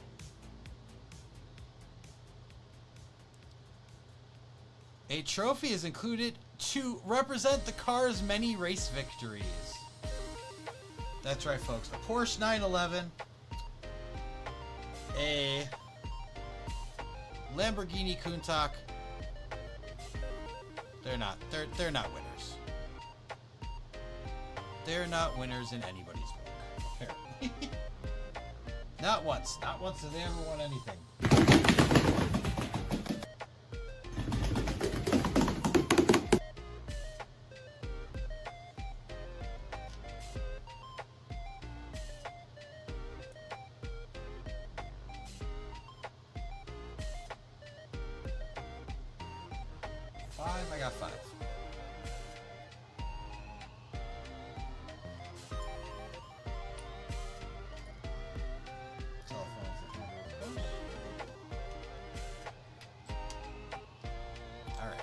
A trophy is included to represent the car's many race victories. That's right, folks. A Porsche 911, a Lamborghini Countach. They're not winners. They're not winners in anybody's book, apparently. Not once. Not once have they ever won anything. I got 5. All right.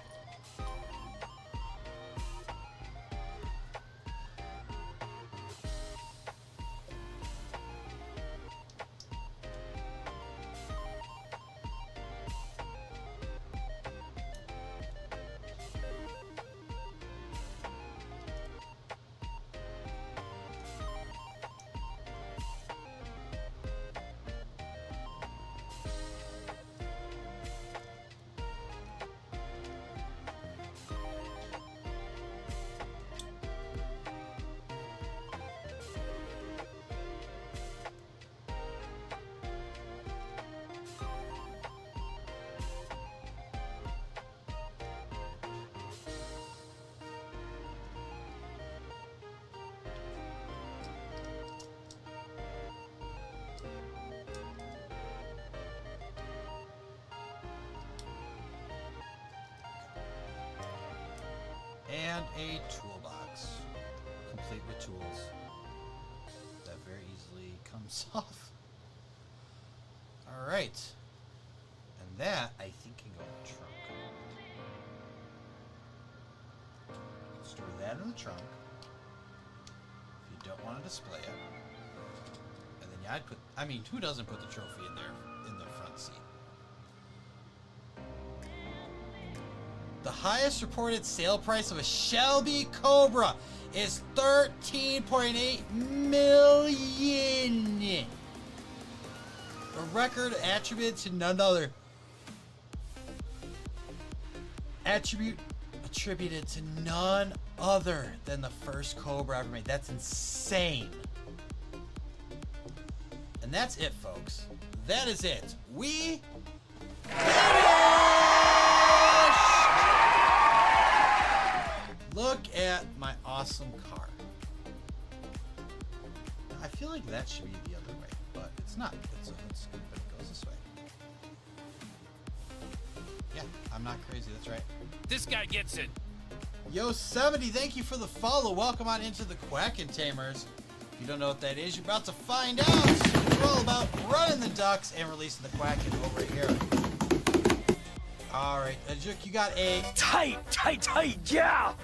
And a toolbox, complete with tools. That very easily comes off. All right, and that I think can go in the trunk. Store that in the trunk. If you don't want to display it, and then yeah, I'd put. I mean, who doesn't put the trophy in the front seat? The highest reported sale price of a Shelby Cobra is $13.8 million. A record attributed to none other. Attributed to none other than the first Cobra ever made. That's insane. And that's it, folks. That is it. We look at my awesome car. I feel like that should be the other way, but it's not. It's good, but it goes this way. Yeah, I'm not crazy. That's right. This guy gets it. Yo, 70, thank you for the follow. Welcome on into the Quackin' Tamers. If you don't know what that is, you're about to find out. We're all about running the ducks and releasing the Quackin' over here. All right, Ajuk, you got a tight, yeah.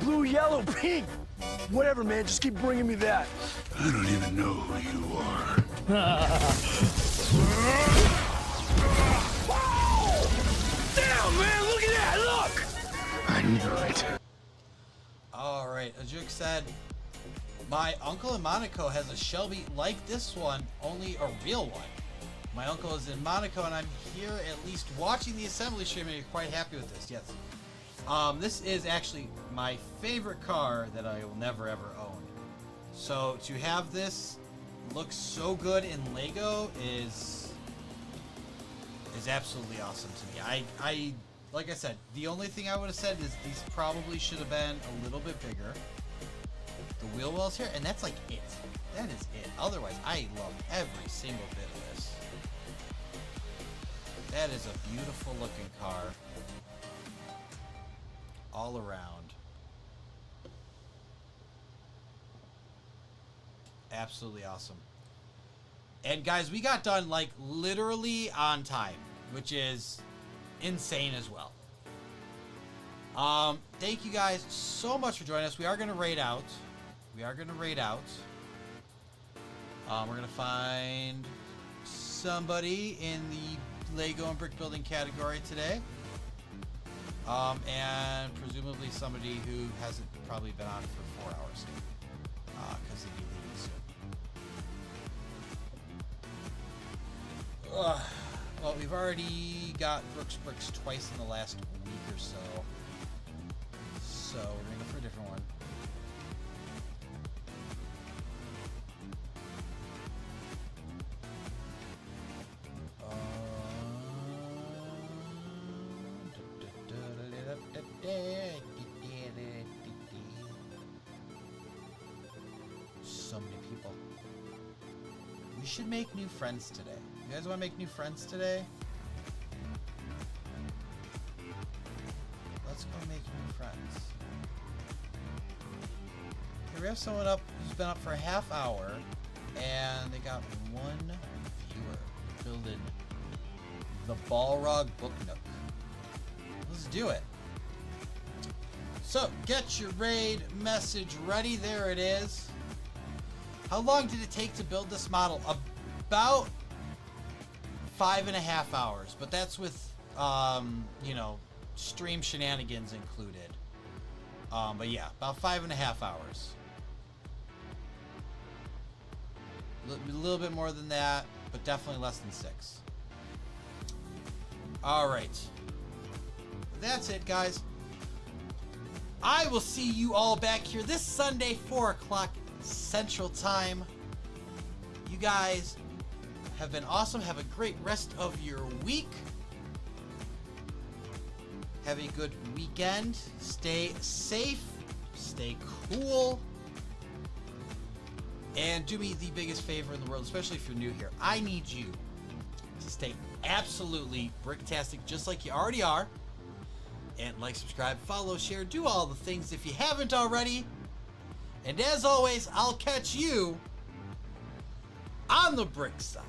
Blue, yellow, pink, whatever, man. Just keep bringing me that. I don't even know who you are. Damn, man, look at that, look. I knew it. All right, Ajuk said, my uncle in Monaco has a Shelby like this one, only a real one. My uncle is in Monaco, and I'm here at least watching the assembly stream, and you're quite happy with this. Yes. This is actually my favorite car that I will never, ever own. So to have this look so good in LEGO is is absolutely awesome to me. I like I said, the only thing I would have said is these probably should have been a little bit bigger. The wheel wells here, and that's like it. That is it. Otherwise, I love every single bit of this. That is a beautiful looking car. All around. Absolutely awesome. And guys, we got done like literally on time, which is insane as well. Thank you guys so much for joining us. We are going to raid out. We're going to find somebody in the Lego and brick building category today. And presumably somebody who hasn't probably been on for 4 hours. Because they'd be leaving soon. Well, we've already got Brooks Bricks twice in the last week or so. So we're going to go for a different one. So many people. We should make new friends today. You guys want to make new friends today? Let's go make new friends. Here we have someone up who's been up for a half hour, and they got 1 viewer. Building the Balrog Book Nook. Let's do it. So, get your raid message ready. There it is. How long did it take to build this model? About 5.5 hours, but that's with, you know, stream shenanigans included. But yeah, about 5.5 hours. A little bit more than that, but definitely less than 6. All right. That's it, guys. I will see you all back here this Sunday, 4 o'clock Central Time. You guys have been awesome. Have a great rest of your week. Have a good weekend. Stay safe. Stay cool. And do me the biggest favor in the world, especially if you're new here. I need you to stay absolutely bricktastic, just like you already are. And like, subscribe, follow, share, do all the things if you haven't already. And as always, I'll catch you on the brick side.